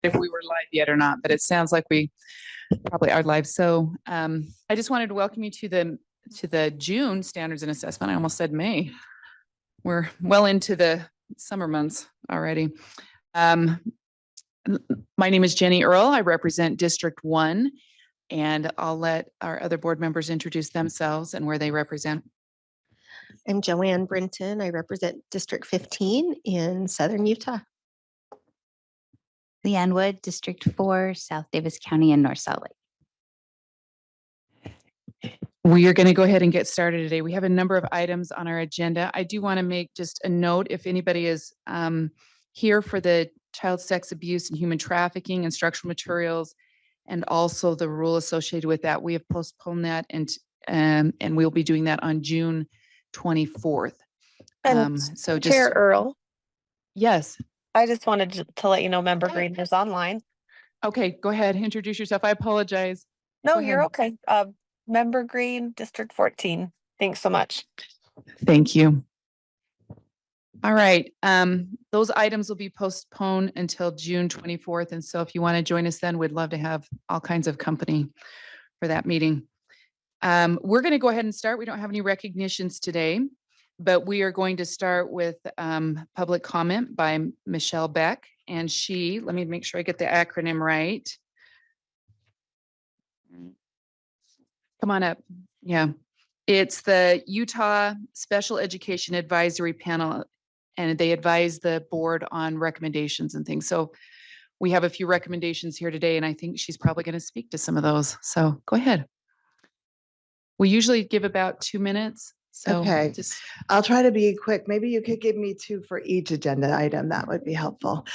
if we were live yet or not, but it sounds like we probably are live. So I just wanted to welcome you to the June standards and assessment. I almost said May. We're well into the summer months already. My name is Jenny Earl. I represent District 1, and I'll let our other board members introduce themselves and where they represent. I'm Joanne Brinton. I represent District 15 in Southern Utah. Leanne Wood, District 4, South Davis County and North Salt Lake. We are going to go ahead and get started today. We have a number of items on our agenda. I do want to make just a note, if anybody is here for the child sex abuse and human trafficking, instructional materials, and also the rule associated with that, we have postponed that and we'll be doing that on June 24th. So just Chair Earl. Yes. I just wanted to let you know Member Green is online. Okay, go ahead. Introduce yourself. I apologize. No, you're okay. Member Green, District 14. Thanks so much. Thank you. All right. Those items will be postponed until June 24th. And so if you want to join us then, we'd love to have all kinds of company for that meeting. We're going to go ahead and start. We don't have any recognitions today, but we are going to start with public comment by Michelle Beck. And she, let me make sure I get the acronym right. Come on up. Yeah. It's the Utah Special Education Advisory Panel, and they advise the board on recommendations and things. So we have a few recommendations here today, and I think she's probably going to speak to some of those. So go ahead. We usually give about 2 minutes. So okay, I'll try to be quick. Maybe you could give me 2 for each agenda item. That would be helpful.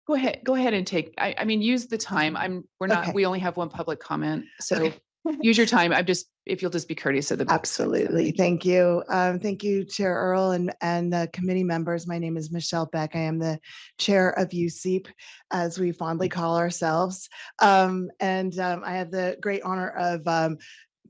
Go ahead and take, I mean, use the time. We only have one public comment. So use your time. If you'll just be courteous of the. Absolutely. Thank you. Thank you, Chair Earl and the committee members. My name is Michelle Beck. I am the chair of USEEP, as we fondly call ourselves. I have the great honor of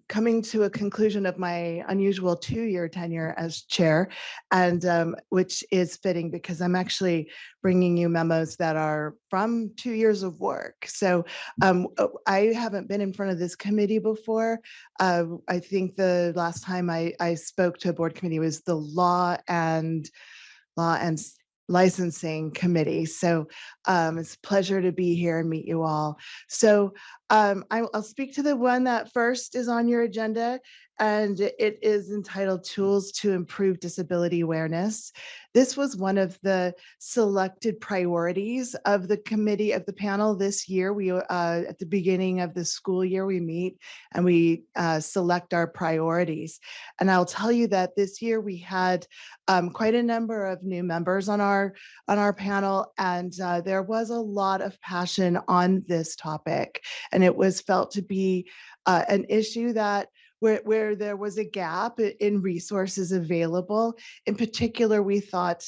coming to a conclusion of my unusual 2-year tenure as chair, and which is fitting because I'm actually bringing you memos that are from 2 years of work. So I haven't been in front of this committee before. I think the last time I spoke to a board committee was the Law and Licensing Committee. So it's a pleasure to be here and meet you all. So I'll speak to the one that first is on your agenda, and it is entitled Tools to Improve Disability Awareness. This was one of the selected priorities of the committee, of the panel this year. We at the beginning of the school year, we meet and we select our priorities. And I'll tell you that this year we had quite a number of new members on our panel, and there was a lot of passion on this topic, and it was felt to be an issue that where there was a gap in resources available. In particular, we thought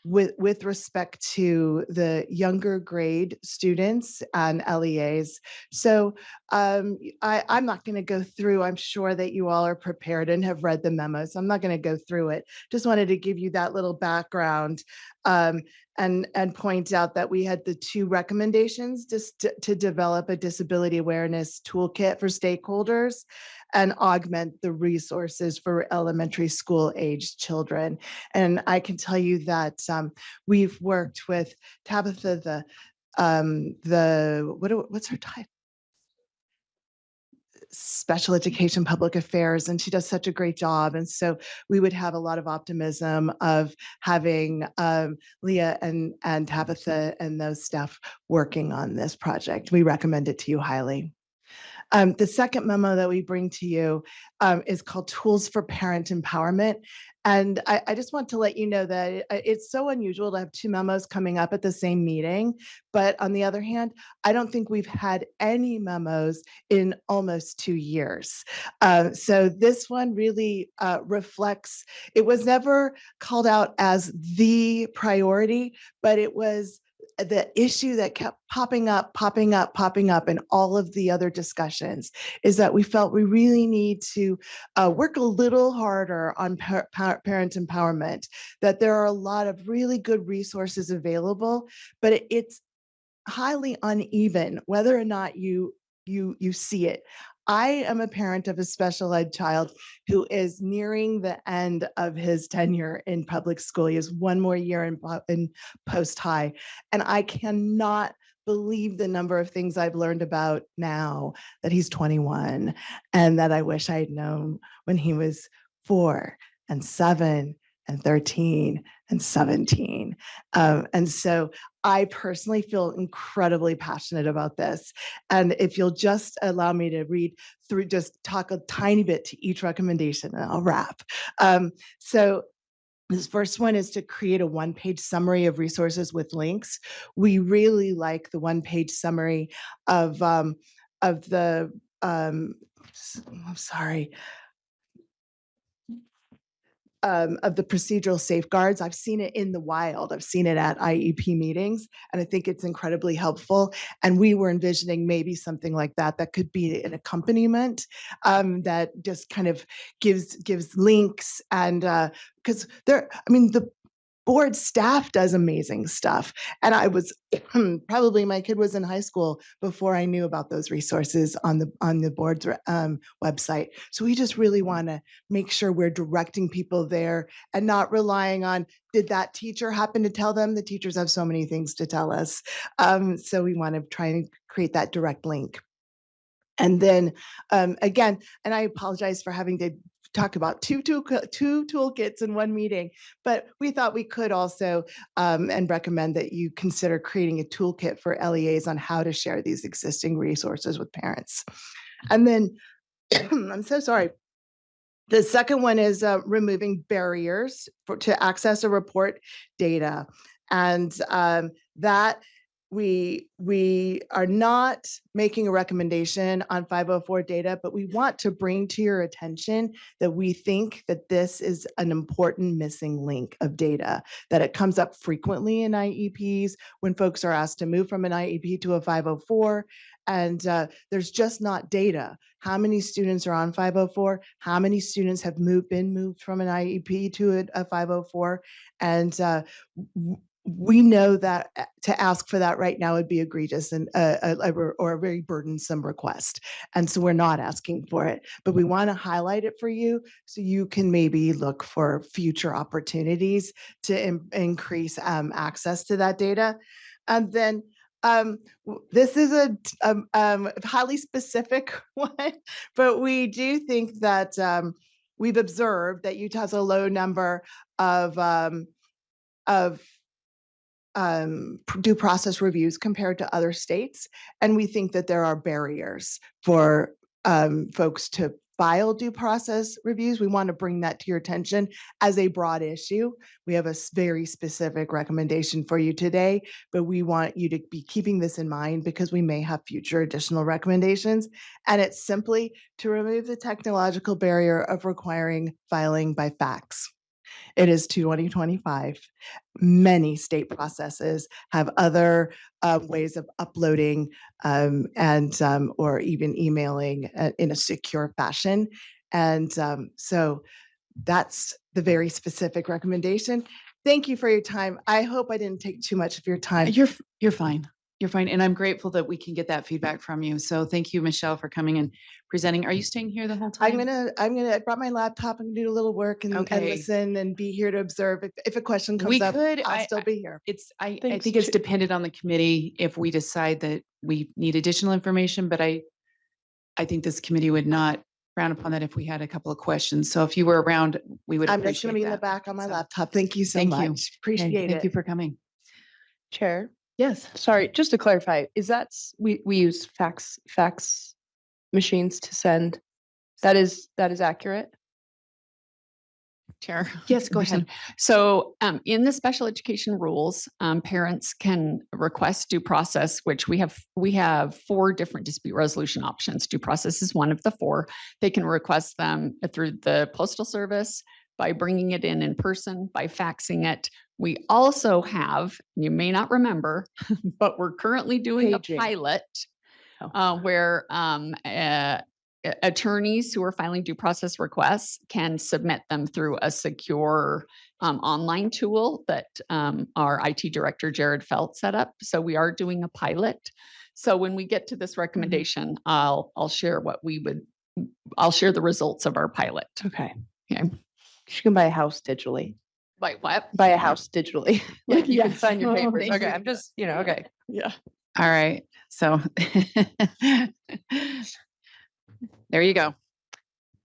with respect to the younger grade students and LEAs. So I'm not going to go through, I'm sure that you all are prepared and have read the memo, so I'm not going to go through it. Just wanted to give you that little background and point out that we had the 2 recommendations just to develop a disability awareness toolkit for stakeholders and augment the resources for elementary school aged children. And I can tell you that we've worked with Tabitha, what's her title? Special Education Public Affairs, and she does such a great job. And so we would have a lot of optimism of having Leah and Tabitha and those staff working on this project. We recommend it to you highly. The second memo that we bring to you is called Tools for Parent Empowerment. And I just want to let you know that it's so unusual to have 2 memos coming up at the same meeting. But on the other hand, I don't think we've had any memos in almost 2 years. So this one really reflects, it was never called out as the priority, but it was the issue that kept popping up in all of the other discussions is that we felt we really need to work a little harder on parent empowerment, that there are a lot of really good resources available, but it's highly uneven whether or not you see it. I am a parent of a special ed child who is nearing the end of his tenure in public school. He has one more year in post-high, and I cannot believe the number of things I've learned about now that he's 21 and that I wish I had known when he was 4 and 7 and 13 and 17. And so I personally feel incredibly passionate about this. And if you'll just allow me to read through, just talk a tiny bit to each recommendation, and I'll wrap. So this first one is to create a one-page summary of resources with links. We really like the one-page summary of the, I'm sorry, of the procedural safeguards. I've seen it in the wild. I've seen it at IEP meetings, and I think it's incredibly helpful. And we were envisioning maybe something like that could be an accompaniment that just kind of gives links, and because the board staff does amazing stuff. And I was probably, my kid was in high school before I knew about those resources on the board's website. So we just really want to make sure we're directing people there and not relying on, did that teacher happen to tell them? The teachers have so many things to tell us. So we want to try and create that direct link. And then again, and I apologize for having to talk about two toolkits in one meeting, but we thought we could also and recommend that you consider creating a toolkit for LEAs on how to share these existing resources with parents. And then, I'm so sorry. The second one is removing barriers to access or report data. And that we are not making a recommendation on 504 data, but we want to bring to your attention that we think that this is an important missing link of data, that it comes up frequently in IEPs when folks are asked to move from an IEP to a 504, and there's just not data. How many students are on 504? How many students have been moved from an IEP to a 504? And we know that to ask for that right now would be egregious and or a very burdensome request. And so we're not asking for it, but we want to highlight it for you so you can maybe look for future opportunities to increase access to that data. And then this is a highly specific one, but we do think that we've observed that Utah has a low number of due process reviews compared to other states. And we think that there are barriers for folks to file due process reviews. We want to bring that to your attention as a broad issue. We have a very specific recommendation for you today, but we want you to be keeping this in mind because we may have future additional recommendations. And it's simply to remove the technological barrier of requiring filing by fax. It is 2025. Many state processes have other ways of uploading and or even emailing in a secure fashion. And so that's the very specific recommendation. Thank you for your time. I hope I didn't take too much of your time. You're fine. You're fine. And I'm grateful that we can get that feedback from you. So thank you, Michelle, for coming and presenting. Are you staying here the whole time? I brought my laptop and do a little work and listen and be here to observe. If a question comes up, I'll still be here. I think it's dependent on the committee if we decide that we need additional information, but I think this committee would not frown upon that if we had a couple of questions. So if you were around, we would I'm appreciate just going to be in the that. back on my So, laptop. Thank you so thank much. you. Appreciate it. Thank you for coming. Chair, Yes. sorry, just to clarify, is that we use fax machines to send? That is accurate? Chair. Yes, go ahead. So in the special education rules, parents can request due process, which we have 4 different dispute resolution options. Due process is one of the 4. They can request them through the postal service, by bringing it in person, by faxing it. We also have, you may not remember, but we're currently doing Paging. a pilot Oh. where attorneys who are filing due process requests can submit them through a secure online tool that our IT director, Jared Felt, set up. So we are doing a pilot. So when we get to this recommendation, I'll share I'll share the results of our pilot. Okay. Okay. You can buy a house digitally. Like what? Buy a house digitally. Like you can Yes. sign your Oh, papers. thank Okay, you. I'm just, okay. Yeah. All right, so there you go.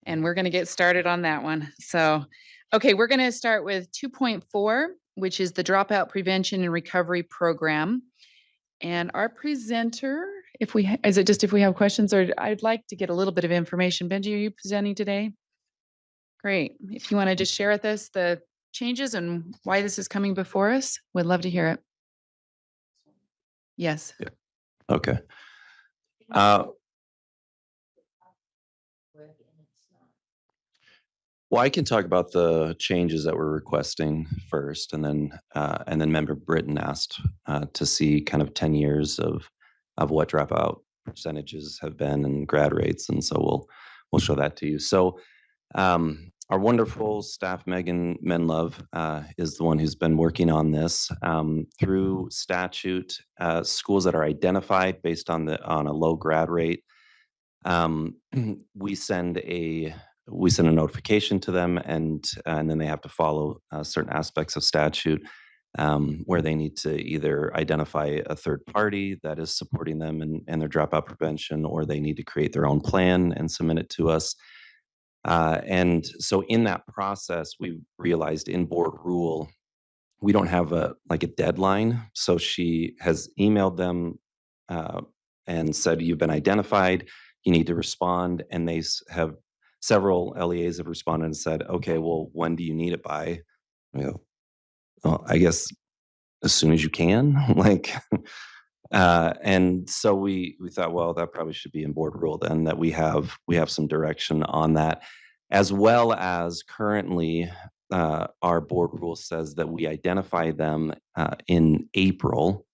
And we're going to get started on that one. So, okay, we're going to start with 2.4, which is the Dropout Prevention and Recovery Program. And our presenter, if we have questions, or I'd like to get a little bit of information. Benji, are you presenting today? Great. If you want to just share with us the changes and why this is coming before us, we'd love to hear it. Yes. Okay. Well, I can talk about the changes that we're requesting first, and then Member Britton asked to see kind of 10 years of what dropout percentages have been and grad rates, and so we'll show that to you. So our wonderful staff, Megan Menlove, is the one who's been working on this through statute. Schools that are identified based on a low grad rate, we send a notification to them, and then they have to follow certain aspects of statute where they need to either identify a third party that is supporting them in their dropout prevention, or they need to create their own plan and submit it to us. And so in that process, we realized in board rule, we don't have a deadline. So she has emailed them and said, you've been identified, you need to respond. And they have several LEAs have responded and said, okay, well, when do you need it by? Well, I guess as soon as you can. And so we thought, well, that probably should be in board rule then, that we have some direction on that, as well as currently our board rule says that we identify them in April,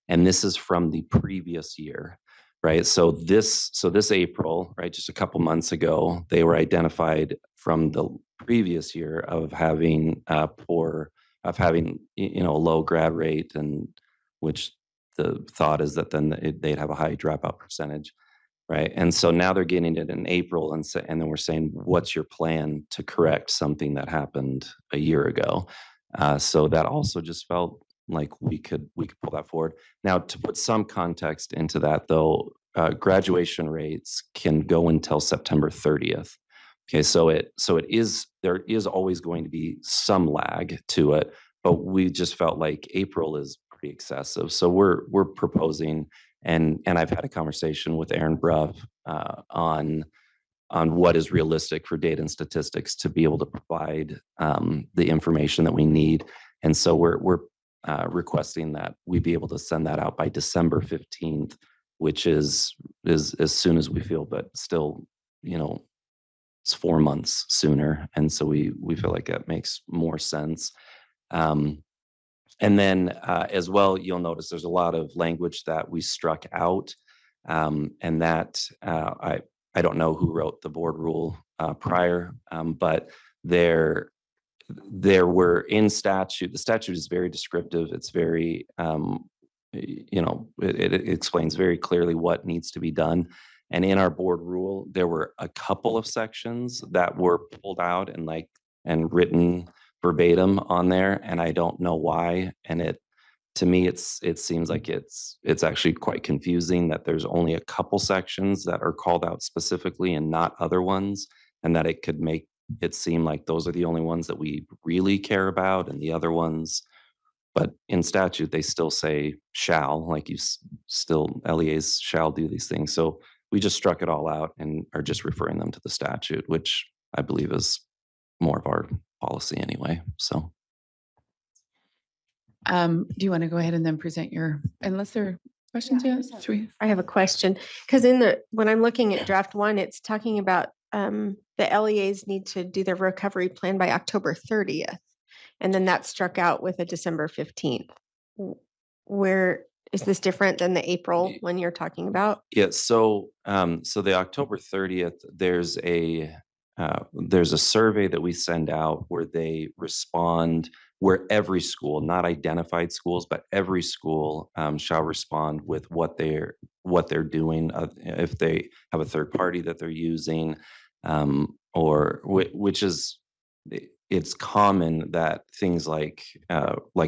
and this is from the previous year, right? So this April, right, just a couple months ago, they were identified from the previous year of having a low grad rate, and which the thought is that then they'd have a high dropout percentage, right? And so now they're getting it in April, and then we're saying, what's your plan to correct something that happened a year ago? So that also just felt like we could pull that forward. Now, to put some context into that, though, graduation rates can go until September 30th. Okay, so there is always going to be some lag to it, but we just felt like April is pretty excessive. So we're proposing, and I've had a conversation with Aaron Bruff on what is realistic for data and statistics to be able to provide the information that we need. And so we're requesting that we be able to send that out by December 15th, which is as soon as we feel, but still, it's 4 months sooner. And so we feel like that makes more sense. And then as well, you'll notice there's a lot of language that we struck out, and that I don't know who wrote the board rule prior, but there were in statute. The statute is very descriptive. It's very, it explains very clearly what needs to be done. And in our board rule, there were a couple of sections that were pulled out and written verbatim on there, and I don't know why. And to me, it seems like it's actually quite confusing that there's only a couple sections that are called out specifically and not other ones, and that it could make it seem like those are the only ones that we really care about, and the other ones. But in statute, they still say shall, like LEAs shall do these things. So we just struck it all out and are just referring them to the statute, which I believe is more of our policy anyway. So Do you want to go ahead and then present unless there are questions yet? I have a question, because when I'm looking at draft one, it's talking about the LEAs need to do their recovery plan by October 30th. And then that's struck out with a December 15th. Where is this different than the April one you're talking about? Yeah, so so the October 30th, there's a survey that we send out where they respond, where every school, not identified schools, but every school shall respond with what they're doing, if they have a third party that they're using, which is it's common that things like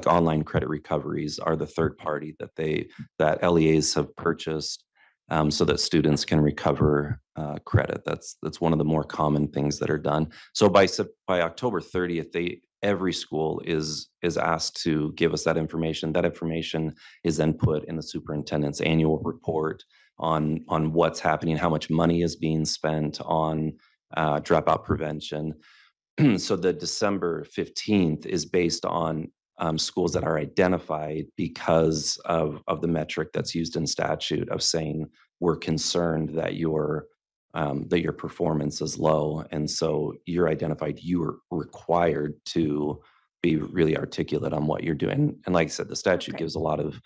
online credit recoveries are the third party that LEAs have purchased, so that students can recover credit. That's one of the more common things that are done. So by October 30th, every school is asked to give us that information. That information is then put in the superintendent's annual report on what's happening, how much money is being spent on dropout prevention. So the December 15th is based on schools that are identified because of the metric that's used in statute of saying we're concerned that your performance is low, and so you're identified. You are required to be really articulate on what you're doing. And like I said, the statute Okay. gives a lot of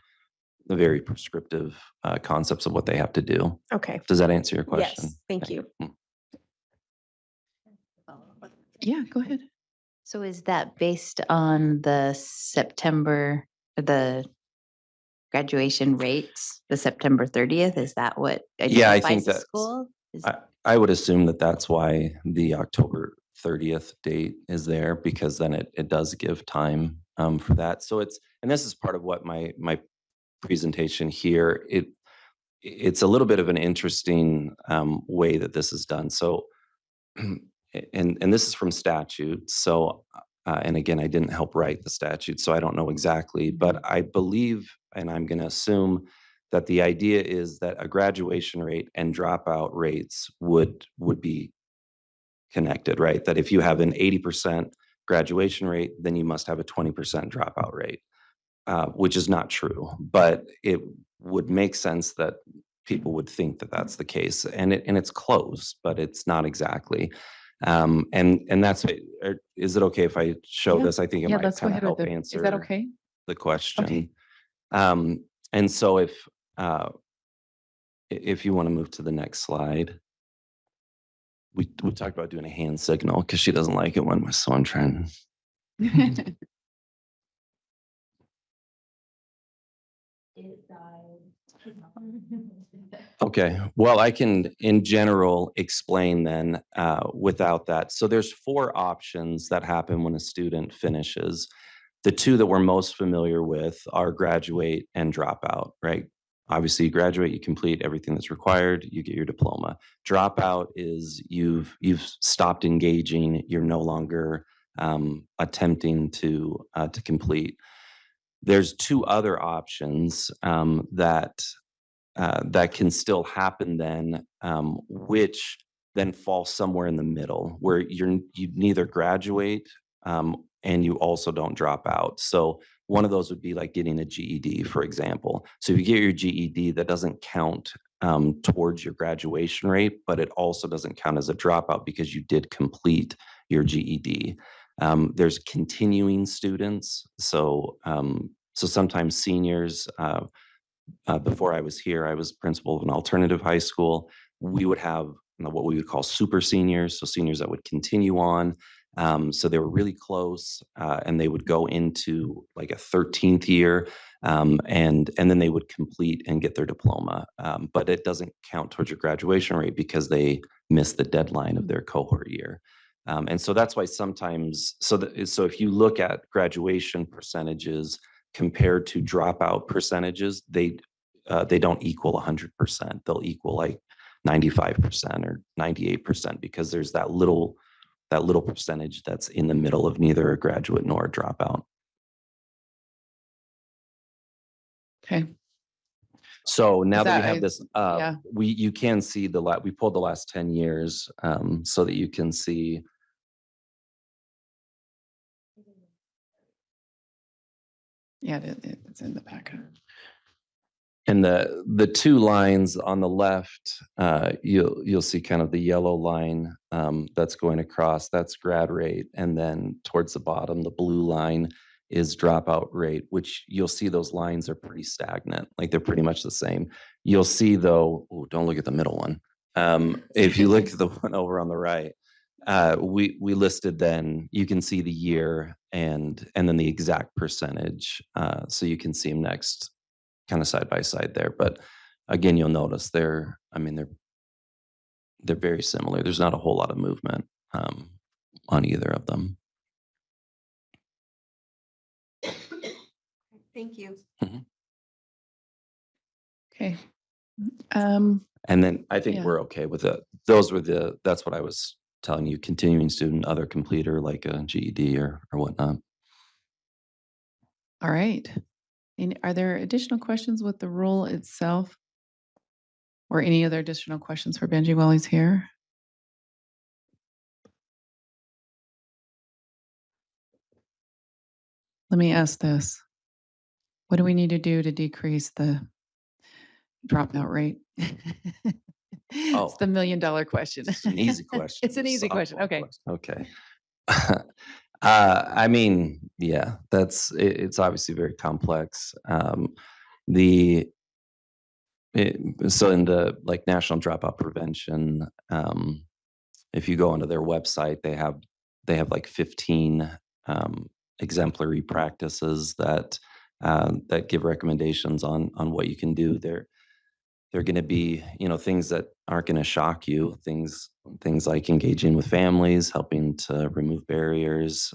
the very prescriptive concepts of what they have to do. Okay. Does that answer your question? Yes, thank Okay. you. Yeah, go ahead. So is that based on the graduation rates, the September 30th? Is that what Yeah, I think identifies the that's- school? I would assume that that's why the October 30th date is there, because then it does give time for that. So and this is part of what my presentation here, it's a little bit of an interesting way that this is done. So, and this is from statute. So, and again, I didn't help write the statute, so I don't know exactly, but I believe, and I'm going to assume that the idea is that a graduation rate and dropout rates would be connected, right? That if you have an 80% graduation rate, then you must have a 20% dropout rate, which is not true, but it would make sense that people would think that that's the case, and it's close, but it's not exactly. And that's is it okay if I show Yeah. this? I think it Yeah, might let's go kind of ahead with help it. answer Is that okay? the question. Okay. And so if you want to move to the next slide, we talked about doing a hand signal because she doesn't like it when my son trying. Okay, well, I can in general explain then without that. So there's 4 options that happen when a student finishes. The 2 that we're most familiar with are graduate and dropout, right? Obviously, you graduate, you complete everything that's required, you get your diploma. Dropout is you've stopped engaging, you're no longer attempting to complete. There's 2 other options that can still happen then, which then fall somewhere in the middle, where you neither graduate and you also don't drop out. So one of those would be like getting a GED, for example. So if you get your GED, that doesn't count towards your graduation rate, but it also doesn't count as a dropout because you did complete your GED. There's continuing students. So sometimes seniors, before I was here, I was principal of an alternative high school. We would have what we would call super seniors, so seniors that would continue on. So they were really close, and they would go into like a 13th year, and then they would complete and get their diploma. But it doesn't count towards your graduation rate because they missed the deadline of their cohort year. And so that's why sometimes, so if you look at graduation percentages compared to dropout percentages, they don't equal 100%. They'll equal like 95% or 98% because there's that little percentage that's in the middle of neither a graduate nor a dropout. Okay. So now that we that have I- this, yeah. you can see we pulled the last 10 years so that you can see. Yeah, it's in the packet. And the two lines on the left, you'll see kind of the yellow line that's going across. That's grad rate, and then towards the bottom, the blue line is dropout rate, which you'll see those lines are pretty stagnant. Like they're pretty much the same. You'll see though. Oh, don't look at the middle one. If you look at the one over on the right, we listed then. You can see the year and then the exact percentage, so you can see them next, kind of side by side there. But again, you'll notice they're very similar. There's not a whole lot of movement on either of them. Thank you. Okay. And then I think Yeah. we're okay with it. That's what I was telling you, continuing student, other completer like a GED or whatnot. All right. And are there additional questions with the rule itself? Or any other additional questions for Benji while he's here? Let me ask this. What do we need to do to decrease the dropout rate? It's the $1 million question. It's an easy question. It's an easy question. softball Okay. question. Okay. I mean, yeah, it's obviously very complex. So in the like National Dropout Prevention, if you go onto their website, they have like 15 exemplary practices that give recommendations on what you can do. They're going to be, things that aren't going to shock you. Things like engaging with families, helping to remove barriers,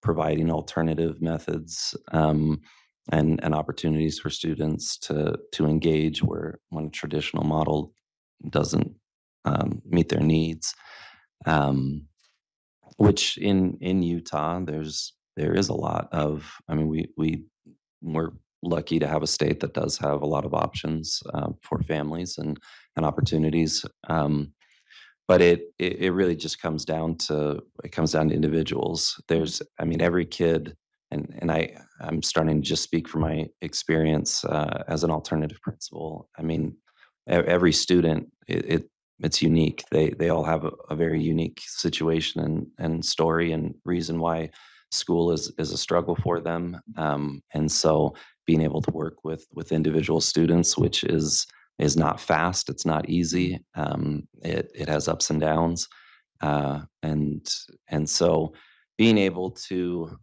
providing alternative methods, and opportunities for students to engage when a traditional model doesn't meet their needs. Which in Utah, there is a lot of. I mean, we're lucky to have a state that does have a lot of options for families and opportunities. But it really just comes down to individuals. Every kid, and I'm starting to just speak from my experience as an alternative principal. I mean, every student, it's unique. They all have a very unique situation and story and reason why school is a struggle for them. And so being able to work with individual students, which is not fast, it's not easy. It has ups and downs. And so being able to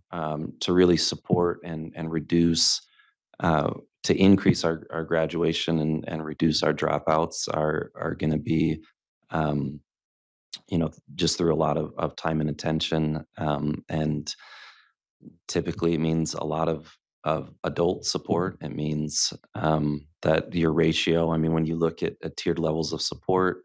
really support and reduce, to increase our graduation and reduce our dropouts are going to be, just through a lot of time and attention. And typically it means a lot of adult support. It means that your ratio, when you look at tiered levels of support,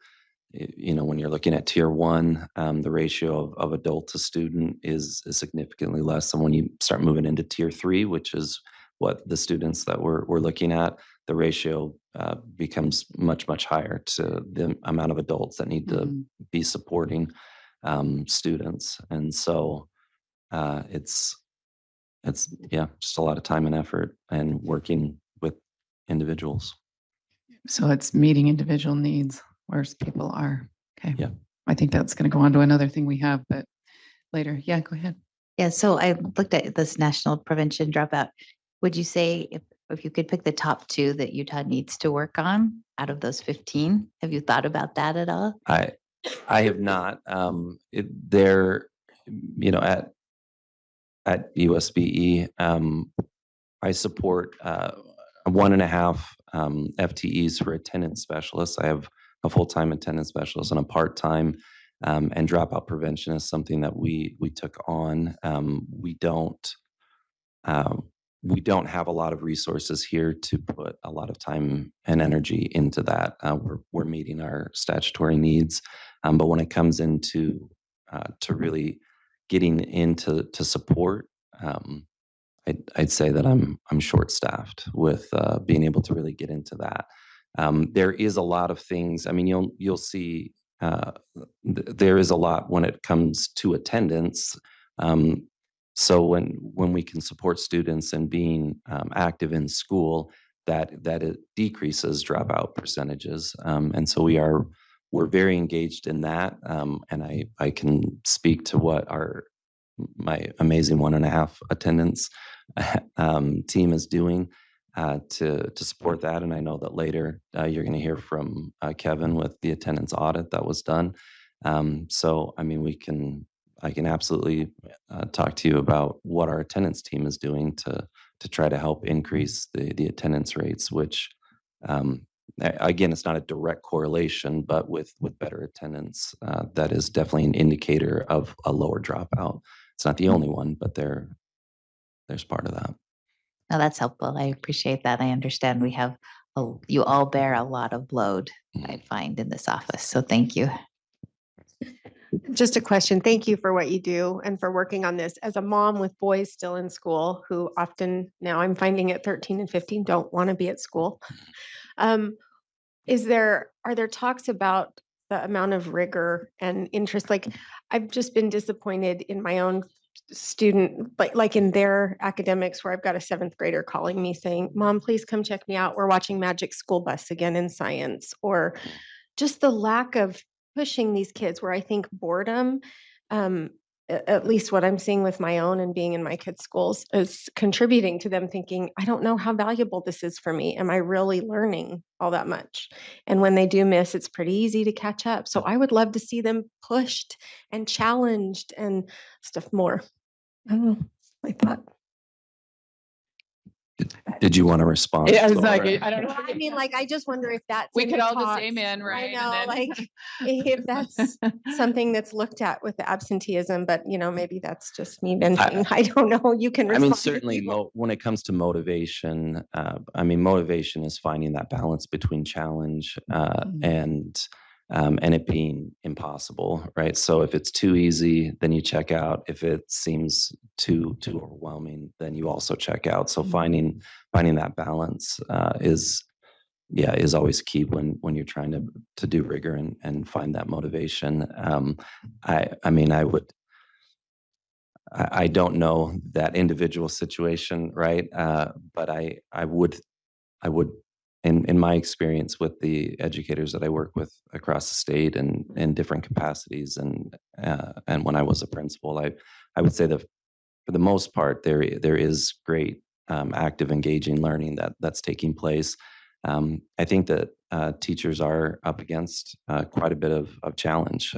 when you're looking at tier 1, the ratio of adult to student is significantly less than when you start moving into tier 3, which is what the students that we're looking at. The ratio becomes much, much higher to the amount of adults that need to be supporting students. And so it's just a lot of time and effort and working with individuals. So it's meeting individual needs where people are. Okay. Yeah. I think that's going to go on to another thing we have, but later. Yeah, go ahead. Yeah, so I looked at this national prevention dropout. Would you say if you could pick the top 2 that Utah needs to work on out of those 15, have you thought about that at all? I have not. At USBE, I support 1.5 FTEs for attendance specialists. I have a full-time attendance specialist and a part-time, and dropout prevention is something that we took on. We don't have a lot of resources here to put a lot of time and energy into that. We're meeting our statutory needs, but when it comes into to really getting into support, I'd say that I'm short-staffed with being able to really get into that. There is a lot of things. You'll see there is a lot when it comes to attendance. So when we can support students and being active in school, that it decreases dropout percentages. And so we're very engaged in that. And I can speak to what my amazing 1.5 attendance team is doing to support that. And I know that later you're going to hear from Kevin with the attendance audit that was done. So, I mean, I can absolutely talk to you about what our attendance team is doing to try to help increase the attendance rates, which again, it's not a direct correlation, but with better attendance, that is definitely an indicator of a lower dropout. It's not the only one, but there's part of that. No, that's helpful. I appreciate that. I understand we have, you all bear a lot of load, I find, in this office. So thank you. Just a question. Thank you for what you do and for working on this. As a mom with boys still in school, who often now I'm finding at 13 and 15 don't want to be at school. Are there talks about the amount of rigor and interest? Like, I've just been disappointed in my own student, but like in their academics, where I've got a 7th grader calling me saying, "Mom, please come check me out. We're watching Magic School Bus again in science," or just the lack of pushing these kids, where I think boredom, at least what I'm seeing with my own and being in my kids' schools, is contributing to them thinking, I don't know how valuable this is for me. Am I really learning all that much? And when they do miss, it's pretty easy to catch up. So I would love to see them pushed and challenged and stuff more. I don't know. I thought. Did you want to respond? Yeah, I was like, Laura? I don't know. Well, I mean, like, I just wonder if that's. We in could the all just talks. amen, right? I And know, then- like, if that's something that's looked at with the absenteeism, but maybe that's just me venting. I don't know. You can I mean, respond. if certainly you want. when it comes to motivation, I mean, motivation is finding that balance between challenge and it being impossible, right? So if it's too easy, then you check out. If it seems too overwhelming, then you also check out. So finding that balance is always key when you're trying to do rigor and find that motivation. I mean, I don't know that individual situation, right? But I would, in my experience with the educators that I work with across the state and in different capacities, and when I was a principal, I would say that for the most part there is great active, engaging learning that's taking place. I think that teachers are up against quite a bit of challenge.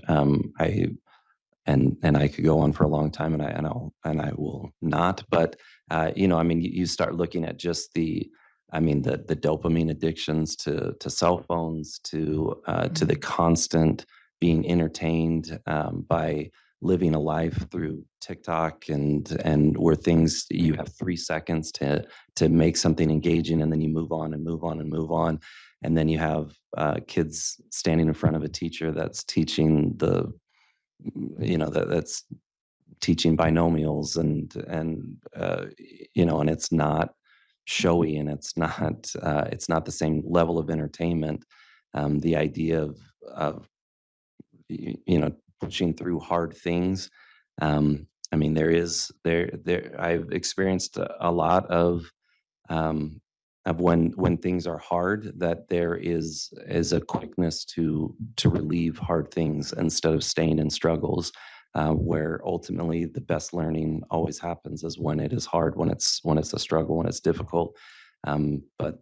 And I could go on for a long time, and I will not. But I mean, you start looking at just the dopamine addictions to cell phones, to the constant being entertained by living a life through TikTok and where things, you have 3 seconds to make something engaging, and then you move on and move on and move on. And then you have kids standing in front of a teacher that's teaching that's teaching binomials and it's not showy, and it's not the same level of entertainment. The idea of pushing through hard things. I mean, I've experienced a lot of when things are hard, that there is a quickness to relieve hard things instead of staying in struggles, where ultimately the best learning always happens is when it is hard, when it's a struggle, when it's difficult. But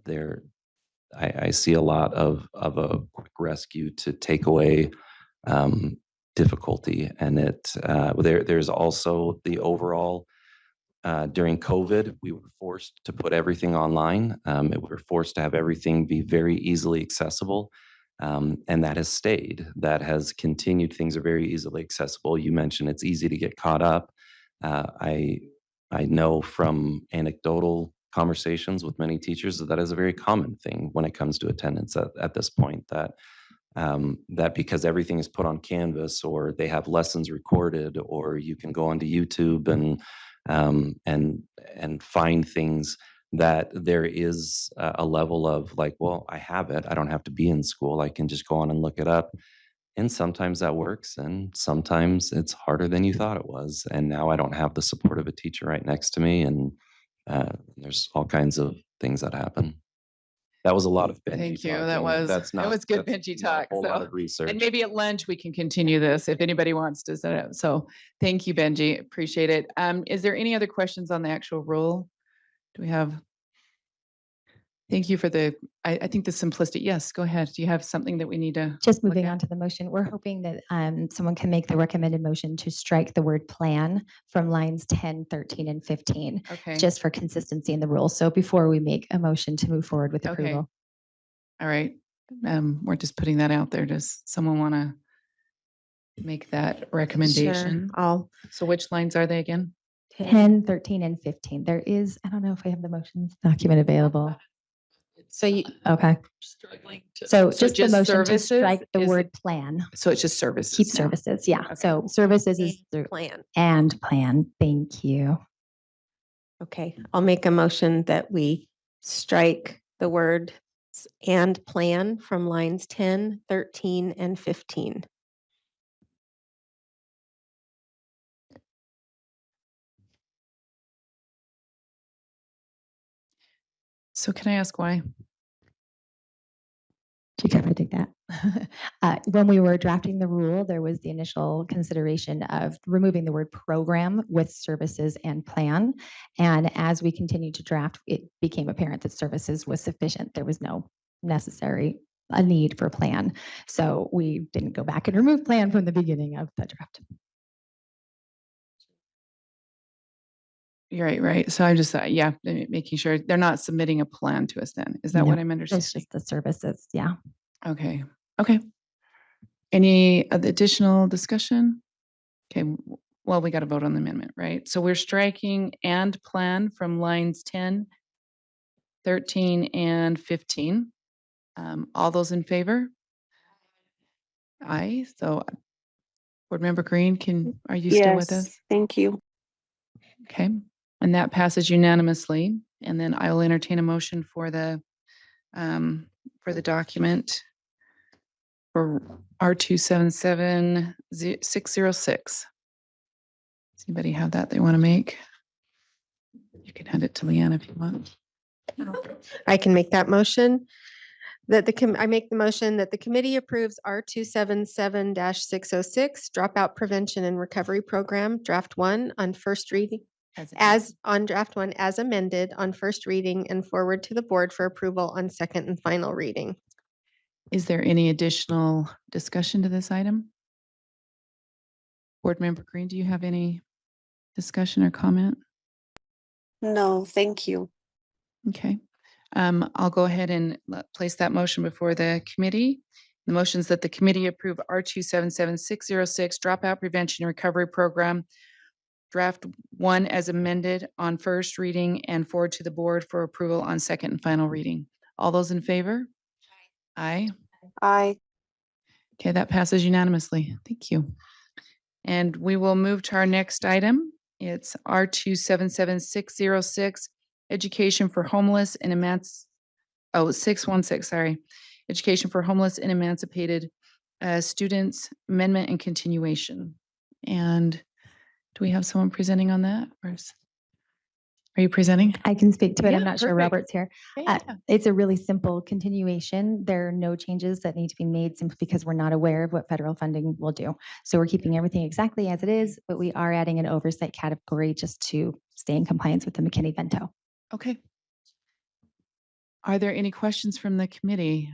I see a lot of a quick rescue to take away difficulty, and there's also the overall. During COVID, we were forced to put everything online. We were forced to have everything be very easily accessible. And that has stayed. That has continued. Things are very easily accessible. You mentioned it's easy to get caught up. I know from anecdotal conversations with many teachers that is a very common thing when it comes to attendance at this point, that because everything is put on Canvas, or they have lessons recorded, or you can go onto YouTube and find things, that there is a level of like, well, I have it. I don't have to be in school. I can just go on and look it up. And sometimes that works, and sometimes it's harder than you thought it was. And now I don't have the support of a teacher right next to me, and there's all kinds of things that happen. That was a lot of Benji Thank you. That talking. was, That's that not. was good that's Benji not talk. A whole lot So, of research. and maybe at lunch we can continue this if anybody wants to set up. So thank you, Benji. Appreciate it. Is there any other questions on the actual rule? Do we have? Thank you for I think the simplicity. Yes, go ahead. Do you have something that we need to? Just look moving at? on to the motion, we're hoping that someone can make the recommended motion to strike the word plan from lines 10, 13, and 15, Okay. just for consistency in the rule. So before we make a motion to move forward with Okay. approval. All right. We're just putting that out there. Does someone want to make that recommendation? I'll, So which lines are they again? 10, 13, and 15. There is, I don't know if we have the motions document available. so you, Okay, Struggling to. so just the just motion to services? strike the Is word it- plan, So it's just services. keep now. services, yeah. Okay. So services is the plan. and plan. Thank you. Okay, I'll make a motion that we strike the word and plan from lines 10, 13, and 15. So can I ask why? You can take that. When we were drafting the rule, there was the initial consideration of removing the word program with services and plan. And as we continued to draft, it became apparent that services was sufficient. There was no a need for plan. So we didn't go back and remove plan from the beginning of the draft. You're right. So I'm just, yeah, making sure they're not submitting a plan to us then. Is that what No, I'm It's understanding? just the services, yeah. Okay. Okay. Any additional discussion? Okay. Well, we got to vote on the amendment, right? So we're striking and plan from lines 10, 13, and 15. All those in favor? Aye. So Board Member Green, are you still with us? Thank you. Okay, and that passes unanimously. And then I will entertain a motion for the document for R277606. Does anybody have that they want to make? You can hand it to Leanne if you want. I can make that motion. That I make the motion that the committee approves R277-606 Dropout Prevention and Recovery Program, Draft 1 on first reading, as on Draft 1 as amended on first reading and forward to the board for approval on second and final reading. Is there any additional discussion to this item? Board Member Green, do you have any discussion or comment? No, thank you. Okay. I'll go ahead and place that motion before the committee. The motion is that the committee approve R277-606 Dropout Prevention and Recovery Program, Draft 1 as amended on first reading and forward to the board for approval on second and final reading. All those in favor? Aye. Aye. Okay, that passes unanimously. Thank you. And we will move to our next item. It's R277-606 Education for Homeless and 616, sorry. Education for Homeless and Emancipated Students Amendment and Continuation. And do we have someone presenting on that? Are you presenting? I can speak to it. Yeah, I'm not sure perfect. Robert's here. It's a really simple continuation. There are no changes that need to be made simply because we're not aware of what federal funding will do. So we're keeping everything exactly as it is, but we are adding an oversight category just to stay in compliance with the McKinney-Vento. Okay. Are there any questions from the committee?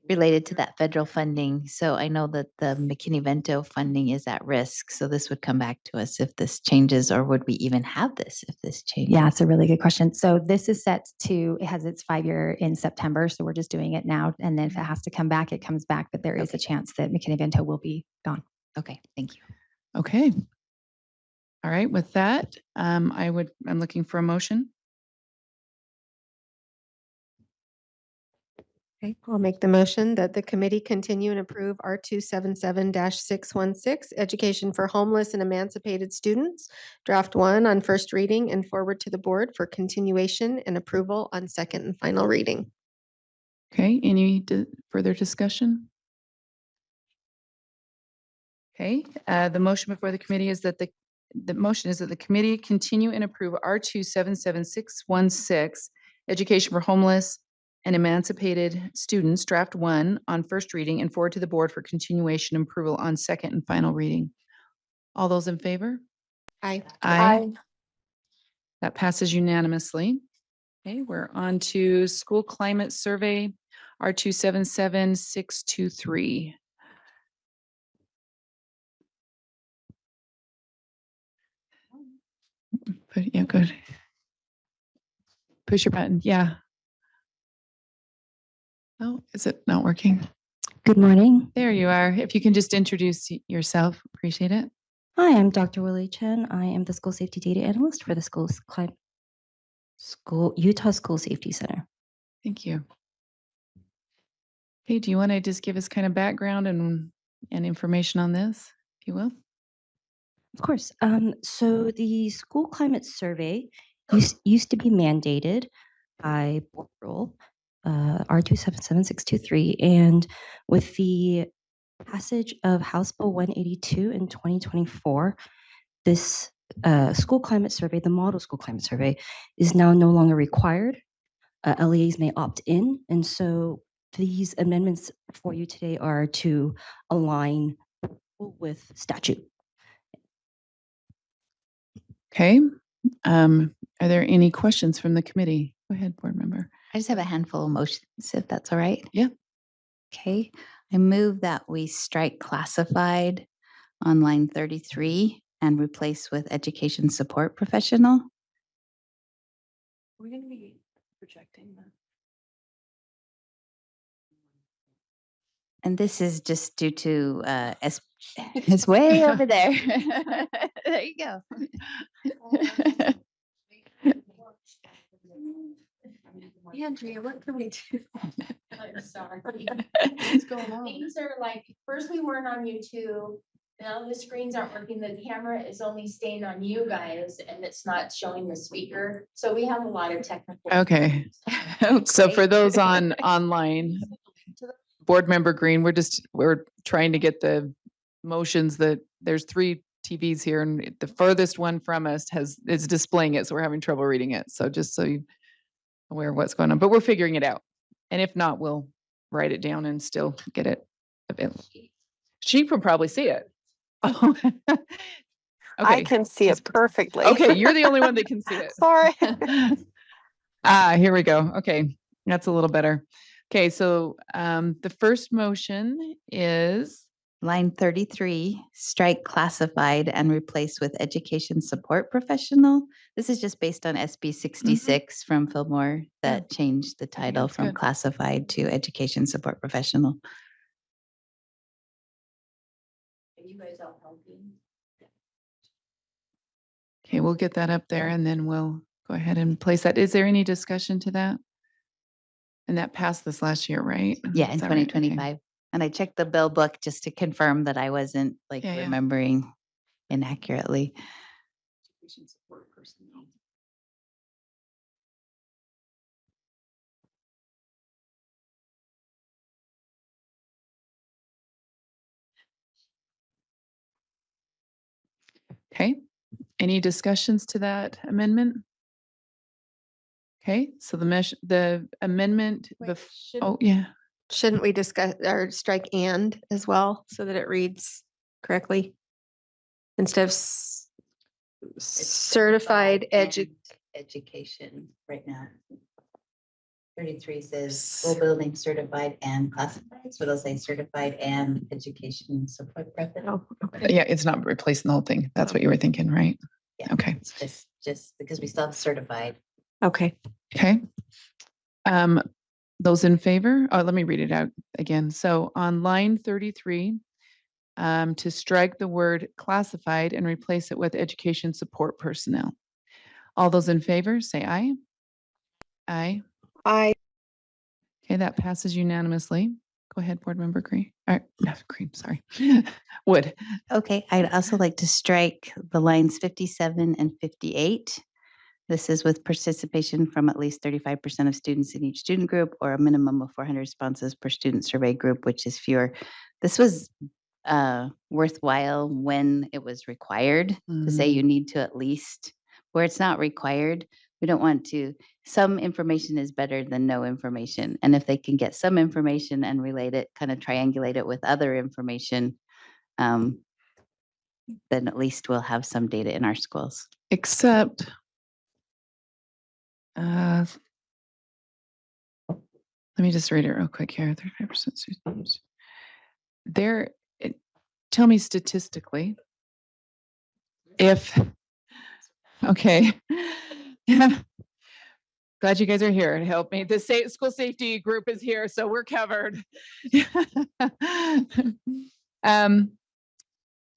Related to that federal funding. So I know that the McKinney-Vento funding is at risk. So this would come back to us if this changes, or would we even have this if this changes? Yeah, it's a really good question. So this is set to, it has its 5-year in September. So we're just doing it now. And then if it has to come back, it comes back. But there is a chance that McKinney-Vento will be gone. Okay, thank you. Okay. All right, with that, I'm looking for a motion. Okay, I'll make the motion that the committee continue and approve R277-616 Education for Homeless and Emancipated Students, Draft 1 on first reading and forward to the board for continuation and approval on second and final reading. Okay, any further discussion? Okay, the motion before the committee is that the motion is that the committee continue and approve R277-616 Education for Homeless and Emancipated Students, Draft 1 on first reading and forward to the board for continuation and approval on second and final reading. All those in favor? Aye. Aye. That passes unanimously. Okay, we're on to School Climate Survey, R277623. Yeah, good. Push your button, yeah. Oh, is it not working? Good morning. There you are. If you can just introduce yourself, appreciate it. Hi, I'm Dr. Willie Chen. I am the school safety data analyst for the Utah School Safety Center. Thank you. Okay, do you want to just give us kind of background and information on this, if you will? Of course. So the school climate survey used to be mandated by board rule, R277623, and with the passage of House Bill 182 in 2024, this school climate survey, the model school climate survey, is now no longer required. LEAs may opt in, and so these amendments for you today are to align with statute. Okay. Are there any questions from the committee? Go ahead, board member. I just have a handful of motions, if that's all right. Yeah. Okay, I move that we strike classified on line 33 and replace with education support professional. We're going to be projecting that. And this is just due to, it's way over there. There you go. Andrea, what can we do? I'm sorry. What's going on? Things are like, first we weren't on YouTube. Now the screens aren't working. The camera is only staying on you guys and it's not showing the speaker. So we have a lot of technical. Okay. So for those online, board member Green, we're trying to get the motions that there's 3 TVs here and the furthest one from us is displaying it. So we're having trouble reading it. So just so you aware of what's going on, but we're figuring it out. And if not, we'll write it down and still get it available. She can probably see it. Oh. I Okay. can see it perfectly. Okay, you're the only one that can see it. Sorry. Here we go. Okay, that's a little better. Okay, so the first motion is Line 33, strike classified and replace with education support professional. This is just based on SB 66 from Fillmore that changed the title that's from good. classified to education support professional. Are you guys all helping? okay, we'll get that up there and then we'll go ahead and place that. Is there any discussion to that? And that passed this last year, right? Yeah, in Is that right? Okay. 2025. And I checked the bill book just to confirm that I wasn't like Yeah, yeah. remembering inaccurately. Okay, any discussions to that amendment? Okay, so the amendment, oh, yeah. Shouldn't we discuss or strike and as well so that it reads correctly? Instead of certified Education right now. 33 says school building certified and classified, so it'll say certified and education support professional. Oh, okay. Yeah, it's not replacing the whole thing. That's what you were thinking, right? Yeah. Okay, It's just because we still have certified. Okay. okay. Those in favor, let me read it out again. So on line 33, to strike the word classified and replace it with education support personnel. All those in favor, say aye. Aye. I Okay, that passes unanimously. Go ahead, board member Green. Not Green, sorry. Wood. Okay, I'd also like to strike the lines 57 and 58. This is with participation from at least 35% of students in each student group or a minimum of 400 responses per student survey group, which is fewer. This was worthwhile when it was required to say you need to at least, where it's not required, We don't want to, some information is better than no information. And if they can get some information and relate it, kind of triangulate it with other information, then at least we'll have some data in our schools. Except, let me just read it real quick here. 35% students. There, tell me statistically, if, okay. Glad you guys are here to help me. The school safety group is here, so we're covered.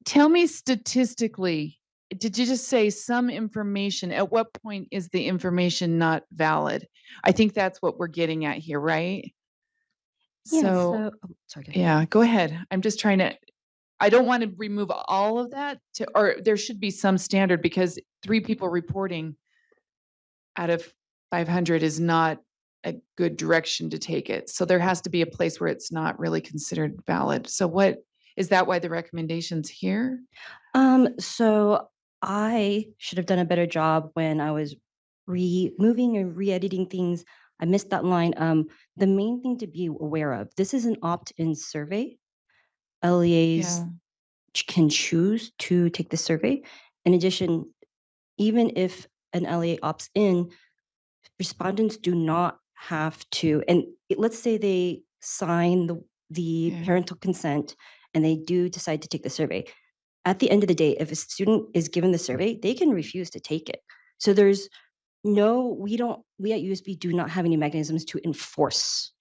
Tell me statistically, did you just say some information? At what point is the information not valid? I think that's what we're getting at here, right? So, sorry. yeah, go ahead. I'm just trying to, I don't want to remove all of that or there should be some standard because 3 people reporting out of 500 is not a good direction to take it. So there has to be a place where it's not really considered valid. So what, is that why the recommendation's here? So I should have done a better job when I was removing and re-editing things. I missed that line. The main thing to be aware of, this is an opt-in survey. LEAs can choose to take the survey. In addition, even if an LEA opts in, respondents do not have to, and let's say they sign the parental consent and they do decide to take the survey. At the end of the day, if a student is given the survey, they can refuse to take it. So there's no, we at USB do not have any mechanisms to enforce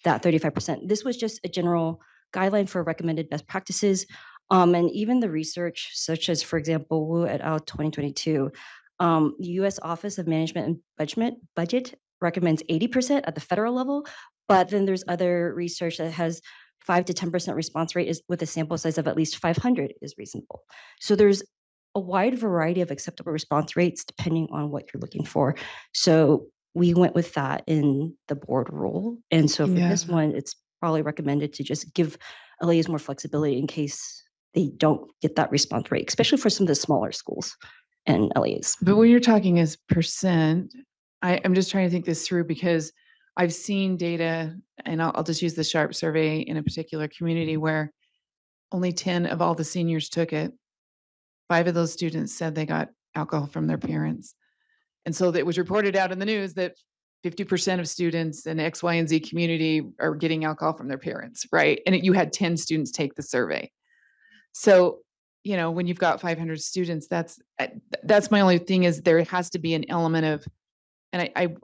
that 35%. This was just a general guideline for recommended best practices. And even the research, such as, for example, Wu et al. 2022, the U.S. Office of Management and Budget recommends 80% at the federal level, but then there's other research that has 5 to 10% response rate is with a sample size of at least 500 is reasonable. So there's a wide variety of acceptable response rates depending on what you're looking for. So we went with that in the board rule. And so for this one, it's probably recommended to just give LEAs more flexibility in case they don't get that response rate, especially for some of the smaller schools and LEAs. But when you're talking as percent, I'm just trying to think this through because I've seen data, and I'll just use the SHARP survey in a particular community where only 10 of all the seniors took it. 5 of those students said they got alcohol from their parents. And so it was reported out in the news that 50% of students in X, Y, and Z community are getting alcohol from their parents, right? And you had 10 students take the survey. So, you know, when you've got 500 students, that's my only thing is there has to be an element of, and I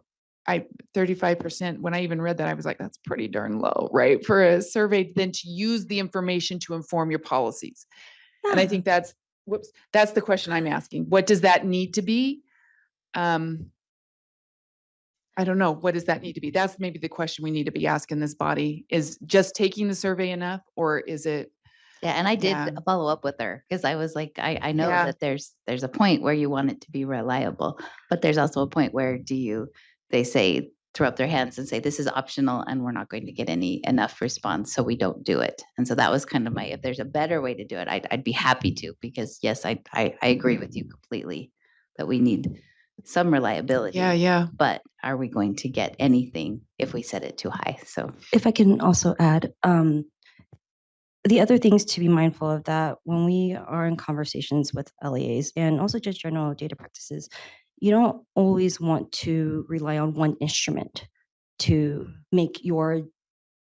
35%, when I even read that, I was like, that's pretty darn low, right? For a survey, then to use the information to inform your policies. And I think that's the question I'm asking. What does that need to be? I don't know. What does that need to be? That's maybe the question we need to be asking this body. Is just taking the survey enough, or is it? Yeah, and I did follow up with her because I was like, I know that there's a point where you want it to be reliable, but there's also a point where they say throw up their hands and say this is optional and we're not going to get enough response, so we don't do it. And so that was kind of if there's a better way to do it, I'd be happy to, because yes, I agree with you completely that we need some reliability. Yeah. But are we going to get anything if we set it too high? So if I can also add, the other things to be mindful of that when we are in conversations with LEAs and also just general data practices, you don't always want to rely on one instrument to make your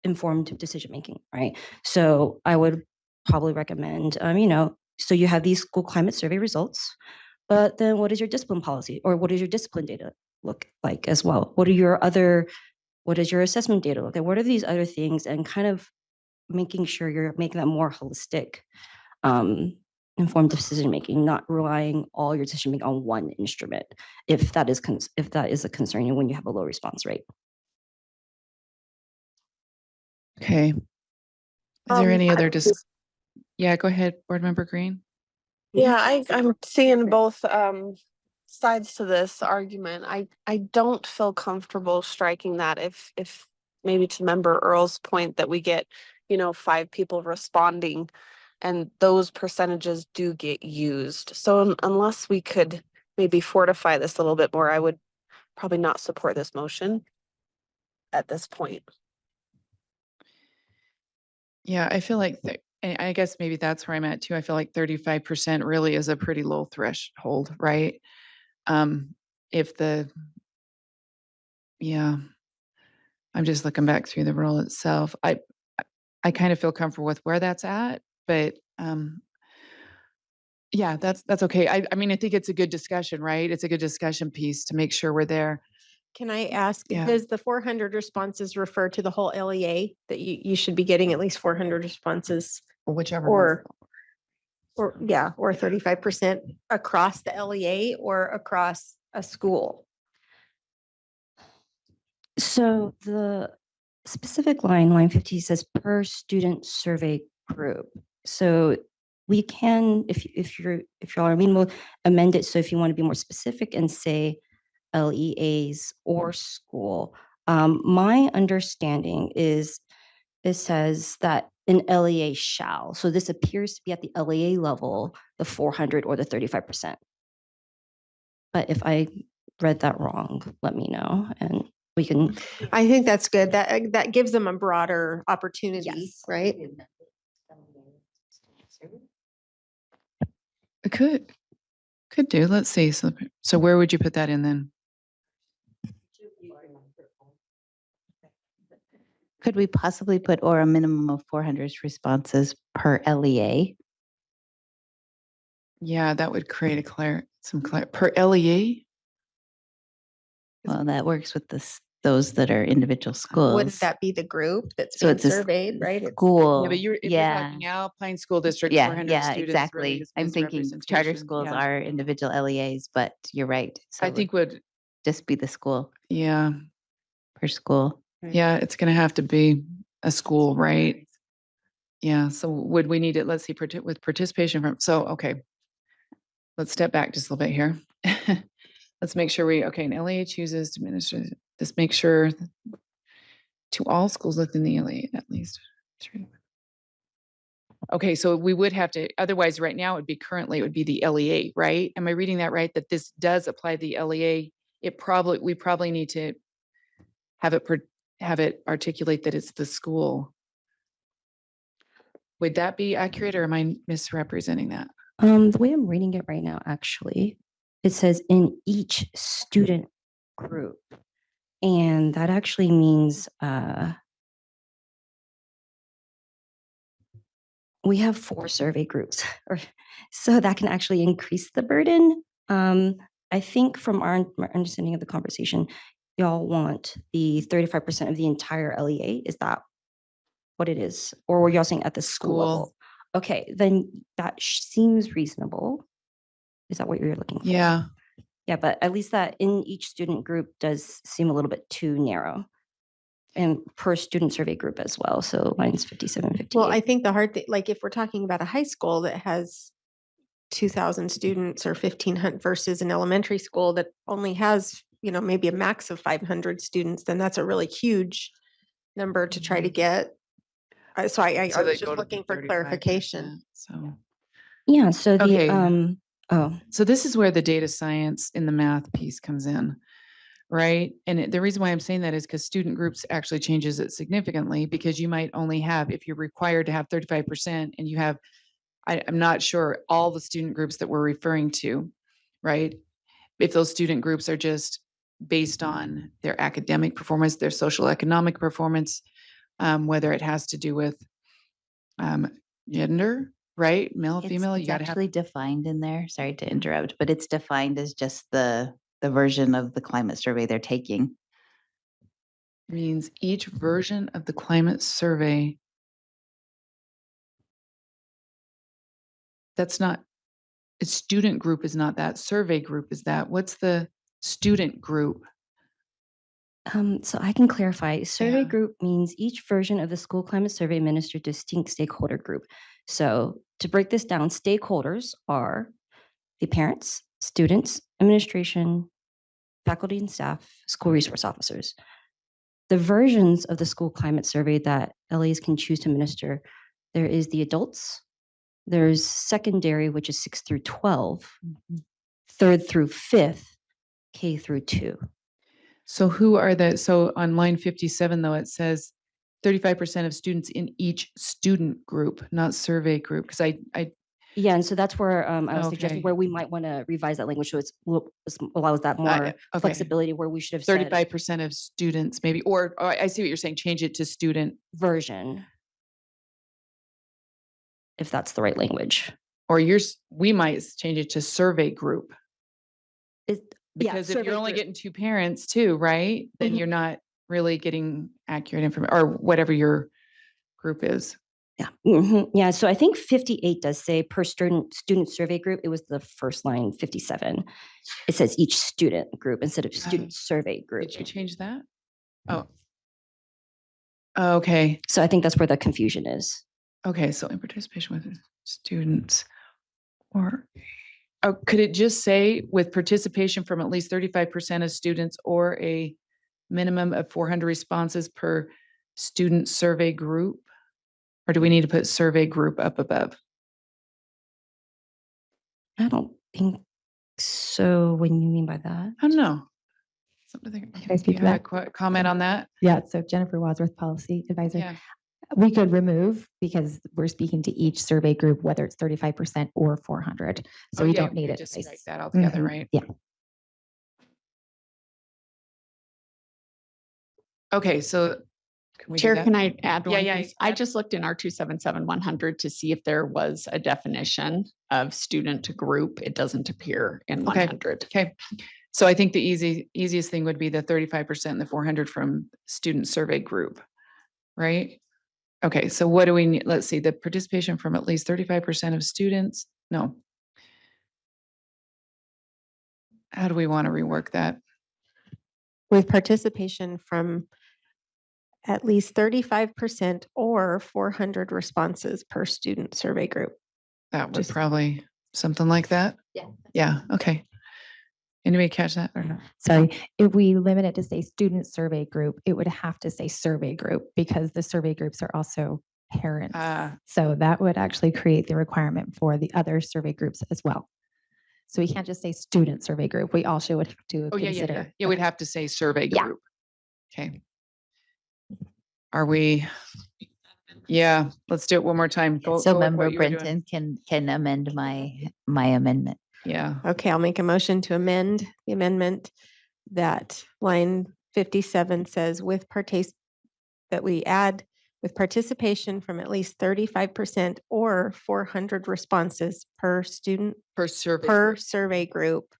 informed decision making, right? So I would probably recommend, so you have these school climate survey results, but then what is your discipline policy, or what does your discipline data look like as well? What does your assessment data look like? What are these other things? And kind of making sure you're making that more holistic, informed decision making, not relying all your decision making on one instrument, if that is a concern when you have a low response rate. Okay. Is there any other Yeah, go ahead, Board Member Green. Yeah, I'm seeing both sides to this argument. I don't feel comfortable striking that if maybe to Member Earl's point that we get 5 people responding and those percentages do get used. So unless we could maybe fortify this a little bit more, I would probably not support this motion at this point. Yeah, I feel like, I guess maybe that's where I'm at too. I feel like 35% really is a pretty low threshold, right? If the, yeah, I'm just looking back through the rule itself. I kind of feel comfortable with where that's at, but, yeah, that's okay. I mean, I think it's a good discussion, right? It's a good discussion piece to make sure we're there. Can I ask, Yeah. does the 400 responses refer to the whole LEA that you should be getting at least 400 responses? Whichever. Or yeah, or 35% across the LEA or across a school? So the specific line 50 says per student survey group. So we can, if y'all are amenable, amend it. So if you want to be more specific and say LEAs or school, my understanding is it says that an LEA shall. So this appears to be at the LEA level, the 400 or the 35%. But if I read that wrong, let me know and we can. I think that's good. That gives them a broader opportunity, Yes. right? It could do. Let's see. So where would you put that in then? Could we possibly put or a minimum of 400 responses per LEA? Yeah, that would create per LEA. Well, that works with those that are individual schools. Wouldn't that be the group that's So being it's a surveyed, right? It's- School. Yeah, but if you're talking Alpine School District, Yeah, 400 yeah, students. really exactly. is I'm thinking charter misrepresentation. schools Yeah. are individual LEAs, but you're right. So I it think would just be the school yeah, per school. yeah, it's gonna have to be a school, right? Yeah, so would we need it, let's see, with participation from, so, okay. Let's step back just a little bit here. Let's make sure okay, an LEA chooses to administer, just make sure to all schools within the LEA at least. Okay, so we would have to, otherwise right now it would be the LEA, right? Am I reading that right? That this does apply to the LEA? We probably need to have it articulate that it's the school. Would that be accurate or am I misrepresenting that? The way I'm reading it right now, actually, it says in each student group. And that actually means we have 4 survey groups, so that can actually increase the burden. I think from our understanding of the conversation, y'all want the 35% of the entire LEA. Is that what it is? Or were y'all saying at the school level? Okay, then that seems reasonable. Is that what you're looking for? Yeah. Yeah, but at least that in each student group does seem a little bit too narrow. And per student survey group as well. So lines 57, 58. Well, I think the hard thing, like if we're talking about a high school that has 2,000 students or 1,500 versus an elementary school that only has, maybe a max of 500 students, then that's a really huge number to try to get. So I So they was go just to the looking for 35%, clarification. So. Yeah, so the, Okay. So this is where the data science in the math piece comes in, right? And the reason why I'm saying that is because student groups actually changes it significantly because you might only have, if you're required to have 35% and you have, I'm not sure all the student groups that we're referring to, right? If those student groups are just based on their academic performance, their social economic performance, whether it has to do with gender, right? Male, female, you It's gotta have. actually defined in there. Sorry to interrupt, but it's defined as just the version of the climate survey they're taking. Means each version of the climate survey. That's not, a student group is not that, survey group is that. What's the student group? So I can clarify. Survey Yeah. group means each version of the school climate survey administered to a distinct stakeholder group. So to break this down, stakeholders are the parents, students, administration, faculty and staff, school resource officers. The versions of the school climate survey that LEAs can choose to administer, there is the adults, there's secondary, which is 6 through 12, 3rd through 5th, K through 2. So who are the, so on line 57 though, it says 35% of students in each student group, not survey group, because I, Yeah, and so that's where I was suggesting Okay. where we might want to revise that language so allows that more okay. flexibility where we should have said 35% of students maybe, or I see what you're saying, change it to student, version. If that's the right language. or we might change it to survey group. Yeah, Because if survey you're only group. getting 2 parents too, right? Then Mhm. you're not really getting accurate information or whatever your group is. Yeah. Yeah. So I think 58 does say per student survey group. It was the first line, 57. It says each student group instead of student survey group. Did you change that? Oh. Okay. So I think that's where the confusion is. Okay. So in participation with students or, oh, could it just say with participation from at least 35% of students or a minimum of 400 responses per student survey group? Or do we need to put survey group up above? I don't think so. What do you mean by that? I don't know. Something to think. Can I speak You to had that? a comment on that? Yeah, so Jennifer Wadsworth, Policy Advisor. Yeah. We could remove because we're speaking to each survey group, whether it's 35% or 400. So Oh, we yeah, don't need could it. just twice. strike that altogether, Mhm. right? Yeah. Okay, so can we do Chair, that? can I add Yeah, one? yeah, piece? I just looked in our 277-100 to see if there was a definition of student group. It doesn't appear in Okay. 100. Okay, so I think the easiest thing would be the 35% and the 400 from student survey group, right? Okay, so what do we need? Let's see, the participation from at least 35% of students, no. How do we want to rework that? With participation from at least 35% or 400 responses per student survey group. That would Just- probably, something like that? Yeah. Yeah, okay. Anybody catch that or not? Sorry, if we limit it to say student survey group, it would have to say survey group because the survey groups are also parents. Ah. So that would actually create the requirement for the other survey groups as well. So we can't just say student survey group. We also would have to Oh, yeah, yeah, yeah. consider. It would have to say survey Yeah. group. Okay. Are we? Yeah, let's do it one more time. Go- So go with what member you were doing. Brenton can amend my amendment. Yeah, Okay, I'll make a motion to amend the amendment that line 57 says that we add with participation from at least 35% or 400 responses per student per survey, per group, survey group,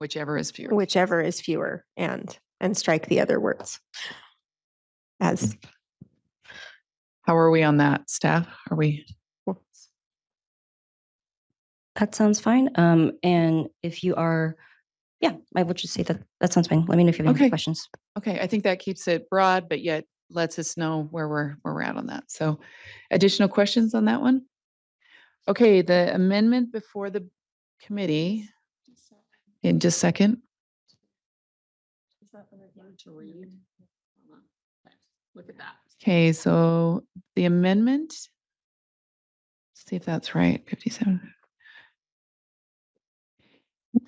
whichever is fewer. whichever is fewer, and strike the other words. As How are we on that, staff? Are we? That sounds fine. And if you are, yeah, I would just say that sounds fine. Let me know if you have any Okay. questions. Okay, I think that keeps it broad, but yet lets us know where we're at on that. So additional questions on that one? Okay, the amendment before the committee. In just a second. Look at that. Okay, so the amendment. Let's see if that's right, 57.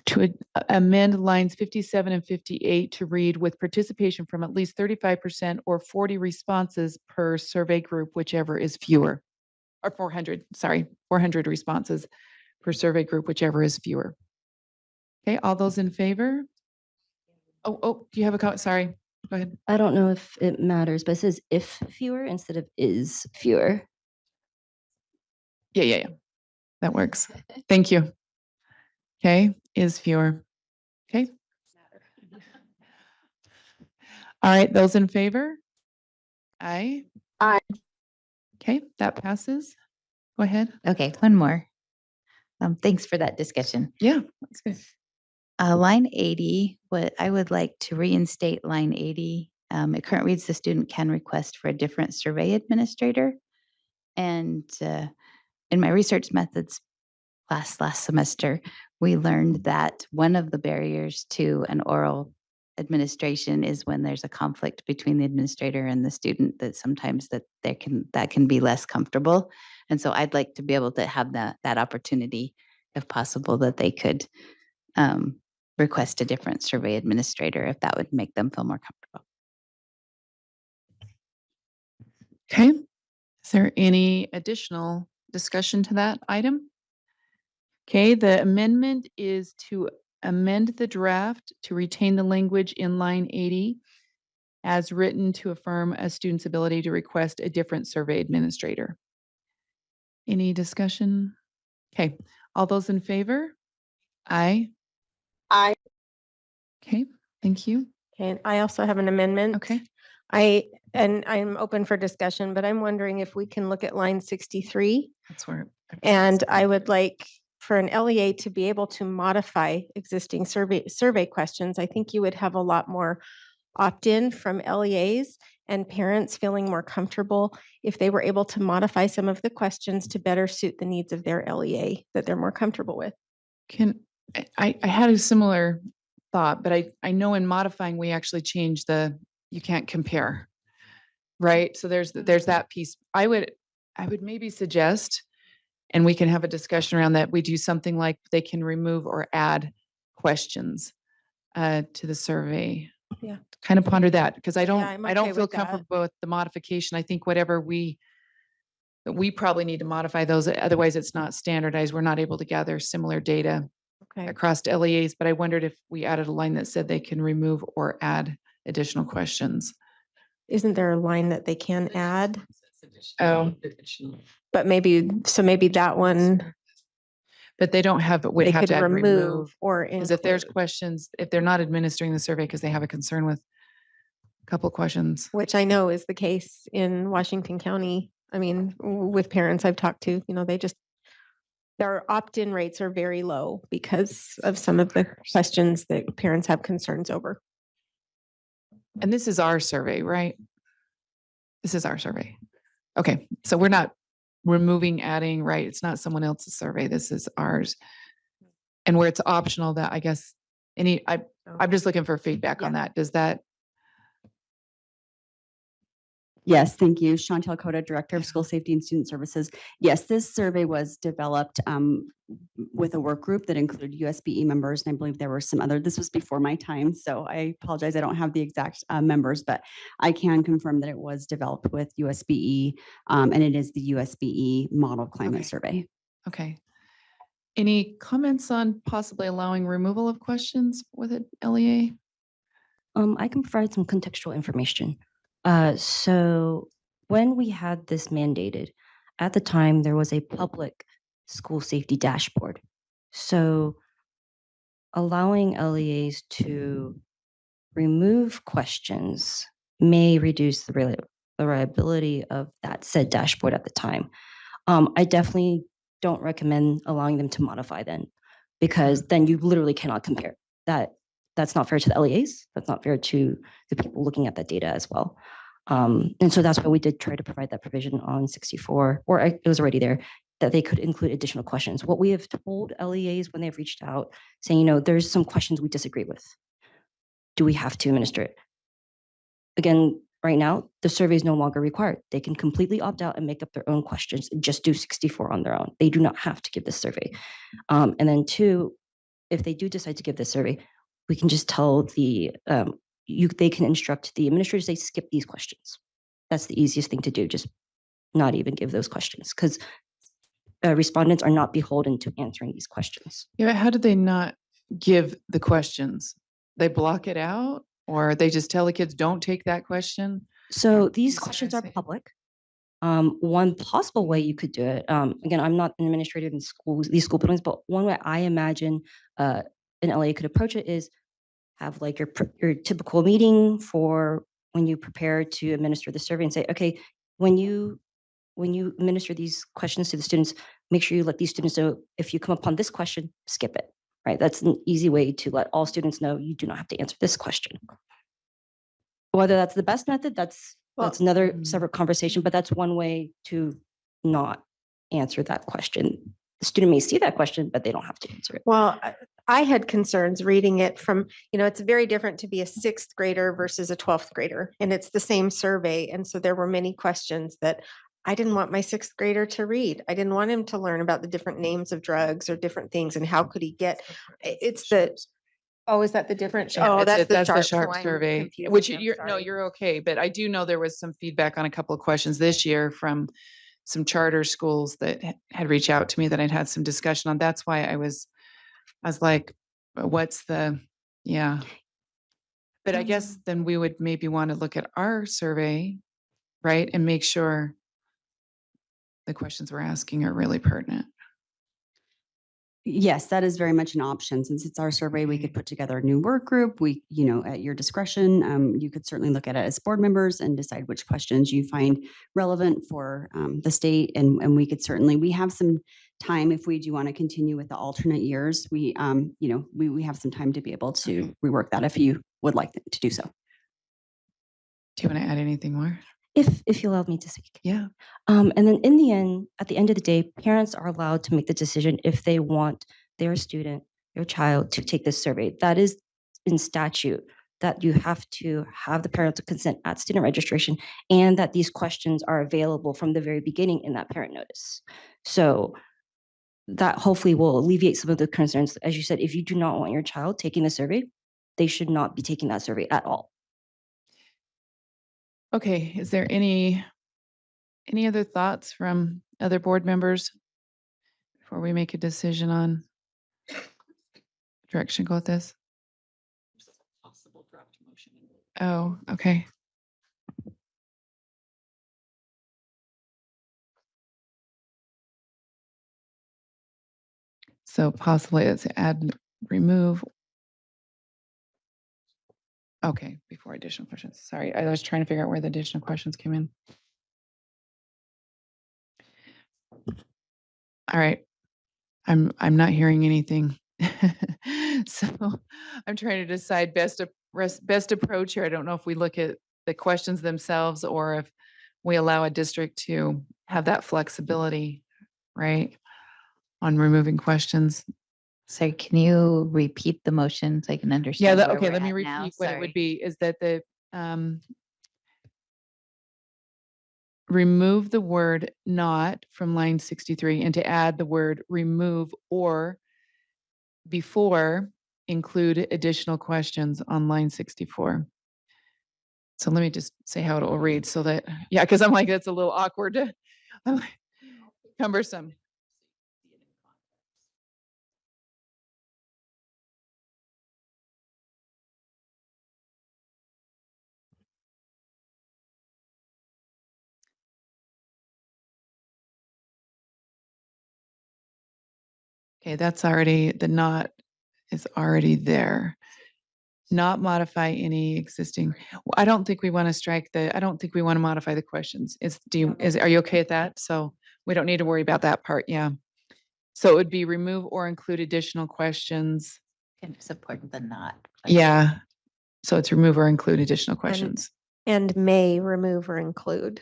To amend lines 57 and 58 to read with participation from at least 35% or 40 responses per survey group, whichever is fewer. Or 400, sorry, 400 responses per survey group, whichever is fewer. Okay, all those in favor? Oh, do you have a comment? Sorry, go ahead. I don't know if it matters, but it says if fewer instead of is fewer. Yeah. That works. Thank you. Okay, is fewer. Okay. All right, those in favor? Aye. Aye. Okay, that passes. Go ahead. Okay, one more. Thanks for that discussion. Yeah, that's good. Line 80, what I would like to reinstate line 80. It currently reads the student can request for a different survey administrator. And in my research methods class last semester, we learned that one of the barriers to an oral administration is when there's a conflict between the administrator and the student, that sometimes that can be less comfortable. And so I'd like to be able to have that opportunity, if possible, that they could request a different survey administrator if that would make them feel more comfortable. Okay. Is there any additional discussion to that item? Okay, the amendment is to amend the draft to retain the language in line 80 as written to affirm a student's ability to request a different survey administrator. Any discussion? Okay, all those in favor? Aye. Aye. Okay, thank you. Okay, and I also have an amendment. Okay. I'm open for discussion, but I'm wondering if we can look at line 63. That's where. And I would like for an LEA to be able to modify existing survey questions. I think you would have a lot more opt-in from LEAs and parents feeling more comfortable if they were able to modify some of the questions to better suit the needs of their LEA that they're more comfortable with. I had a similar thought, but I know in modifying, we actually changed you can't compare. Right? So there's that piece. I would maybe suggest, and we can have a discussion around that, we do something like they can remove or add questions to the survey. Yeah. Kind of ponder that, because I don't I'm okay feel with that. comfortable with the modification. I think whatever we probably need to modify those, otherwise it's not standardized. We're not able to gather similar data Okay. across LEAs, but I wondered if we added a line that said they can remove or add additional questions. Isn't there a line that they can add? Oh, But maybe that one but they don't have, would they have could to add remove or Because if there's include, questions, if they're not administering the survey because they have a concern with a couple questions. which I know is the case in Washington County. I mean, with parents I've talked to, their opt-in rates are very low because of some of the questions that parents have concerns over. And this is our survey, right? This is our survey. Okay, so we're not removing, adding, right? It's not someone else's survey. This is ours. And where it's optional, that I guess I'm just looking for feedback on that. Does that? Yes, thank you. Chantel Cota, Director of School Safety and Student Services. Yes, this survey was developed with a work group that included USBE members, and I believe there were some other, this was before my time, so I apologize, I don't have the exact members, but I can confirm that it was developed with USBE, and it is the USBE Model Climate Survey. Okay. Any comments on possibly allowing removal of questions with an LEA? I can provide some contextual information. So when we had this mandated, at the time, there was a public school safety dashboard. So allowing LEAs to remove questions may reduce the reliability of that said dashboard at the time. I definitely don't recommend allowing them to modify then, because then you literally cannot compare. That's not fair to the LEAs. That's not fair to the people looking at that data as well. And so that's why we did try to provide that provision on 64, or it was already there, that they could include additional questions. What we have told LEAs when they've reached out saying, there's some questions we disagree with. Do we have to administer it? Again, right now, the survey is no longer required. They can completely opt out and make up their own questions and just do 64 on their own. They do not have to give this survey. And then two, if they do decide to give this survey, we can just tell they can instruct the administrators, they skip these questions. That's the easiest thing to do, just not even give those questions, because respondents are not beholden to answering these questions. Yeah, but how do they not give the questions? They block it out, or they just tell the kids, don't take that question? So these questions are public. One possible way you could do it, again, I'm not an administrator in these school buildings, but one way I imagine an LEA could approach it is have like your typical meeting for when you prepare to administer the survey and say, okay, when you administer these questions to the students, make sure you let these students know if you come upon this question, skip it, right? That's an easy way to let all students know you do not have to answer this question. Whether that's the best method, that's another separate conversation, but that's one way to not answer that question. The student may see that question, but they don't have to answer it. Well, I had concerns reading it from, it's very different to be a 6th grader versus a 12th grader, and it's the same survey. And so there were many questions that I didn't want my 6th grader to read. I didn't want him to learn about the different names of drugs or different things and how could he get, it's the Oh, is that the different? Yeah, Oh, it's that's it- the that's the sharp. sharp so I'm survey, confusing which them, you're, no, sorry. you're okay. But I do know there was some feedback on a couple of questions this year from some charter schools that had reached out to me that I'd had some discussion on. That's why I was like, what's the, yeah. But I guess then we would maybe want to look at our survey, right? And make sure the questions we're asking are really pertinent. Yes, that is very much an option. Since it's our survey, we could put together a new work group. We, you know, at your discretion, you could certainly look at it as board members and decide which questions you find relevant for the state. And we could certainly, we have some time if we do want to continue with the alternate years. We, you know, we have some time to be able to rework that if you would like to do so. Do you want to add anything more? If you allow me to speak. Yeah. And then in the end, at the end of the day, parents are allowed to make the decision if they want their student, their child to take this survey. That is in statute, that you have to have the parental consent at student registration, and that these questions are available from the very beginning in that parent notice. So that hopefully will alleviate some of the concerns. As you said, if you do not want your child taking the survey, they should not be taking that survey at all. Okay, is there any other thoughts from other board members before we make a decision on direction go with this? Possible draft motion. Oh, okay. So possibly it's add, remove. Okay, before additional questions. Sorry, I was trying to figure out where the additional questions came in. All right. I'm not hearing anything. So I'm trying to decide best approach here. I don't know if we look at the questions themselves or if we allow a district to have that flexibility, right? On removing questions. So can you repeat the motion so I can Yeah, understand? where okay, we're let me at repeat now? what it would Sorry. be, is that the, remove the word not from line 63 and to add the word remove or before include additional questions on line 64. So let me just say how it will read so that, yeah, because I'm like, that's a little awkward. I'm like, cumbersome. Okay, that's already, the not is already there. Not modify any existing, well, I don't think we want to strike the, I don't think we want to modify the questions. Are you okay with that? So we don't need to worry about that part, yeah. So it would be remove or include additional questions. Can support the not. Yeah, so it's remove or include additional questions. And may remove or include.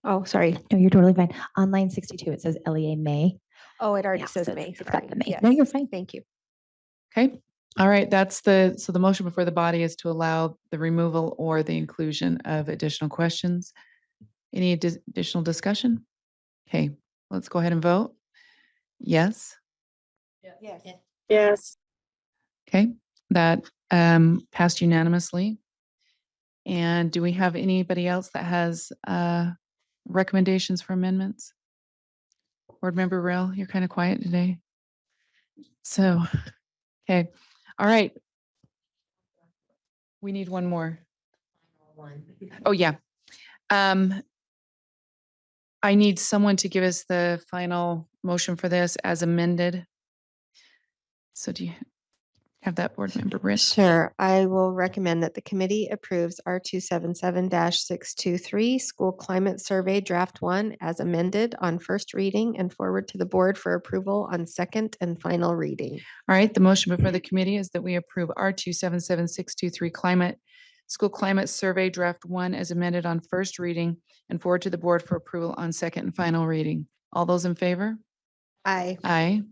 Oh, sorry. No, you're totally fine. On line 62, it says LEA may. Oh, it already Yeah, says so may. it's got sorry. the may. Yes. No, you're fine. Thank you. Okay, all right, so the motion before the body is to allow the removal or the inclusion of additional questions. Any additional discussion? Okay, let's go ahead and vote. Yes. Yes. Yes. Okay, that passed unanimously. And do we have anybody else that has recommendations for amendments? Board Member Rell, you're kind of quiet today. So, okay, all right. We need one more. Oh, yeah. I need someone to give us the final motion for this as amended. So do you have that, Board Member Britt? Sure. I will recommend that the committee approves R277-623 School Climate Survey Draft 1 as amended on first reading and forward to the board for approval on second and final reading. All right, the motion before the committee is that we approve R277-623 School Climate Survey Draft 1 as amended on first reading and forward to the board for approval on second and final reading. All those in favor? Aye. Aye.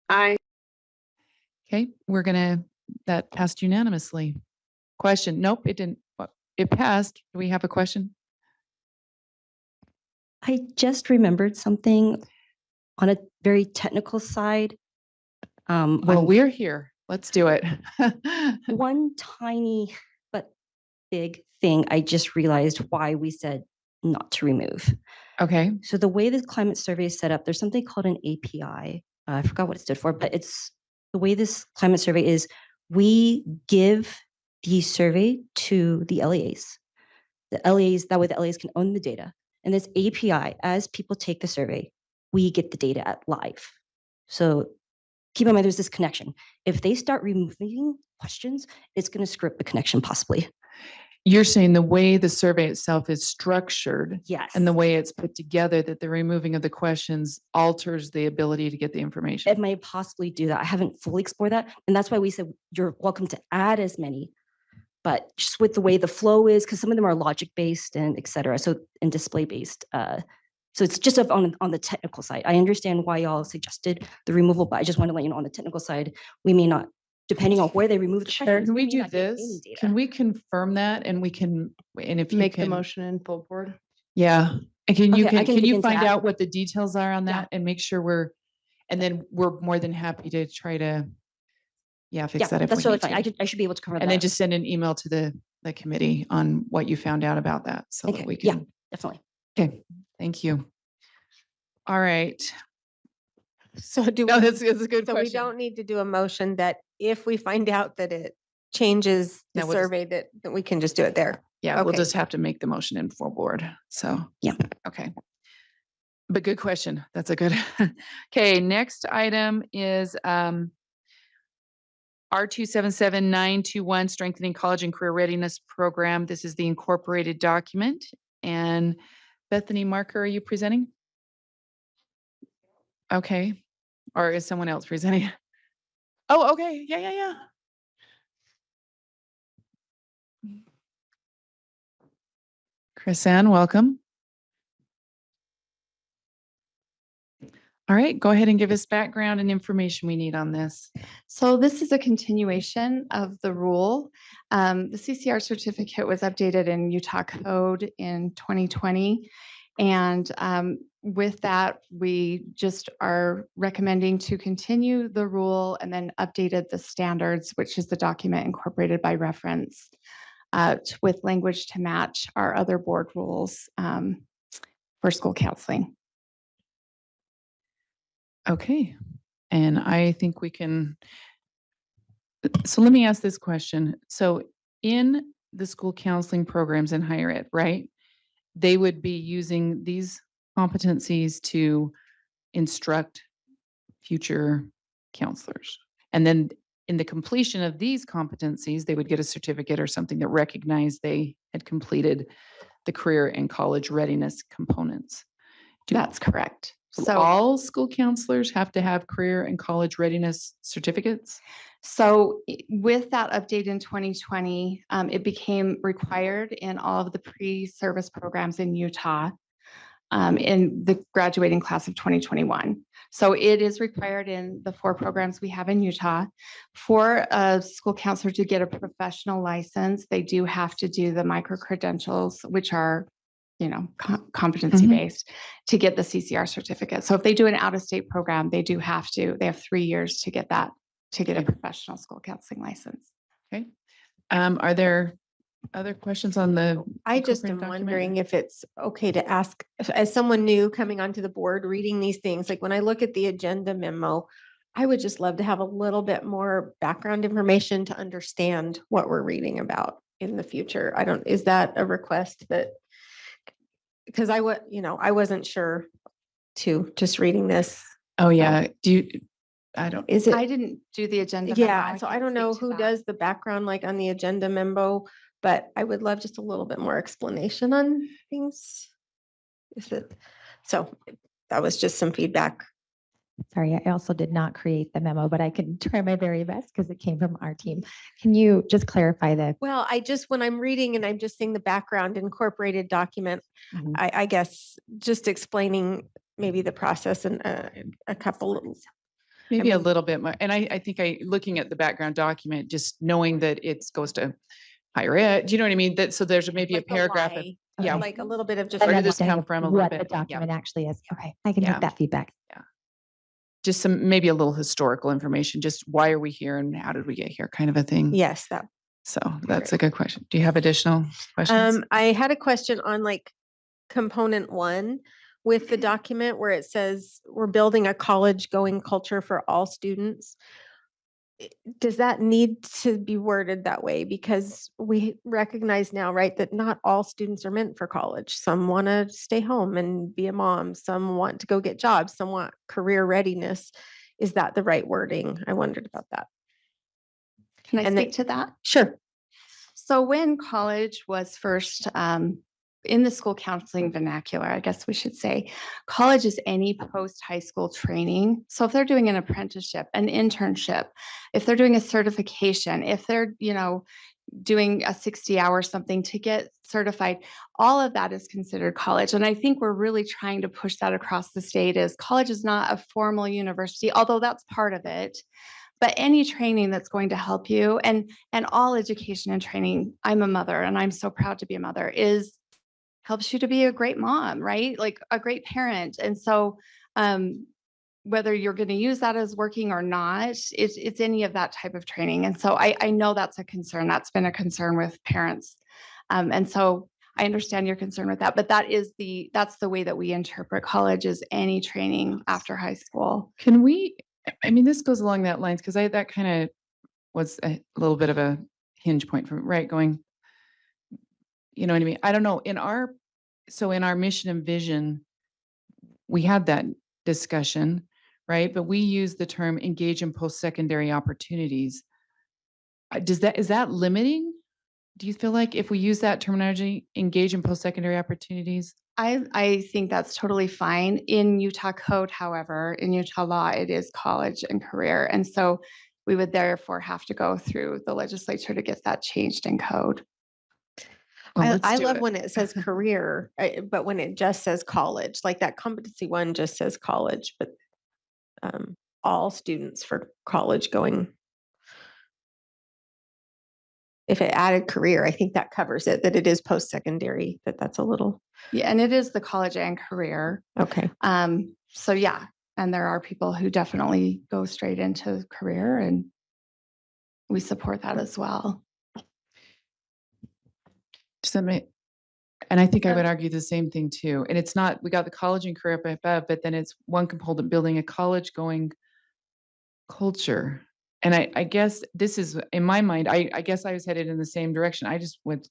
Aye. Okay, that passed unanimously. Question? Nope, it didn't. It passed. Do we have a question? I just remembered something on a very technical side. Um, Well, I'm- we're here. Let's do it. one tiny but big thing I just realized why we said not to remove. Okay. So the way the climate survey is set up, there's something called an API. I forgot what it stood for, but it's the way this climate survey is. We give the survey to the LEAs. The LEAs, that way the LEAs can own the data. And this API, as people take the survey, we get the data at live. So keep in mind, there's this connection. If they start removing questions, it's going to script the connection possibly. You're saying the way the survey itself is structured Yes. and the way it's put together, that the removing of the questions alters the ability to get the information. It may possibly do that. I haven't fully explored that. And that's why we said you're welcome to add as many, but just with the way the flow is, because some of them are logic based and et cetera. So, and display based. So it's just on the technical side. I understand why y'all suggested the removal, but I just want to let you know on the technical side, we may not, depending on where they remove the Sharon, questions, can we may do not get any this? data. Can we confirm that? And we can, and if you Make the can, motion in full board. yeah. And can you, Okay, I can can dig you into find that. out what the details are on Yeah. that and make sure and then we're more than happy to try to, fix Yeah, that if that's we totally need fine. to. I should be able to cover that. And then just send an email to the committee on what you found out about that so Okay, that we yeah. can. Definitely. Okay, thank you. All right. So do No, we, that's a good so question. we don't need to do a motion that if we find out that it changes the No, we'll just- survey, that we can just do it there? Yeah, we'll Okay. just have to make the motion in full board. So. Yeah. Okay. But good question. That's a good. Okay, next item is R277921, Strengthening College and Career Readiness Program. This is the incorporated document. And Bethany Marker, are you presenting? Okay. Or is someone else presenting? Oh, okay. Yeah. Chris Ann, welcome. All right, go ahead and give us background and information we need on this. So this is a continuation of the rule. The CCR certificate was updated in Utah Code in 2020. And with that, we just are recommending to continue the rule and then updated the standards, which is the document incorporated by reference with language to match our other board rules for school counseling. Okay, and I think we can, so let me ask this question. So in the school counseling programs in higher ed, right? They would be using these competencies to instruct future counselors. And then in the completion of these competencies, they would get a certificate or something that recognized they had completed the career and college readiness components. That's correct. So all school counselors have to have career and college readiness certificates? So with that update in 2020, it became required in all of the pre-service programs in Utah in the graduating class of 2021. So it is required in the 4 programs we have in Utah. For a school counselor to get a professional license, they do have to do the micro-credentials, which are competency based to get the CCR certificate. So if they do an out-of-state program, they have 3 years to get that, to get a professional school counseling license. Okay. Are there other questions on the? I just am incorporated document? wondering if it's okay to ask, as someone new coming onto the board, reading these things, like when I look at the agenda memo, I would just love to have a little bit more background information to understand what we're reading about in the future. Is that a request that? Because I wasn't sure too, just reading this. Oh, yeah. I didn't do the agenda. memo. Yeah, so I can't don't know speak to who that. does the background, like on the agenda memo, but I would love just a little bit more explanation on things. So that was just some feedback. Sorry, I also did not create the memo, but I can try my very best because it came from our team. Can you just clarify Well, when I'm reading and I'm just seeing the background incorporated document, I guess just explaining maybe the process and a couple. Maybe a little bit more. And I think looking at the background document, just knowing that it goes to higher ed, do you know what I mean? So there's maybe a like the paragraph. why, Yeah. like a little bit of just. Where did this understanding come of from a little what bit? the document actually is? Okay, I can Yeah. take that feedback. just some, maybe a little historical information, just why are we here and how did we get here kind of a thing. Yes, that. So that's a good question. Do you have additional questions? I had a question on like component 1 with the document where it says we're building a college going culture for all students. Does that need to be worded that way? Because we recognize now, right, that not all students are meant for college. Some want to stay home and be a mom. Some want to go get jobs. Some want career readiness. Is that the right wording? I wondered about that. Can I And speak to that? Sure. So when college was first in the school counseling vernacular, I guess we should say, college is any post-high school training. So if they're doing an apprenticeship, an internship, if they're doing a certification, if they're, doing a 60-hour something to get certified, all of that is considered college. And I think we're really trying to push that across the state is college is not a formal university, although that's part of it. But any training that's going to help you and all education and training, I'm a mother and I'm so proud to be a mother, helps you to be a great mom, right? Like a great parent. And so whether you're going to use that as working or not, it's any of that type of training. And so I know that's a concern. That's been a concern with parents. And so I understand your concern with that, but that's the way that we interpret college is any training after high school. Can we, I mean, this goes along that lines because that kind of was a little bit of a hinge point for right going, you know what I mean? I don't know. In our mission and vision, we had that discussion, right? But we use the term engage in post-secondary opportunities. Is that limiting? Do you feel like if we use that terminology, engage in post-secondary opportunities? I think that's totally fine. In Utah code, however, in Utah law, it is college and career. And so we would therefore have to go through the legislature to get that changed in code. Well, I love when it says career, but when it just says college, like that competency one just says college, but all students for college going. If it added career, I think that covers it, that it is post-secondary, that's a little. Yeah, and it is the college and career. Okay. So yeah, and there are people who definitely go straight into career and we support that as well. And I think I would argue the same thing too. And it's not, we got the college and career up above, but then it's one component building a college going culture. And I guess this is in my mind, I guess I was headed in the same direction. I just went,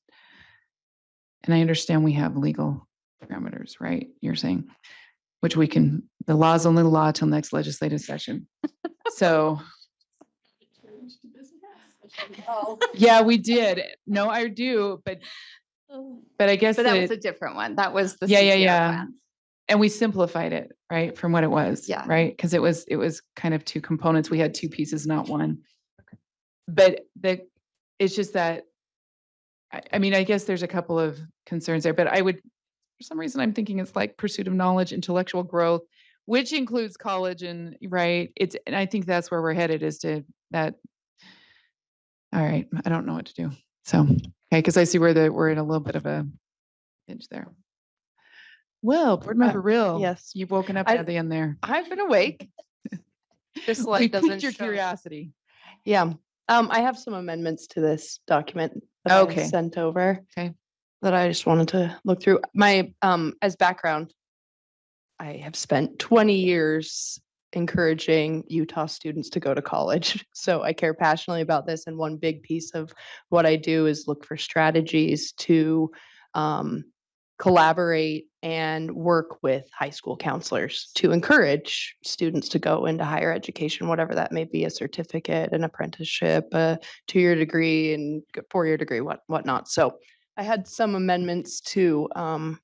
and I understand we have legal parameters, right? You're saying, which we can, the law is only the law till next legislative session. So. Yeah, we did. No, I do, but I guess that was a different one. That was the yeah. One. And we simplified it, right, from what it was, yeah, right? Because it was kind of two components. We had two pieces, not one. Okay. But it's just that, I mean, I guess there's a couple of concerns there, but I would, for some reason, I'm thinking it's like pursuit of knowledge, intellectual growth, which includes college and right. And I think that's where we're headed is to that. All right, I don't know what to do. So, okay, because I see where we're in a little bit of a pinch there. Well, Board Member Real, yes, you've woken up at the end there. I've been awake. This light doesn't piqued your show. curiosity. Yeah, I have some amendments to this document that I sent over. Okay, that I just wanted to look through. My as background, I have spent 20 years encouraging Utah students to go to college. So I care passionately about this. And one big piece of what I do is look for strategies to collaborate and work with high school counselors to encourage students to go into higher education, whatever that may be, a certificate, an apprenticeship, a 2-year degree and 4-year degree, whatnot. So I had some amendments to, and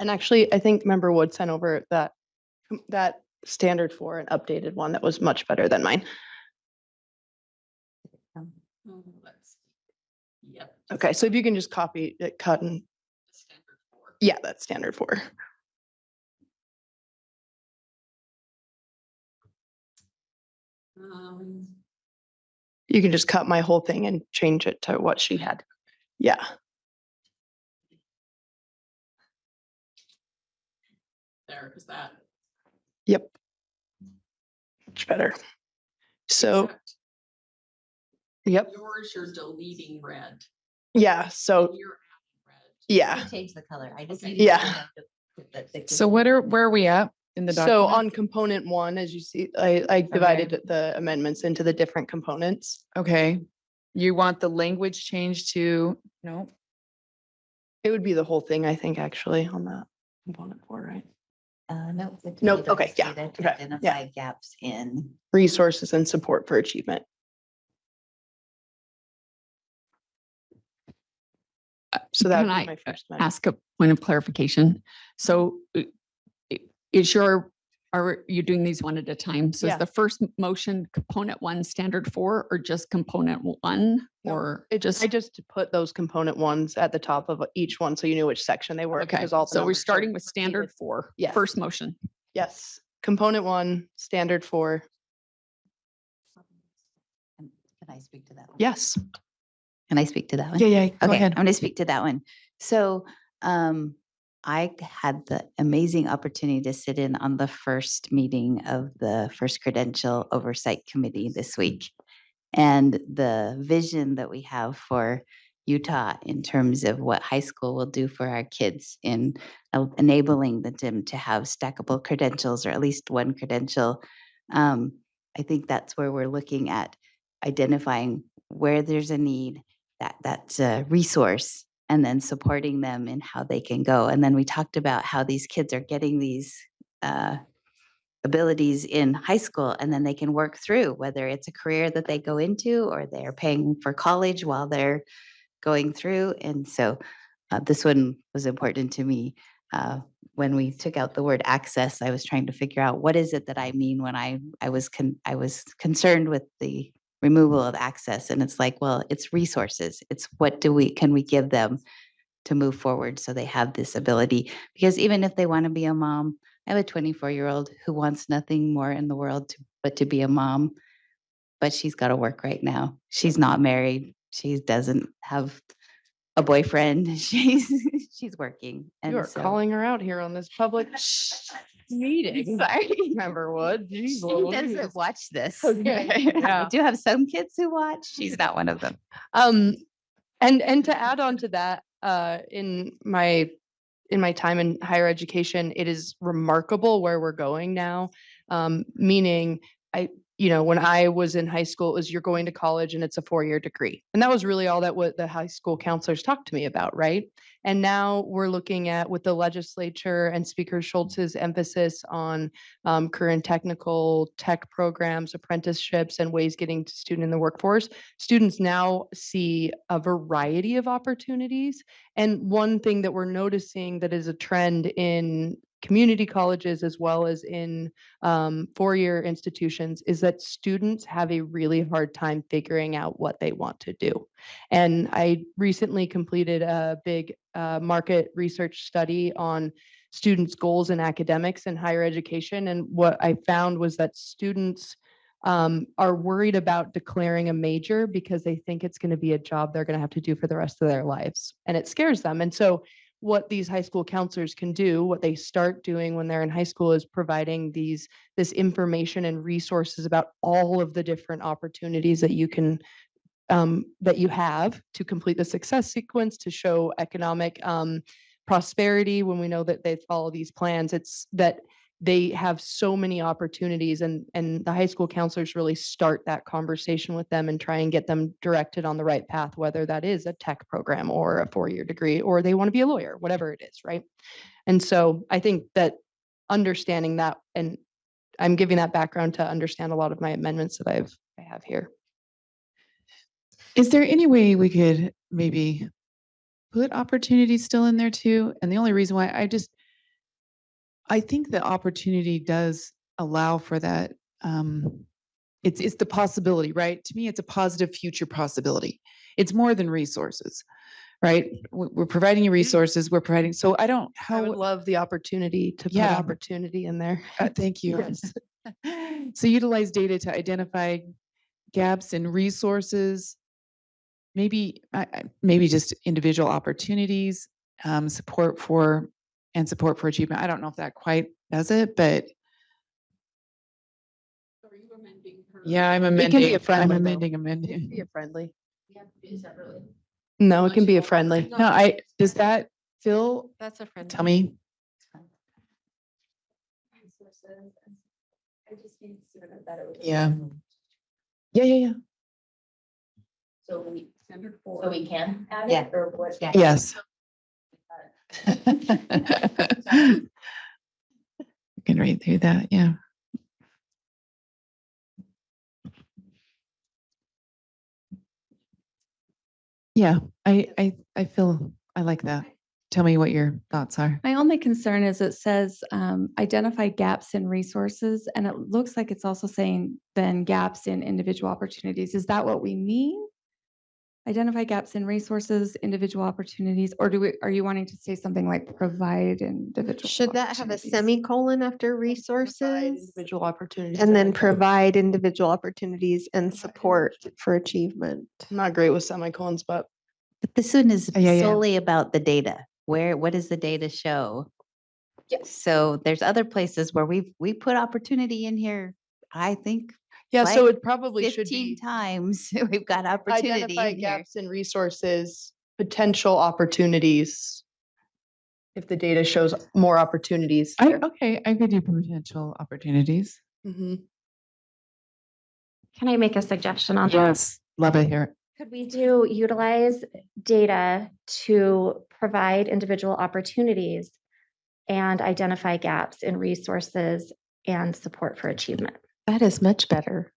actually I think Member Wood sent over that standard for an updated one that was much better than mine. Yep. Okay, so if you can just copy it, cut and. Yeah, that's standard 4. You can just cut my whole thing and change it to what she had. Yeah. There is that. Yep. much better. So, yep, Yours, you're deleting red. yeah, so, yeah. Change the color. I just needed to Yeah. So where are we at in the So document? on component one, as you see, I divided the amendments into the different components. Okay, you want the language changed to, no? It would be the whole thing, I think, actually, on that component four, right? No. Nope, okay, yeah, okay, yeah. Identify gaps in. Resources and support for achievement. So that Can would I be my first amendment. ask a point of clarification? So is are you doing these one at a time? So Yeah. is the first motion component one, standard 4, or just component 1? No, Or I just put those component ones at the top of each one, so you knew which section they were. okay, Because all the so we're numbers are starting with repeated. standard 4, Yes. first motion. Yes, component one, standard 4. Can I speak to that one? Yes. Can I speak to that one? Yeah, go Okay, ahead. I'm going to speak to that one. So I had the amazing opportunity to sit in on the first meeting of the First Credential Oversight Committee this week. And the vision that we have for Utah in terms of what high school will do for our kids in enabling them to have stackable credentials or at least one credential. I think that's where we're looking at identifying where there's a need, that's a resource, and then supporting them in how they can go. And then we talked about how these kids are getting these abilities in high school, and then they can work through whether it's a career that they go into or they're paying for college while they're going through. And so this one was important to me. When we took out the word access, I was trying to figure out what is it that I mean when I was concerned with the removal of access. And it's like, well, it's resources. It's what can we give them to move forward so they have this ability? Because even if they want to be a mom, I have a 24-year-old who wants nothing more in the world but to be a mom, but she's got to work right now. She's not married. She doesn't have a boyfriend. She's working. You are calling her out here on this public meeting. Sorry. Member Wood. She Jeez doesn't Louise. watch this. Okay. I Yeah. do have some kids who watch. She's not one of them. And to add on to that, in my time in higher education, it is remarkable where we're going now. Meaning when I was in high school, it was you're going to college and it's a 4-year degree. And that was really all that what the high school counselors talked to me about, right? And now we're looking at, with the legislature and Speaker Schultz's emphasis on career and technical tech programs, apprenticeships, and ways getting to student in the workforce, students now see a variety of opportunities. And one thing that we're noticing that is a trend in community colleges as well as in 4-year institutions is that students have a really hard time figuring out what they want to do. And I recently completed a big market research study on students' goals in academics and higher education. And what I found was that students are worried about declaring a major because they think it's going to be a job they're going to have to do for the rest of their lives. And it scares them. And so what these high school counselors can do, what they start doing when they're in high school, is providing this information and resources about all of the different opportunities that you can that you have to complete the success sequence, to show economic prosperity. When we know that they follow these plans, it's that they have so many opportunities, and the high school counselors really start that conversation with them and try and get them directed on the right path, whether that is a tech program or a 4-year degree, or they want to be a lawyer, whatever it is, right? And so I think that understanding that, and I'm giving that background to understand a lot of my amendments that I have here. Is there any way we could maybe put opportunities still in there too? And the only reason why I think the opportunity does allow for that. It's the possibility, right? To me, it's a positive future possibility. It's more than resources, right? We're providing you resources. We're providing. So I would love the opportunity to put Yeah. opportunity in there. Thank you. Yes. So utilize data to identify gaps in resources. Maybe just individual opportunities, support for achievement. I don't know if that quite does it, but Yeah, I'm It can be amending, a I'm friendly. though. amending, It can amending. be a friendly. We have to do it separately. No, it can be a friendly. No, does that, Phil, That's a friend. tell me? I just need to know that it was. Yeah. Yeah. So we can add Yeah. it or what? Yeah. Yes. I can read through that, yeah. Yeah, I feel, I like that. Tell me what your thoughts are. My only concern is it says identify gaps in resources, and it looks like it's also saying then gaps in individual opportunities. Is that what we mean? Identify gaps in resources, individual opportunities, or are you wanting to say something like provide individual? Should that have a opportunities? semicolon after Provide resources? Individual opportunities. And then think. provide individual opportunities and support for achievement. I'm not great with semicolons, but But this one is Yeah. solely about the data. What does the data show? Yes. So there's other places where we put opportunity in here, I think yeah, so Like it probably should 15 be times. We've got opportunity identify in here. gaps in resources, potential opportunities. If the data shows more opportunities. Okay, I could do potential opportunities. Mhm. Can I make a suggestion on that? Yes, love to hear it. Could we do utilize data to provide individual opportunities and identify gaps in resources and support for achievement? That is much better.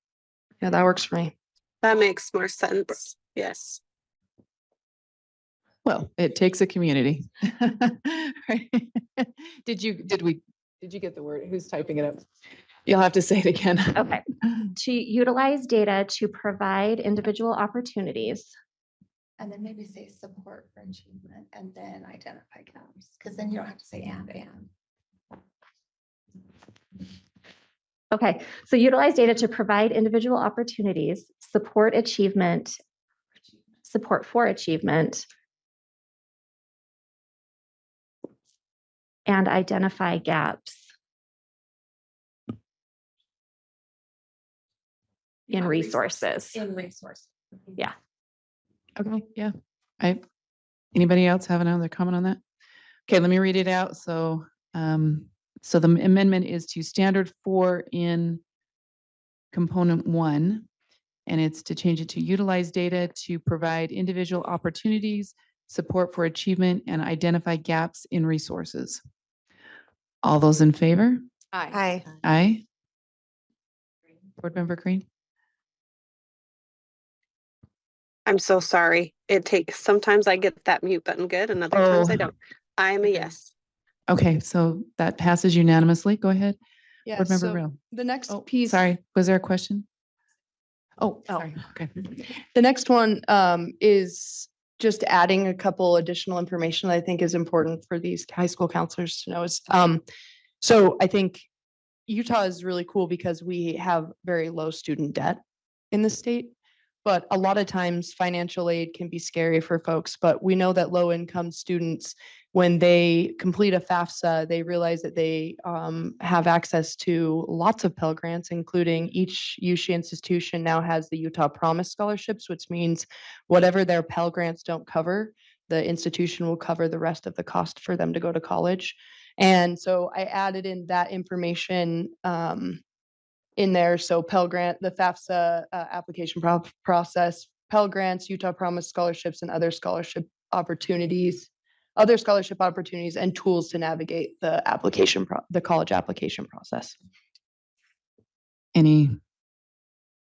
Yeah, that works for me. That makes more sense. Yes. Well, it takes a community. Right? Did you get the word? Who's typing it up? You'll have to say it again. Okay. To utilize data to provide individual opportunities. And then maybe say support for achievement and then identify gaps, because then you don't have to say and. Okay, so utilize data to provide individual opportunities, support achievement, support for achievement, and identify gaps in resources. In resources. Yeah. Okay, yeah. Anybody else have another comment on that? Okay, let me read it out. So, so the amendment is to standard 4 in component 1, and it's to change it to utilize data to provide individual opportunities, support for achievement, and identify gaps in resources. All those in favor? Aye. Aye. Board Member Green? I'm so sorry. Sometimes I get that mute button good and other times I Oh. don't. I'm a yes. Okay, so that passes unanimously. Go ahead. Yeah, Board Member so Real. the next Oh, piece. sorry, was there a question? Oh, sorry. Okay. The next one is just adding a couple additional information that I think is important for these high school counselors to know is, so I think Utah is really cool because we have very low student debt in the state. But a lot of times financial aid can be scary for folks, but we know that low income students, when they complete a FAFSA, they realize that they have access to lots of Pell Grants, including each USHE institution now has the Utah Promise Scholarships, which means whatever their Pell Grants don't cover, the institution will cover the rest of the cost for them to go to college. And so I added in that information in there. So Pell Grant, the FAFSA application process, Pell Grants, Utah Promise Scholarships, and other scholarship opportunities and tools to navigate the the college application process. Any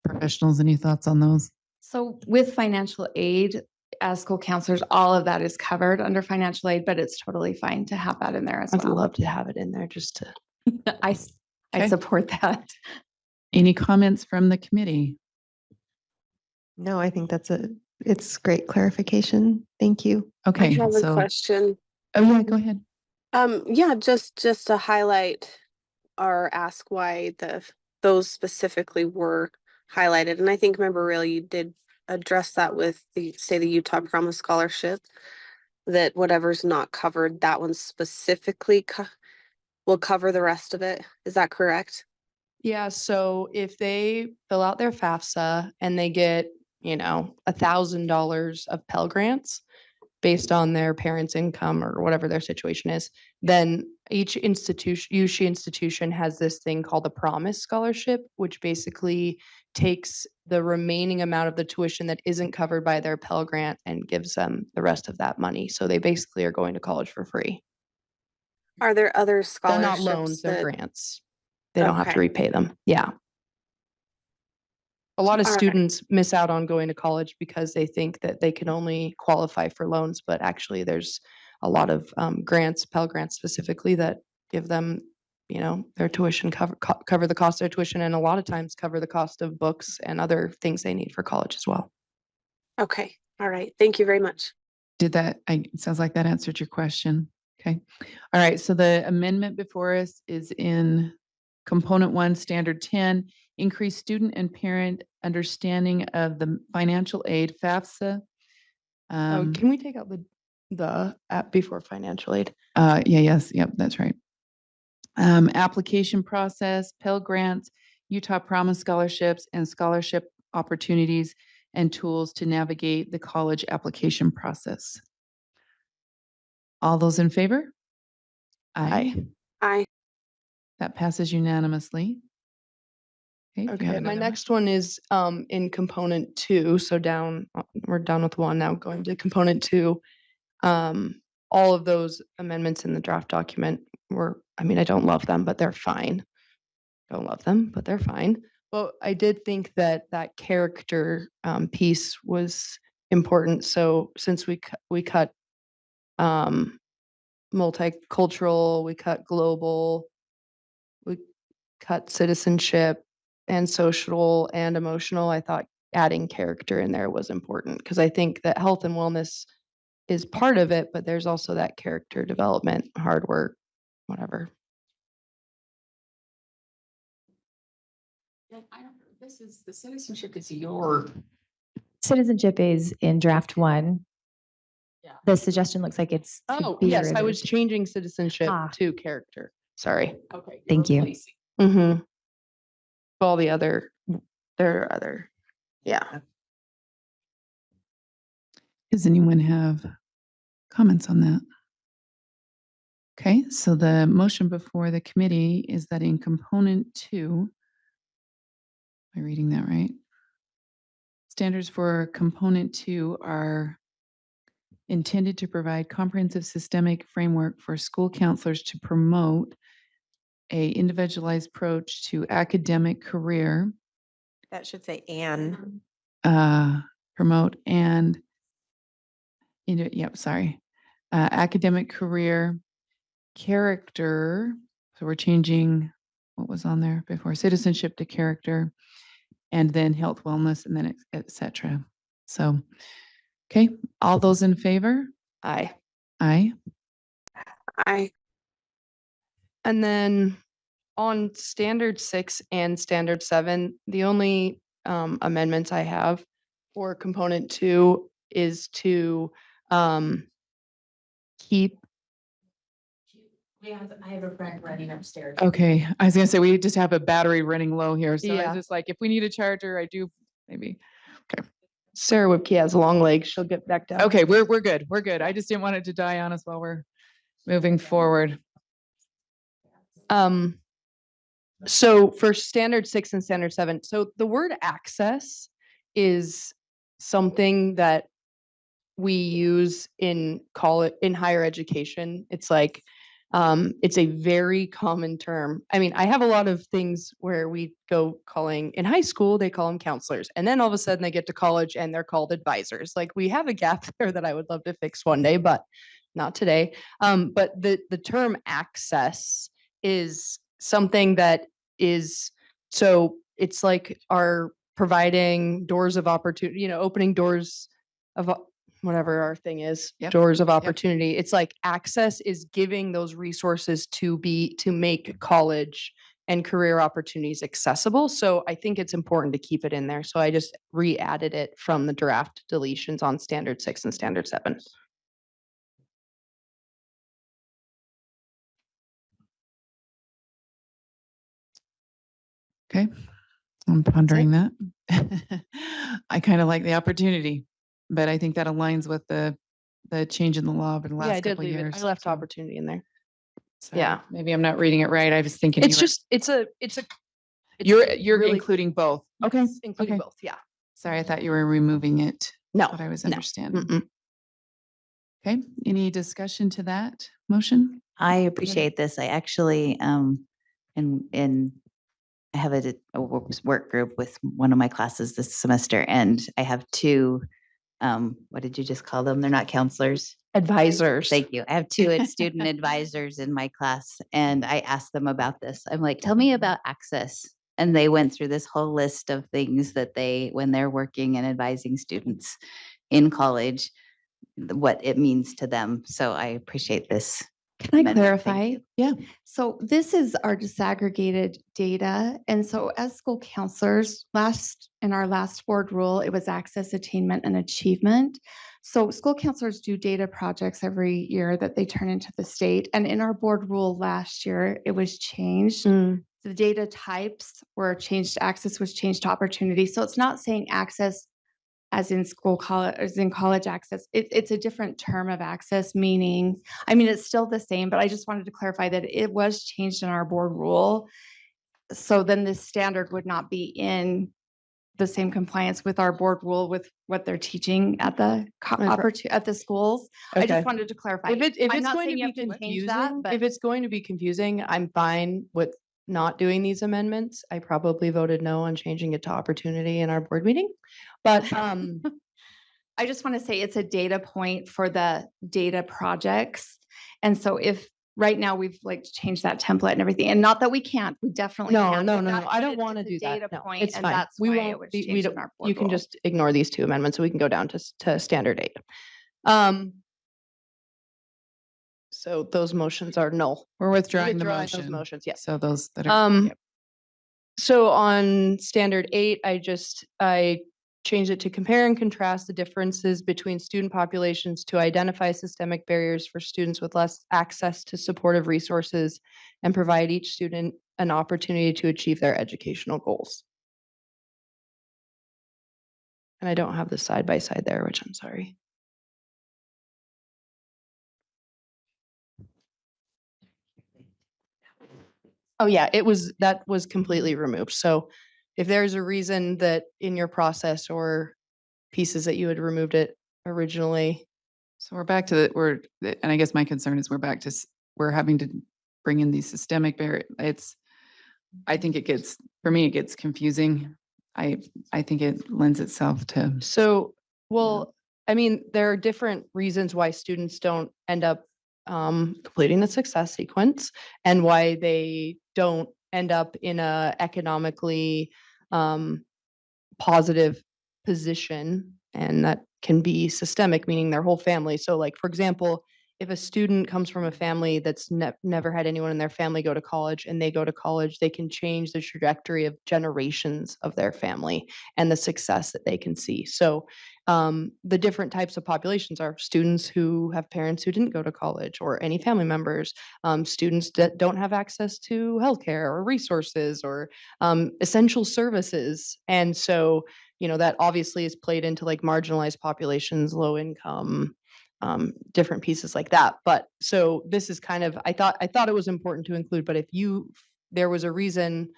professionals, any thoughts on those? So with financial aid, as school counselors, all of that is covered under financial aid, but it's totally fine to have that in there as I'd well. love to have it in there just to. I Okay. support that. Any comments from the committee? No, I think it's great clarification. Thank you. Okay, I have a so, question. oh yeah, go ahead. Yeah, just to highlight or ask why those specifically were highlighted. And I think Member Real, you did address that with the Utah Promise Scholarship, that whatever's not covered, that one specifically will cover the rest of it. Is that correct? Yeah, so if they fill out their FAFSA and they get, $1,000 of Pell Grants based on their parents' income or whatever their situation is, then each institution has this thing called a Promise Scholarship, which basically takes the remaining amount of the tuition that isn't covered by their Pell Grant and gives them the rest of that money. So they basically are going to college for free. Are there other They're scholarships? not loans, they're that- grants. They don't have to Okay. repay them. Yeah. A lot of All right. students miss out on going to college because they think that they can only qualify for loans, but actually there's a lot of grants, Pell Grants specifically, that give them, their tuition cover the cost of their tuition, and a lot of times cover the cost of books and other things they need for college as well. Okay. All right. Thank you very much. It sounds like that answered your question. Okay. All right. So the amendment before us is in component 1, standard 10, increase student and parent understanding of the financial aid FAFSA. Can we take out the app before financial aid? Yep, that's right. Application process, Pell Grants, Utah Promise Scholarships, and scholarship opportunities and tools to navigate the college application process. All those in favor? Aye. Aye. That passes unanimously. Okay, do you have Okay, my another one? next one is in component 2. So we're done with 1 now, going to component 2. All of those amendments in the draft document I don't love them, but they're fine. Don't love them, but they're fine. But I did think that character piece was important. So since we cut multicultural, we cut global, we cut citizenship and social and emotional, I thought adding character in there was important, because I think that health and wellness is part of it, but there's also that character development, hard work, whatever. The citizenship is your. Citizenship is in draft 1. Yeah. The suggestion looks like it's. to Oh, be yes, I was removed. changing citizenship Ah. to character. Sorry. Okay. Thank you. Mm-hmm. All the other, there are other, yeah. Does anyone have comments on that? Okay, so the motion before the committee is that in component 2, am I reading that right? Standards for component 2 are intended to provide comprehensive systemic framework for school counselors to promote a individualized approach to academic career, That should say "and." promote and, academic career, character. So we're changing what was on there before, citizenship to character, and then health, wellness, and then et cetera. So, okay, all those in favor? Aye. Aye. Aye. And then on standard 6 and standard 7, the only amendments I have for component 2 is to keep. I have a friend running upstairs. Okay, I was gonna say, we just have a battery running low here, so I Yeah. was just like, if we need a charger, I do, maybe. Sarah Whipke has long legs. She'll get back down. Okay, we're good, we're good. I just didn't want it to die on us while we're moving forward. So for standard 6 and standard 7, so the word access is something that we use in higher education. It's like, it's a very common term. I mean, I have a lot of things where we go calling, in high school, they call them counselors. And then all of a sudden they get to college and they're called advisors. Like, we have a gap there that I would love to fix one day, but not today. But the term access is something that is, so it's like our providing doors of opportunity, opening doors of whatever our thing is, doors of opportunity. It's like access is giving those resources to make college and career opportunities accessible. So I think it's important to keep it in there. So I just re-added it from the draft deletions on standard 6 and standard 7. Okay, I'm pondering that. I kind of like the opportunity, but I think that aligns with the change in the law over the Yeah, I last did couple of leave it. years. I left so- opportunity in there. so Yeah. Maybe I'm not reading it right. I was thinking It's you were- just, it's you're really- including both. Okay, yes, including okay. both, yeah. Sorry, I thought you were removing it. No, What I was no, understanding. mm-mm. Okay, any discussion to that motion? I appreciate this. I actually, and I have a work group with one of my classes this semester, and I have two, what did you just call them? They're not counselors. Advisors. Thank you. I have two student advisors in my class, and I asked them about this. I'm like, tell me about access. And they went through this whole list of things that when they're working and advising students in college, what it means to them. So I appreciate this. Can I amendment. Thank clarify? you. Yeah. So this is our disaggregated data. And so as school counselors, in our last board rule, it was access, attainment, and achievement. So school counselors do data projects every year that they turn into the state. And in our board rule last year, it was changed. The data types were changed, access was changed to opportunity. So it's not saying access as in college access. It's a different term of access, meaning, I mean, it's still the same, but I just wanted to clarify that it was changed in our board rule. So then this standard would not be in the same compliance with our board rule with what they're teaching at the at the schools. I Okay. just wanted to clarify. If I'm it's not going to saying you be have change confusing, that, but if it's going to be confusing, I'm fine with not doing these amendments. I probably voted no on changing it to opportunity in our board meeting. But I just want to say it's a data point for the data projects. And so if right now we've like changed that template and everything, and not that we can't, we definitely no, can. no, but no, no. that- I but don't it's want to a do that. data No, point, it's and fine. that's We why it won't was be, we changed in don't, our board you can rule. just ignore these two amendments so we can go down to standard 8. So those motions are null. We're withdrawing the Withdrawing motion. those motions, yes. So those that are. Yep. So on standard 8, I changed it to compare and contrast the differences between student populations to identify systemic barriers for students with less access to supportive resources and provide each student an opportunity to achieve their educational goals. And I don't have the side by side there, which I'm sorry. Oh yeah, that was completely removed. So if there's a reason that in your process or pieces that you had removed it originally. So we're back to and I guess my concern is we're back to, we're having to bring in these systemic barriers. I think for me, it gets confusing. I think it lends itself to. So, well, I mean, there are different reasons why students don't end up completing the success sequence and why they don't end up in a economically positive position, and that can be systemic, meaning their whole family. So like, for example, if a student comes from a family that's never had anyone in their family go to college and they go to college, they can change the trajectory of generations of their family and the success that they can see. So the different types of populations are students who have parents who didn't go to college or any family members, students that don't have access to healthcare or resources or essential services. And so, you know, that obviously is played into like marginalized populations, low income, different pieces like that. But so this is kind of, I thought it was important to include, but if there was a reason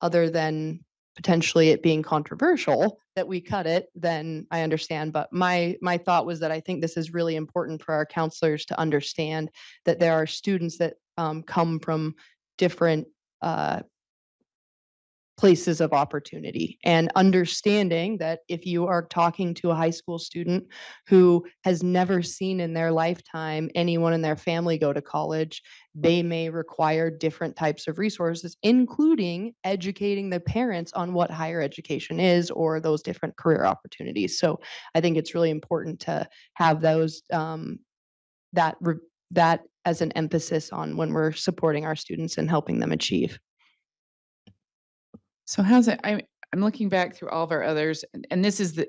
other than potentially it being controversial that we cut it, then I understand. But my thought was that I think this is really important for our counselors to understand that there are students that come from different places of opportunity, and understanding that if you are talking to a high school student who has never seen in their lifetime anyone in their family go to college, they may require different types of resources, including educating the parents on what higher education is or those different career opportunities. So I think it's really important to have those that as an emphasis on when we're supporting our students and helping them achieve. So how's it, I'm looking back through all of our others, and this is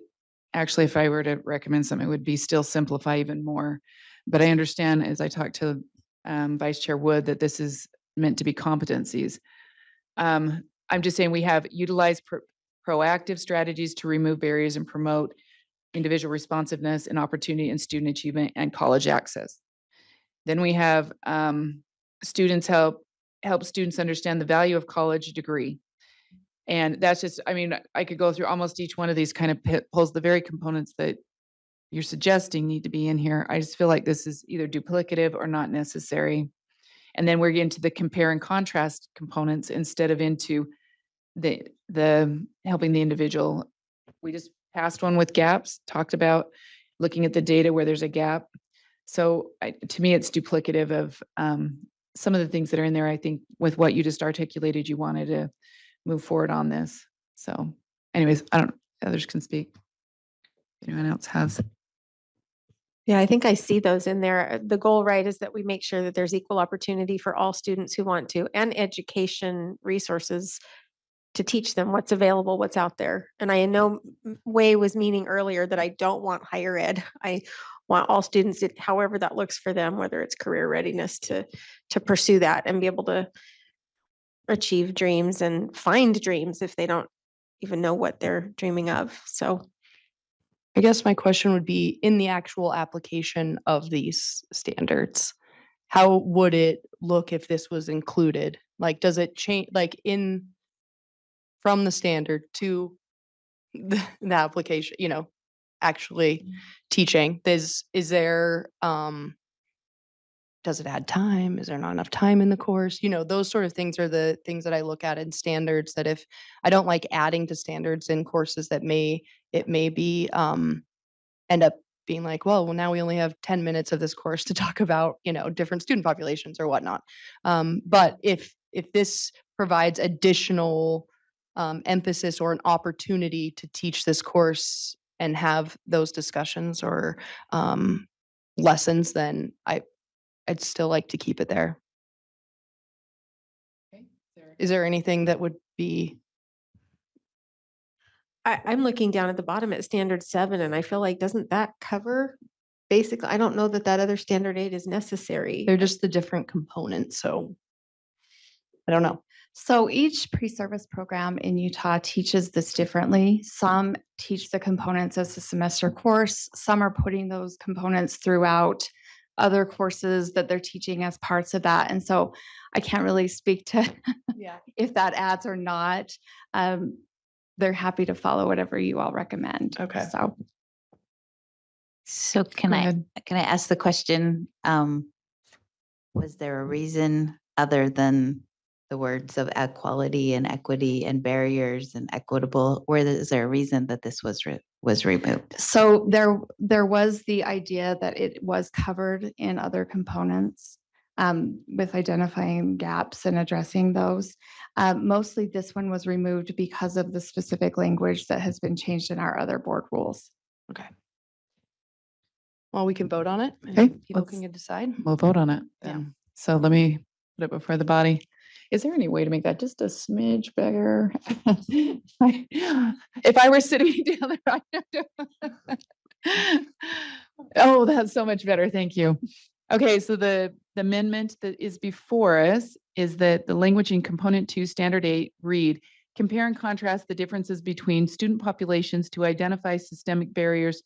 actually, if I were to recommend something, it would be still simplify even more. But I understand as I talked to Vice Chair Wood that this is meant to be competencies. I'm just saying we have utilized proactive strategies to remove barriers and promote individual responsiveness and opportunity in student achievement and college access. Then we have students help students understand the value of college degree. And that's just, I mean, I could go through almost each one of these kind of pulls the very components that you're suggesting need to be in here. I just feel like this is either duplicative or not necessary. And then we're getting to the compare and contrast components instead of into the helping the individual. We just passed one with gaps, talked about looking at the data where there's a gap. So to me, it's duplicative of some of the things that are in there. I think with what you just articulated, you wanted to move forward on this. So anyways, others can speak. If anyone else has. Yeah, I think I see those in there. The goal, right, is that we make sure that there's equal opportunity for all students who want to, and education resources to teach them what's available, what's out there. And I know Wei was meaning earlier that I don't want higher ed. I want all students, however that looks for them, whether it's career readiness, to pursue that and be able to achieve dreams and find dreams if they don't even know what they're dreaming of. So I guess my question would be, in the actual application of these standards, how would it look if this was included? Like, does it change, like from the standard to the application, actually teaching? Is there, does it add time? Is there not enough time in the course? Those sort of things are the things that I look at in standards, that if I don't like adding to standards in courses that may be end up being like, well, now we only have 10 minutes of this course to talk about, different student populations or whatnot. But if this provides additional emphasis or an opportunity to teach this course and have those discussions or lessons, then I'd still like to keep it there. Okay. Is there anything that would be? I'm looking down at the bottom at standard 7, and I feel like, doesn't that cover basically? I don't know that other standard 8 is necessary. They're just the different components. So I don't know. So each pre-service program in Utah teaches this differently. Some teach the components as a semester course. Some are putting those components throughout other courses that they're teaching as parts of that. And so I can't really speak to if that adds or not. They're happy to follow whatever you all recommend. Okay. So can I ask the question, was there a reason other than the words of equality and equity and barriers and equitable? Is there a reason that this was removed? So there was the idea that it was covered in other components with identifying gaps and addressing those. Mostly this one was removed because of the specific language that has been changed in our other board rules. Okay. Well, we can vote on it. Okay, People can decide. We'll vote on it then. So let me put it before the body. Is there any way to make that just a smidge bigger? If I were sitting down there, oh, that's so much better. Thank you. Okay, so the amendment that is before us is that the language in component 2, standard 8 read, compare and contrast the differences between student populations to identify systemic barriers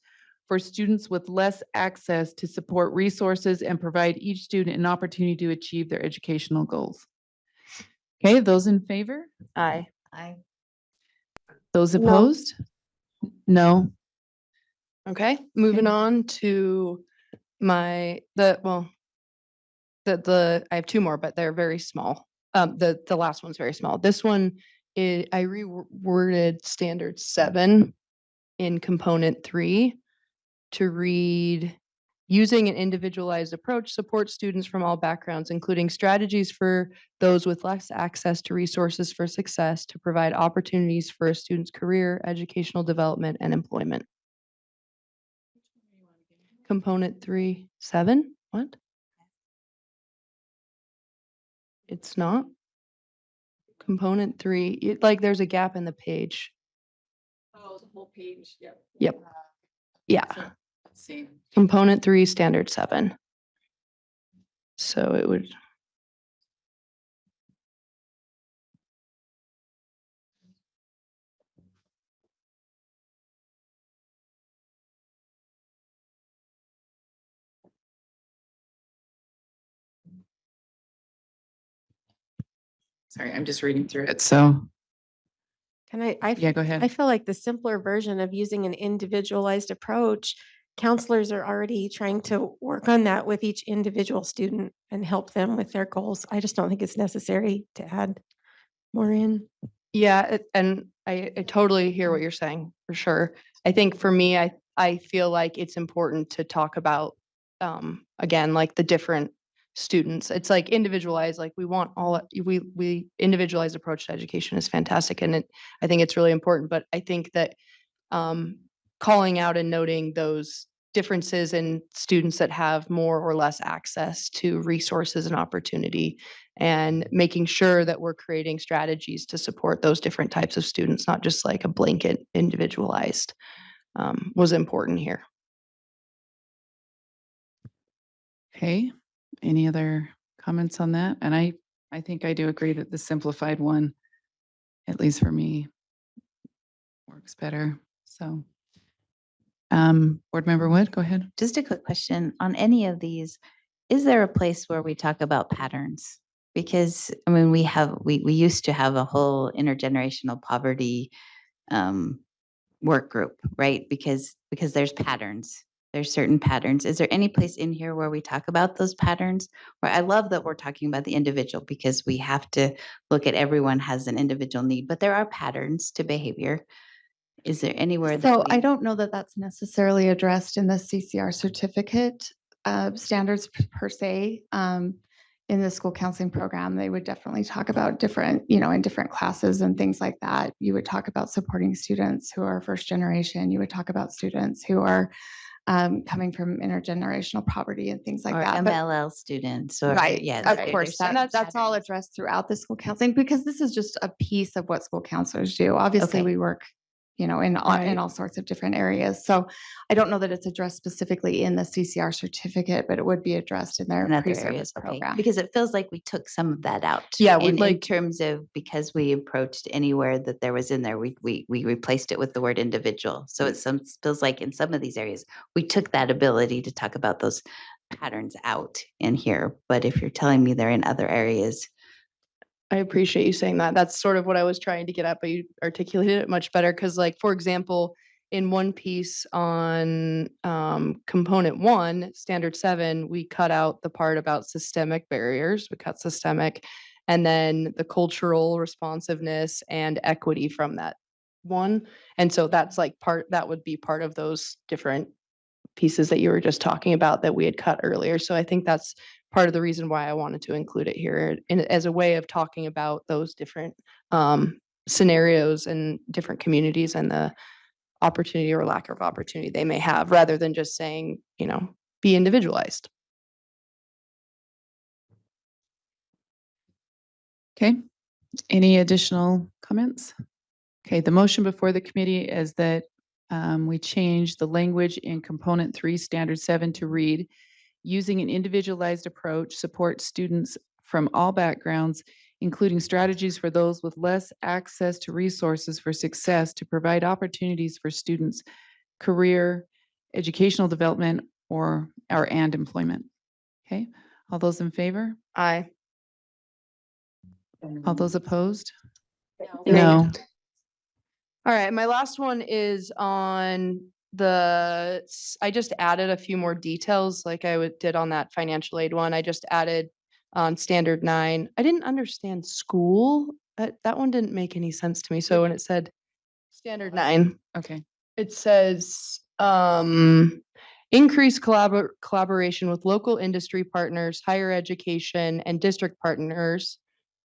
for students with less access to support resources and provide each student an opportunity to achieve their educational goals. Okay, those in favor? Aye. Aye. Those opposed? No. Okay, moving on to I have 2 more, but they're very small. The last one's very small. This one I reworded standard 7 in component 3 to read, using an individualized approach supports students from all backgrounds, including strategies for those with less access to resources for success, to provide opportunities for a student's career, educational development, and employment. Component 3, 7, what? It's not. Component 3, there's a gap in the page. Oh, the whole page, yep. Yep. Yeah. So, let's see. Component 3, standard 7. So it would. Sorry, I'm just reading through it. So, Can I yeah, go I ahead. feel like the simpler version of using an individualized approach, counselors are already trying to work on that with each individual student and help them with their goals. I just don't think it's necessary to add more in. Yeah, and I totally hear what you're saying, for sure. I think for me, I feel like it's important to talk about, again, like the different students. It's like individualized, like we want we individualized approach to education is fantastic. And I think it's really important, but I think that calling out and noting those differences in students that have more or less access to resources and opportunity, and making sure that we're creating strategies to support those different types of students, not just like a blanket individualized, was important here. Okay, any other comments on that? And I think I do agree that the simplified one, at least for me, works better. So, Board Member Wood, go ahead. Just a quick question on any of these. Is there a place where we talk about patterns? Because I mean, we used to have a whole intergenerational poverty work group, right? Because there's patterns. There's certain patterns. Is there any place in here where we talk about those patterns? Where I love that we're talking about the individual, because we have to look at everyone has an individual need, but there are patterns to behavior. Is there anywhere that So I we- don't know that that's necessarily addressed in the CCR certificate standards per se. In the school counseling program, they would definitely talk about different, in different classes and things like that. You would talk about supporting students who are first generation. You would talk about students who are coming from intergenerational poverty and things like or that. But- MLL students or Right, yes, of right, course, there's that's all addressed throughout the school counseling, because this is just a piece of what school counselors do. Obviously, Okay. we work, in all sorts of different areas. So I don't know that it's addressed specifically in the CCR certificate, but it would be addressed in their in other pre-service areas, okay, program. because it feels like we took some of that out. Yeah, we'd in like- terms of, because we approached anywhere that there was in there, we replaced it with the word individual. So it feels like in some of these areas, we took that ability to talk about those patterns out in here. But if you're telling me they're in other areas, I appreciate you saying that. That's sort of what I was trying to get at, but you articulated it much better. Because like, for example, in one piece on component 1, standard 7, we cut out the part about systemic barriers. We cut systemic, and then the cultural responsiveness and equity from that one. And so that's like that would be part of those different pieces that you were just talking about that we had cut earlier. So I think that's part of the reason why I wanted to include it here as a way of talking about those different scenarios and different communities and the opportunity or lack of opportunity they may have, rather than just saying, be individualized. Okay, any additional comments? Okay, the motion before the committee is that we change the language in component 3, standard 7 to read, using an individualized approach, support students from all backgrounds, including strategies for those with less access to resources for success, to provide opportunities for students' career, educational development, and employment. Okay, all those in favor? Aye. All those opposed? Nay. No. All right, my last one is on I just added a few more details like I did on that financial aid one. I just added on standard 9. I didn't understand school. That one didn't make any sense to me. So when it said standard 9, Okay. it says increase collaboration with local industry partners, higher education, and district partners.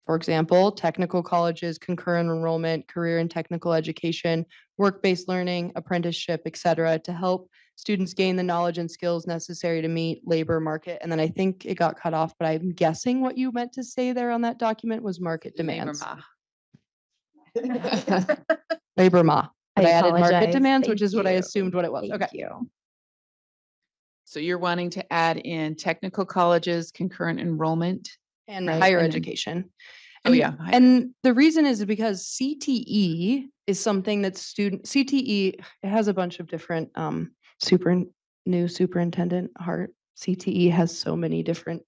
For example, technical colleges, concurrent enrollment, career and technical education, work-based learning, apprenticeship, et cetera, to help students gain the knowledge and skills necessary to meet labor market. And then I think it got cut off, but I'm guessing what you meant to say there on that document was market demands. Labor ma. But I added market apologize. demands, which Thank is what I you. assumed what it was. Thank Okay. you. So you're wanting to add in technical colleges, concurrent enrollment? And right? higher And then- education. Oh, yeah. higher- And the reason is because CTE is something that CTE, it has a bunch of different new superintendent Hart. CTE has so many different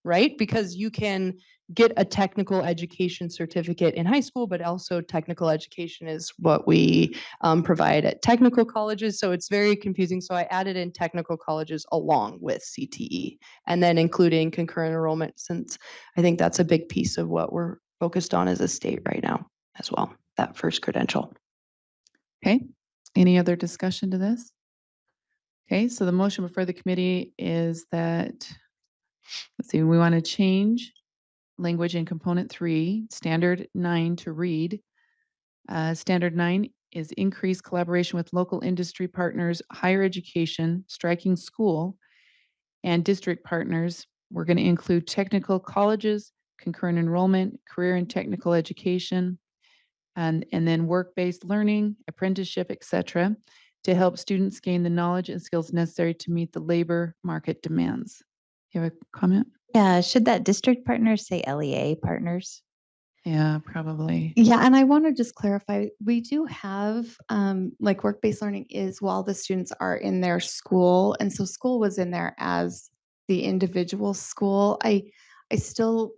right? Because you can get a technical education certificate in high school, but also technical education is what we provide at technical colleges. So it's very confusing. So I added in technical colleges along with CTE and then including concurrent enrollment, since I think that's a big piece of what we're focused on as a state right now as well, that first credential. Okay, any other discussion to this? Okay, so the motion before the committee is that, let's see, we want to change language in component 3, standard 9 to read. Standard 9 is increased collaboration with local industry partners, higher education, striking school, and district partners. We're going to include technical colleges, concurrent enrollment, career and technical education, and then work-based learning, apprenticeship, etc., to help students gain the knowledge and skills necessary to meet the labor market demands. You have a comment? Yeah, should that district partners say LEA partners? Yeah, probably. Yeah, and I want to just clarify, we do have like work-based learning is while the students are in their school. And so school was in there as the individual school. I still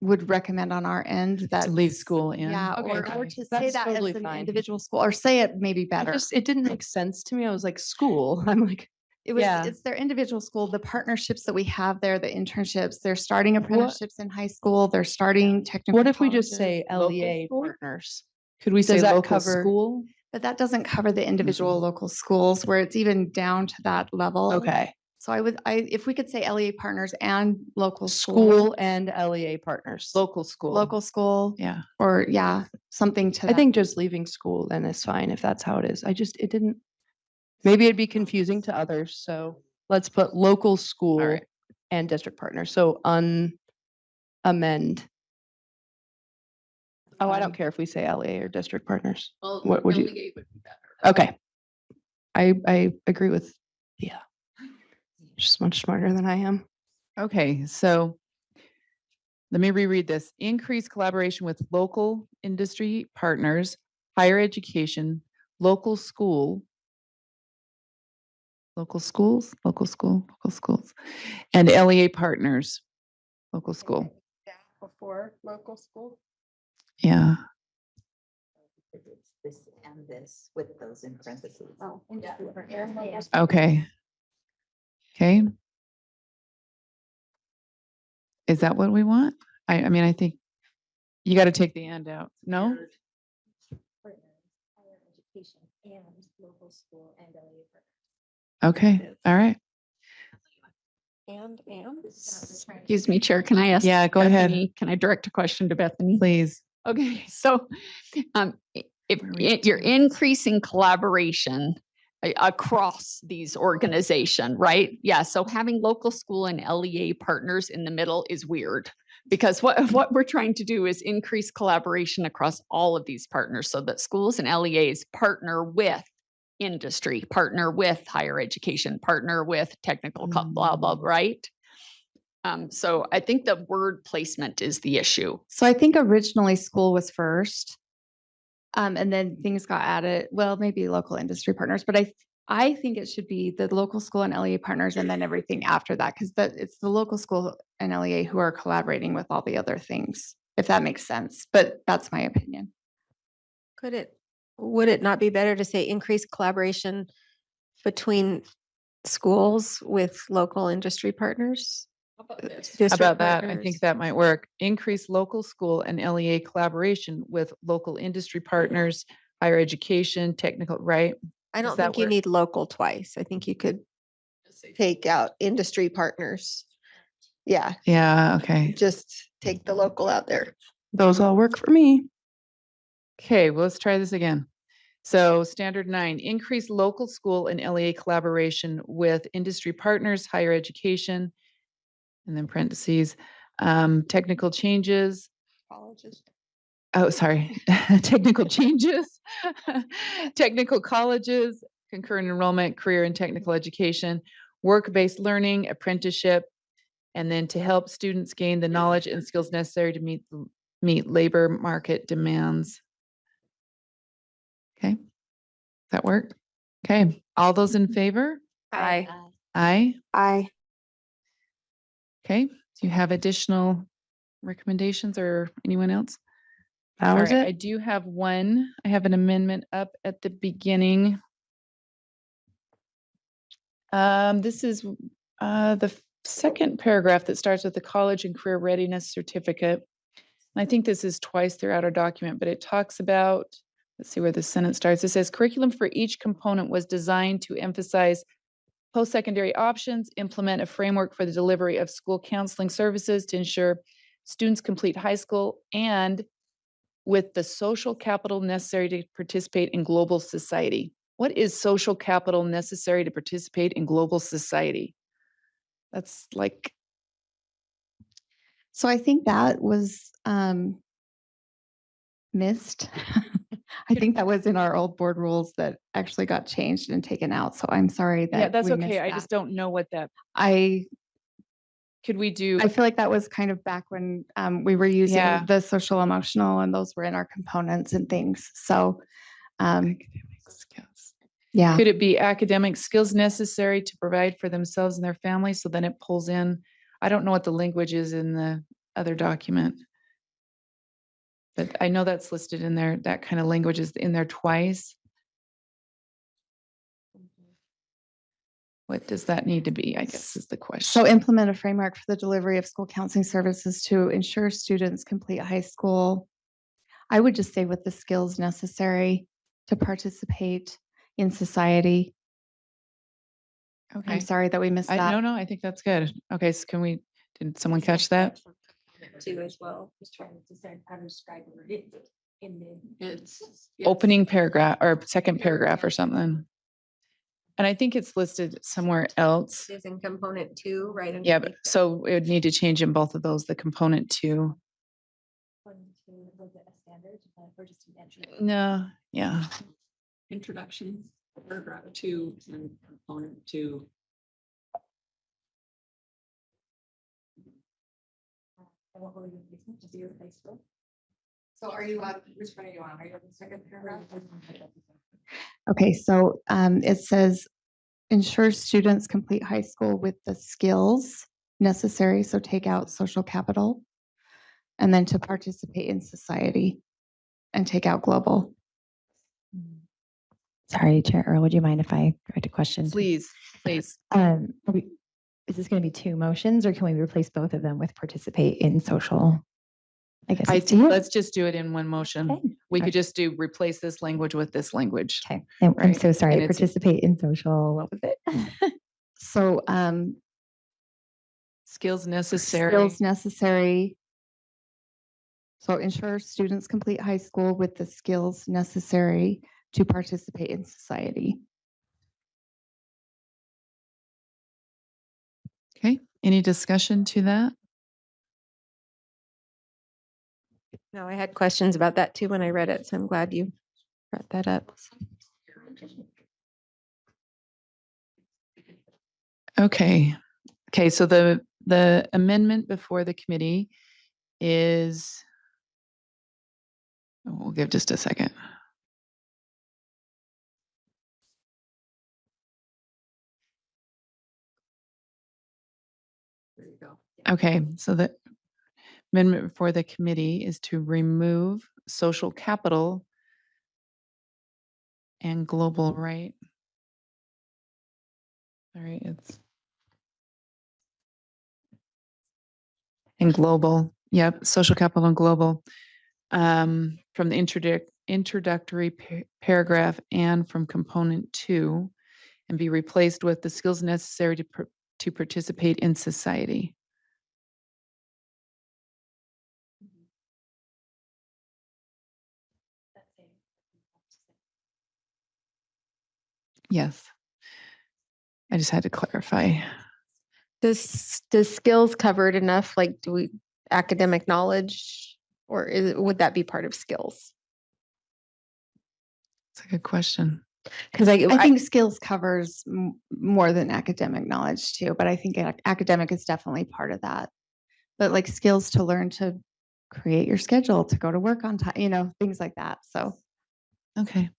would recommend on our end that To leave school in? Yeah, Okay, or to say that's that totally as an fine. individual school, or say it maybe better. It didn't make sense to me. I was like, school. I'm like, yeah. It's their individual school, the partnerships that we have there, the internships, they're starting apprenticeships in high school, they're starting technical. What if we just say colleges. LEA partners? Could we say Does that local cover school? But that doesn't cover the individual local schools where it's even down to that level. Okay. So if we could say LEA partners and local School and LEA partners. Local school. local school, Yeah. or something to I that. think just leaving school then is fine if that's how it is. It didn't, maybe it'd be confusing to others. So let's put local school right. and district partners. So amend. Oh, I don't care if we say LEA or district partners. What would you? Okay. I agree with, yeah. She's much smarter than I am. Okay, so let me reread this. Increase collaboration with local industry partners, higher education, local schools, and LEA partners, local school. Before local school. Yeah. It's this and this with those in parentheses. Oh, Okay. Okay. Is that what we want? I mean, I think you got to take the and out. No? Okay, all right. And Excuse me, Chair, can I ask? Yeah, go ahead. Bethany, can I direct a question to Bethany? Please. Okay, so if you're increasing collaboration across these organizations, right? Yeah, so having local school and LEA partners in the middle is weird because what we're trying to do is increase collaboration across all of these partners so that schools and LEAs partner with industry, partner with higher education, partner with technical, blah, blah, right? So I think the word placement is the issue. So I think originally school was first. And then things got added, well, maybe local industry partners, but I think it should be the local school and LEA partners and then everything after that, because it's the local school and LEA who are collaborating with all the other things, if that makes sense. But that's my opinion. Would it not be better to say increase collaboration between schools with local industry partners? How District about that? I partners? think that might work. Increase local school and LEA collaboration with local industry partners, higher education, technical, right? I Does don't that think you work? need local twice. I think you could take out industry partners. Yeah, Yeah, okay. just take the local out there. Those all work for me. Okay, well, let's try this again. So standard 9, increase local school and LEA collaboration with industry partners, higher education, and then parentheses, technical changes. Colleges. Oh, sorry, technical changes, technical colleges, concurrent enrollment, career and technical education, work-based learning, apprenticeship, and then to help students gain the knowledge and skills necessary to meet labor market demands. Okay, does that work? Okay, all those in favor? Aye. Aye. Aye. Okay. Okay, do you have additional recommendations or anyone else? That All was right, I it. do have one. I have an amendment up at the beginning. This is the second paragraph that starts with the college and career readiness certificate. And I think this is twice throughout our document, but it talks about, let's see where the sentence starts. It says curriculum for each component was designed to emphasize post-secondary options, implement a framework for the delivery of school counseling services to ensure students complete high school, and with the social capital necessary to participate in global society. What is social capital necessary to participate in global society? That's like, So I think that was missed. I think that was in our old board rules that actually got changed and taken out. So I'm sorry that yeah, that's we okay. missed I that. just don't know what that, I could we do? I feel like that was kind of back when we were using Yeah. the social emotional, and those were in our components and things. So yeah. Could it be academic skills necessary to provide for themselves and their families? So then it pulls in, I don't know what the language is in the other document. But I know that's listed in there, that kind of language is in there twice. What does that need to be, I guess is the question. So implement a framework for the delivery of school counseling services to ensure students complete high school. I would just say with the skills necessary to participate in society. Okay. I'm sorry that we missed that. No, I think that's good. Okay, so did someone catch that? Too as well, just trying to decide how to describe it in the. It's Opening paragraph or second paragraph or something. And I think it's listed somewhere else. Is in component 2, right? Yeah, but so it would need to change in both of those, the component 2. No, yeah. introduction, paragraph 2 and component 2. So are you on, which one are you on? Are you on the second paragraph? Okay, so it says ensure students complete high school with the skills necessary. So take out social capital, and then to participate in society, and take out global. Sorry, Chair Earl, would you mind if I correct a question? Please. Is this going to be 2 motions, or can we replace both of them with participate in social? I guess I it's to think you. let's just do it in one motion. Okay. We All could just replace this language with this language. Okay, and I'm Right. so sorry, And it's- participate in social, what was it? So Skills necessary. skills necessary. So ensure students complete high school with the skills necessary to participate in society. Okay, any discussion to that? No, I had questions about that too when I read it, so I'm glad you brought that up. Okay, so the amendment before the committee is, we'll give just a second. There you go. Okay, so the amendment before the committee is to remove social capital and global, right? All right, it's and global. Yep, social capital and global. From the introductory paragraph and from component 2, and be replaced with the skills necessary to participate in society. Yes. I just had to clarify. Does skills covered enough? Like, do we academic knowledge, or would that be part of skills? It's a good question. Because I think skills covers more than academic knowledge too, but I think academic is definitely part of that. But like skills to learn to create your schedule, to go to work on time, things like that. So. Okay.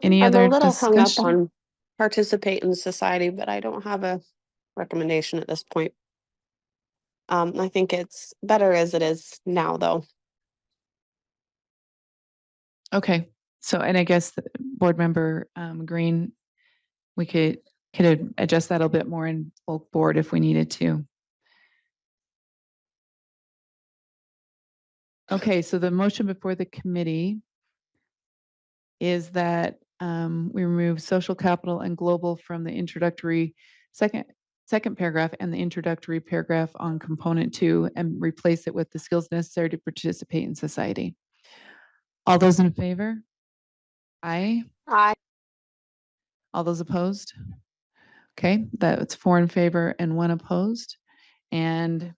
Any I'm other a little hung up discussion? on participate in society, but I don't have a recommendation at this point. I think it's better as it is now, though. Okay, so, and I guess the board member Green, we could adjust that a bit more in bulk board if we needed to. Okay, so the motion before the committee is that we remove social capital and global from the introductory second paragraph and the introductory paragraph on component 2 and replace it with the skills necessary to participate in society. All those in favor? Aye. Aye. All those opposed? Okay, that's 4 in favor and 1 opposed. And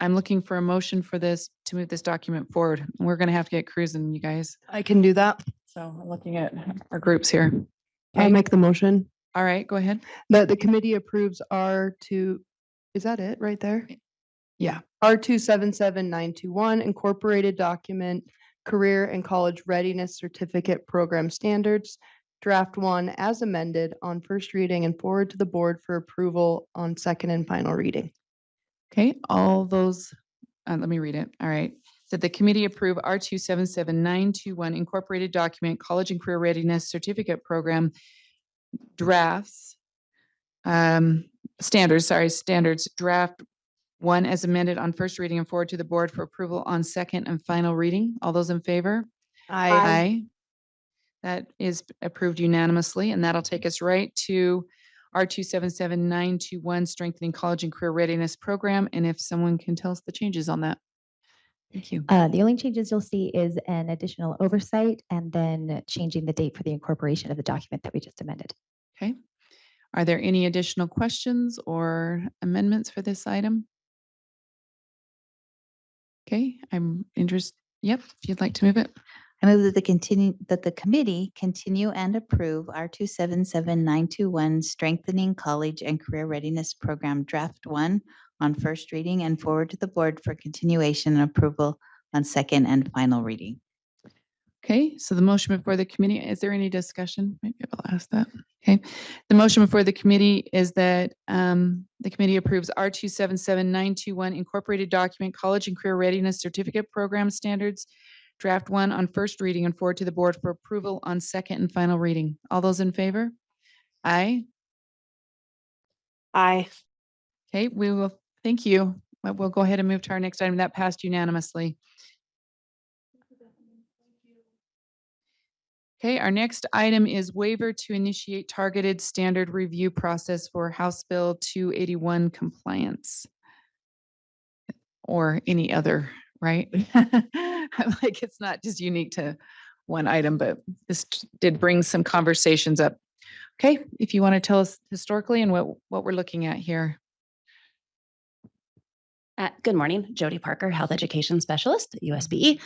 I'm looking for a motion for this to move this document forward. We're going to have to get cruising, you guys. I can do that. So I'm looking at our groups here. I'll Okay. make the motion All right, go ahead. that the committee approves R2, is that it right there? Yeah, R277921 incorporated document, career and college readiness certificate program standards, draft 1 as amended on first reading and forward to the board for approval on second and final reading. Okay, all those, let me read it. All right. That the committee approve R277921 incorporated document, college and career readiness certificate program drafts, standards, draft 1 as amended on first reading and forward to the board for approval on second and final reading. All those in favor? Aye. That is approved unanimously, and that'll take us right to R277921, strengthening college and career readiness program. And if someone can tell us the changes on that. Thank you. The only changes you'll see is an additional oversight and then changing the date for the incorporation of the document that we just amended. Okay. Are there any additional questions or amendments for this item? Okay, I'm interested. Yep, if you'd like to move it. I move that the committee continue and approve R277921, strengthening college and career readiness program draft 1 on first reading and forward to the board for continuation and approval on second and final reading. Okay, so the motion before the committee, is there any discussion? Maybe I'll ask that. Okay, the motion before the committee is that the committee approves R277921 incorporated document, college and career readiness certificate program standards, draft 1 on first reading and forward to the board for approval on second and final reading. All those in favor? Aye. Aye. Okay, we will, thank you. We'll go ahead and move to our next item. That passed unanimously. Okay, our next item is waiver to initiate targeted standard review process for House Bill 281 compliance. Or any other, right? I'm like, it's not just unique to one item, but this did bring some conversations up. Okay, if you want to tell us historically and what we're looking at here. Good morning, Jody Parker, Health Education Specialist at USBE.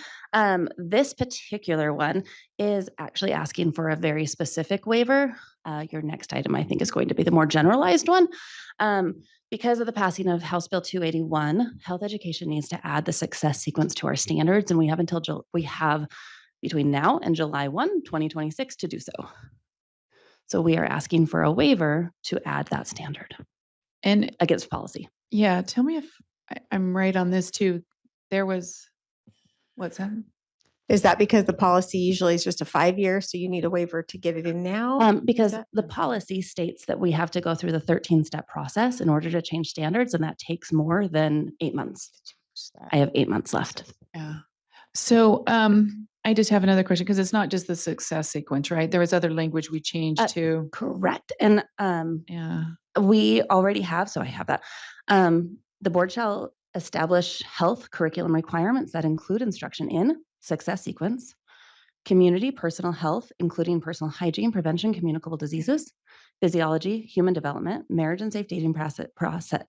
This particular one is actually asking for a very specific waiver. Your next item, I think, is going to be the more generalized one. Because of the passing of House Bill 281, health education needs to add the success sequence to our standards, and we have between now and July 1, 2026 to do so. So we are asking for a waiver to add that standard and against policy. Yeah, tell me if I'm right on this too. There was, what's that? Is that because the policy usually is just a 5-year, so you need a waiver to get it in now? Because the policy states that we have to go through the 13-step process in order to change standards, and that takes more than 8 months. I have 8 months left. Yeah. So I just have another question because it's not just the success sequence, right? There was other language we changed to. Correct. And yeah, we already have, so I have that. The board shall establish health curriculum requirements that include instruction in success sequence, community personal health, including personal hygiene, prevention, communicable diseases, physiology, human development, marriage and safe dating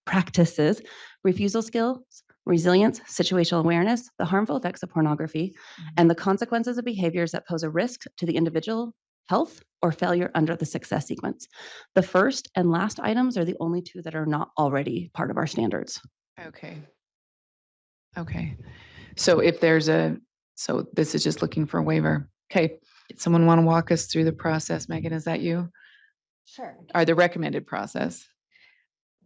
practices, refusal skills, resilience, situational awareness, the harmful effects of pornography, and the consequences of behaviors that pose a risk to the individual health or failure under the success sequence. The first and last items are the only two that are not already part of our standards. Okay. Okay. So if there's so this is just looking for a waiver. Okay. Did someone want to walk us through the process? Megan, is that you? Sure. Or the recommended process?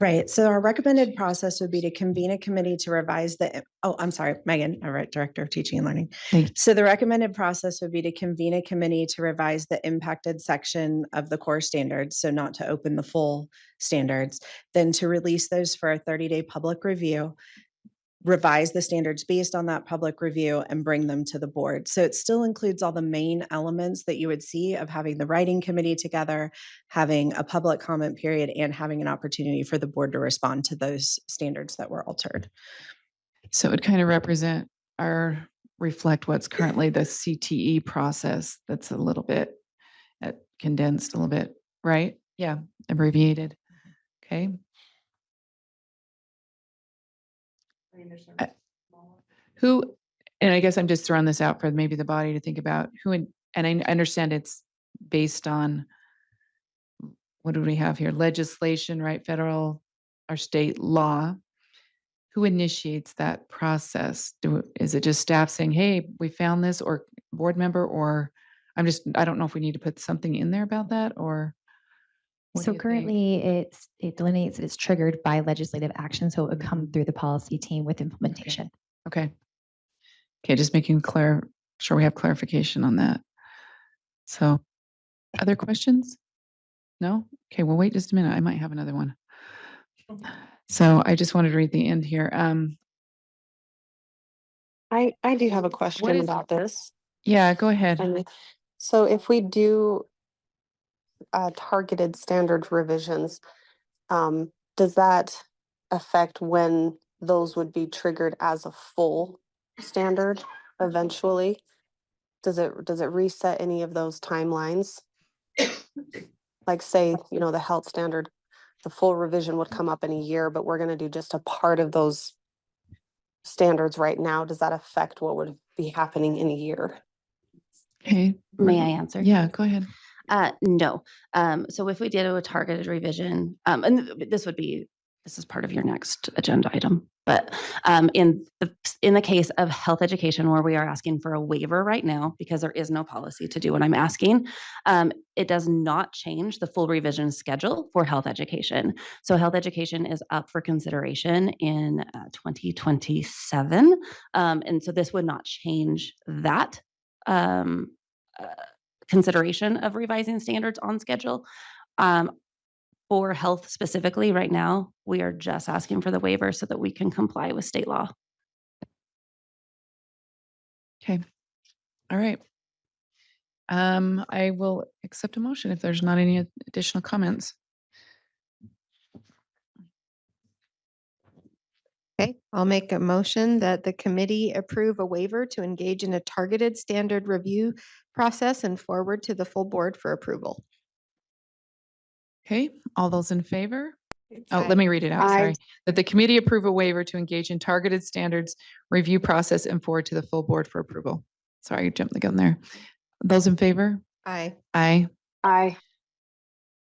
Right. So our recommended process would be to convene a committee to revise I'm sorry, Megan, all right, Director of Teaching and Learning. So the recommended process would be to convene a committee to revise the impacted section of the core standards. So not to open the full standards, then to release those for a 30-day public review, revise the standards based on that public review and bring them to the board. So it still includes all the main elements that you would see of having the writing committee together, having a public comment period, and having an opportunity for the board to respond to those standards that were altered. So it would kind of reflect what's currently the CTE process. That's a little bit condensed a little bit, right? Yeah, abbreviated. Okay. Who, and I guess I'm just throwing this out for maybe the body to think about and I understand it's based on, what do we have here? Legislation, right? Federal or state law. Who initiates that process? Is it just staff saying, hey, we found this, or board member, or I don't know if we need to put something in there about that, or? What do So you think? currently it delineates that it's triggered by legislative action. So it would come through the policy team with implementation. Okay. Okay, just making sure we have clarification on that. So, other questions? No? Okay, well, wait just a minute. I might have another one. So I just wanted to read the end here. I do have a question about this. Yeah, go ahead. So if we do targeted standard revisions, does that affect when those would be triggered as a full standard eventually? Does it reset any of those timelines? Like say, the health standard, the full revision would come up in a year, but we're going to do just a part of those standards right now. Does that affect what would be happening in a year? Okay. May I answer? Yeah, go ahead. No. So if we did a targeted revision, and this is part of your next agenda item, but in the case of health education, where we are asking for a waiver right now, because there is no policy to do what I'm asking, it does not change the full revision schedule for health education. So health education is up for consideration in 2027. And so this would not change that consideration of revising standards on schedule. For health specifically, right now, we are just asking for the waiver so that we can comply with state law. Okay. All right. I will accept a motion if there's not any additional comments. Okay, I'll make a motion that the committee approve a waiver to engage in a targeted standard review process and forward to the full board for approval. Okay, all those in favor? Oh, Aye. let me read it out, Aye. sorry. That the committee approve a waiver to engage in targeted standards review process and forward to the full board for approval. Sorry, I jumped the gun there. Those in favor? Aye. Aye. Aye.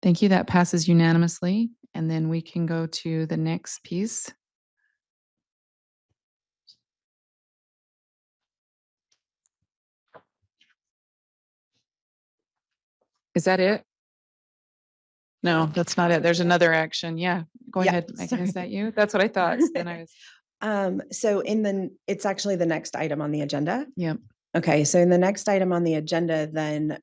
Thank you. That passes unanimously. And then we can go to the next piece. Is that it? No, that's not it. There's another action. Yeah, go Yeah, ahead, Megan. Is sorry. that you? That's what I thought. Then I was, So it's actually the next item on the agenda. Yep. Okay, so in the next item on the agenda, then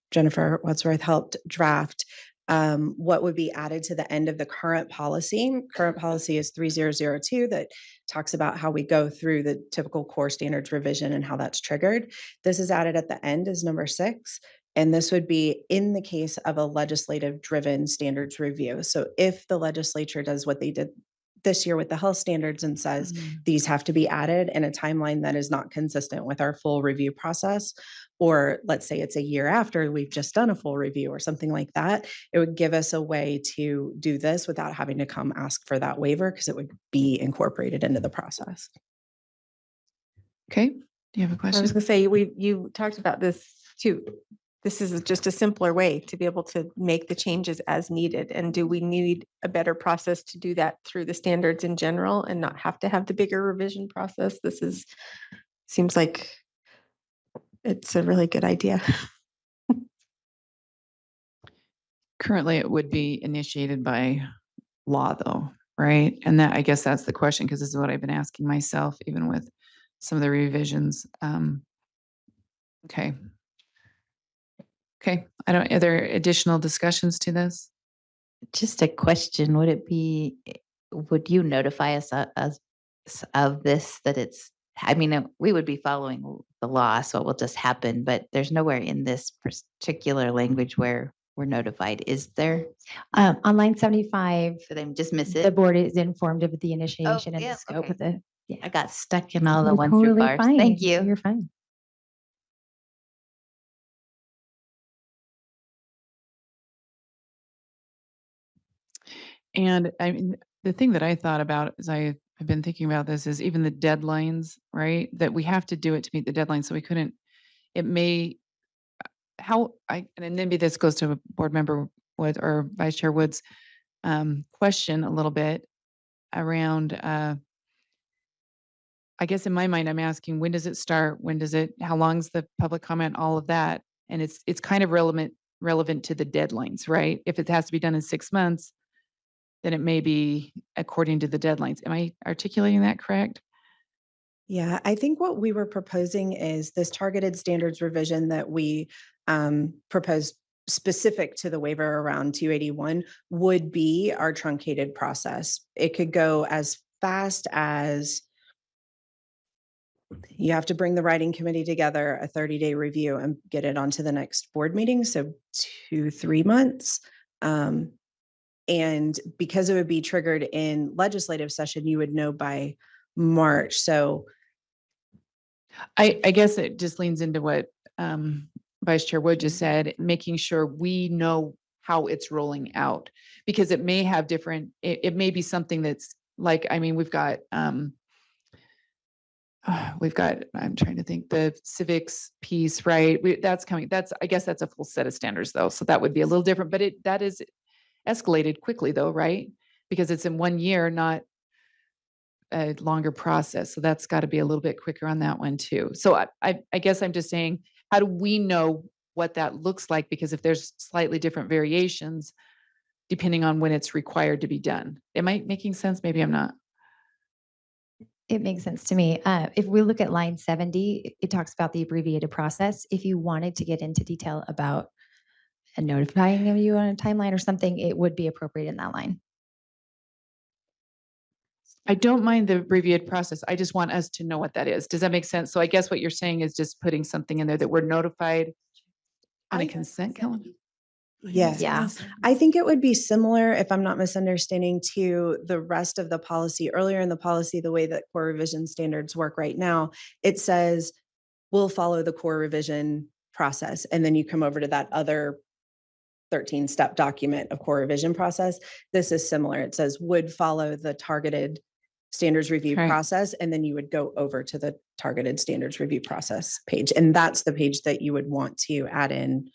Jennifer Wadsworth helped draft what would be added to the end of the current policy. Current policy is 3002 that talks about how we go through the typical core standards revision and how that's triggered. This is added at the end as number 6. And this would be in the case of a legislative driven standards review. So if the legislature does what they did this year with the health standards and says these have to be added in a timeline that is not consistent with our full review process, or let's say it's a year after we've just done a full review or something like that, it would give us a way to do this without having to come ask for that waiver because it would be incorporated into the process. okay. Do you have a I question? was gonna say, you talked about this too. This is just a simpler way to be able to make the changes as needed. And do we need a better process to do that through the standards in general and not have to have the bigger revision process? Seems like it's a really good idea. Currently, it would be initiated by law though, right? And that, I guess that's the question, because this is what I've been asking myself, even with some of the revisions. Okay. Okay, are there additional discussions to this? Just a question, would you notify us of this, that it's, I mean, we would be following the law, so it will just happen, but there's nowhere in this particular language where we're notified, is there? On line 75, So they just miss the it? board is informed of the initiation and yeah, the scope okay. of the. Yeah. I got stuck in all the You're one through totally bars. Thank fine. you. You're fine. And I mean, the thing that I thought about as I've been thinking about this is even the deadlines, right? That we have to do it to meet the deadline. So we couldn't, it may, and then maybe this goes to board member Wood or Vice Chair Woods question a little bit around, I guess in my mind, I'm asking, when does it start? How long's the public comment, all of that? And it's kind of relevant to the deadlines, right? If it has to be done in 6 months, then it may be according to the deadlines. Am I articulating that correct? Yeah, I think what we were proposing is this targeted standards revision that we proposed specific to the waiver around 281 would be our truncated process. It could go as fast as you have to bring the writing committee together, a 30-day review, and get it onto the next board meeting. So 2-3 months. And because it would be triggered in legislative session, you would know by March. So I guess it just leans into what Vice Chair Wood just said, making sure we know how it's rolling out, because it may have different, it may be something that's like, I mean, we've got, I'm trying to think, the civics piece, right? That's coming, I guess that's a full set of standards though. So that would be a little different, but that is escalated quickly though, right? Because it's in 1 year, not a longer process. So that's got to be a little bit quicker on that one too. So I guess I'm just saying, how do we know what that looks like? Because if there's slightly different variations, depending on when it's required to be done. Am I making sense? Maybe I'm not. It makes sense to me. If we look at line 70, it talks about the abbreviated process. If you wanted to get into detail about notifying of you on a timeline or something, it would be appropriate in that line. I don't mind the abbreviated process. I just want us to know what that is. Does that make sense? So I guess what you're saying is just putting something in there that we're notified on a consent calendar. yes. Yeah. I think it would be similar, if I'm not misunderstanding, to the rest of the policy. Earlier in the policy, the way that core revision standards work right now, it says we'll follow the core revision process. And then you come over to that other 13-step document of core revision process. This is similar. It says would follow the targeted standards review Right. process, and then you would go over to the targeted standards review process page. And that's the page that you would want to add in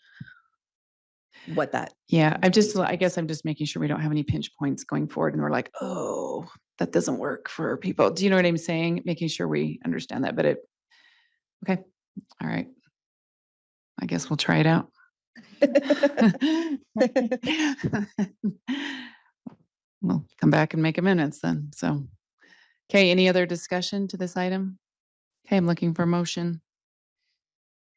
what that. Yeah, I guess I'm just making sure we don't have any pinch points going forward and we're like, oh, that doesn't work for people. Do you know what I'm saying? Making sure we understand that, okay. All right. I guess we'll try it out. We'll come back and make amendments then. So, okay, any other discussion to this item? Okay, I'm looking for a motion.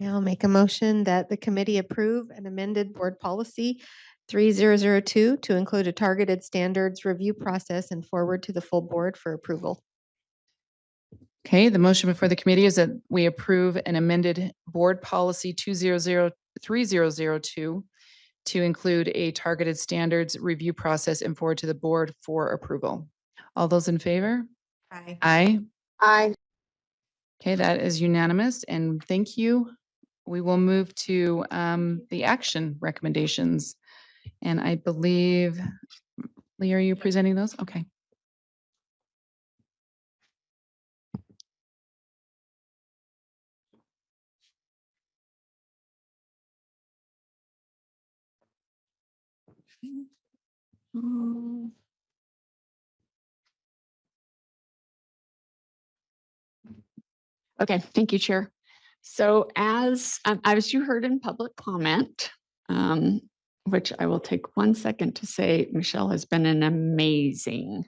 I'll make a motion that the committee approve an amended board policy 3002 to include a targeted standards review process and forward to the full board for approval. Okay, the motion before the committee is that we approve an amended board policy 3002 to include a targeted standards review process and forward to the board for approval. All those in favor? Aye. Aye. Aye. Okay, that is unanimous, and thank you. We will move to the action recommendations. And I believe, Lee, are you presenting those? Okay. Okay, thank you, Chair. So as you heard in public comment, which I will take 1 second to say, Michelle has been an amazing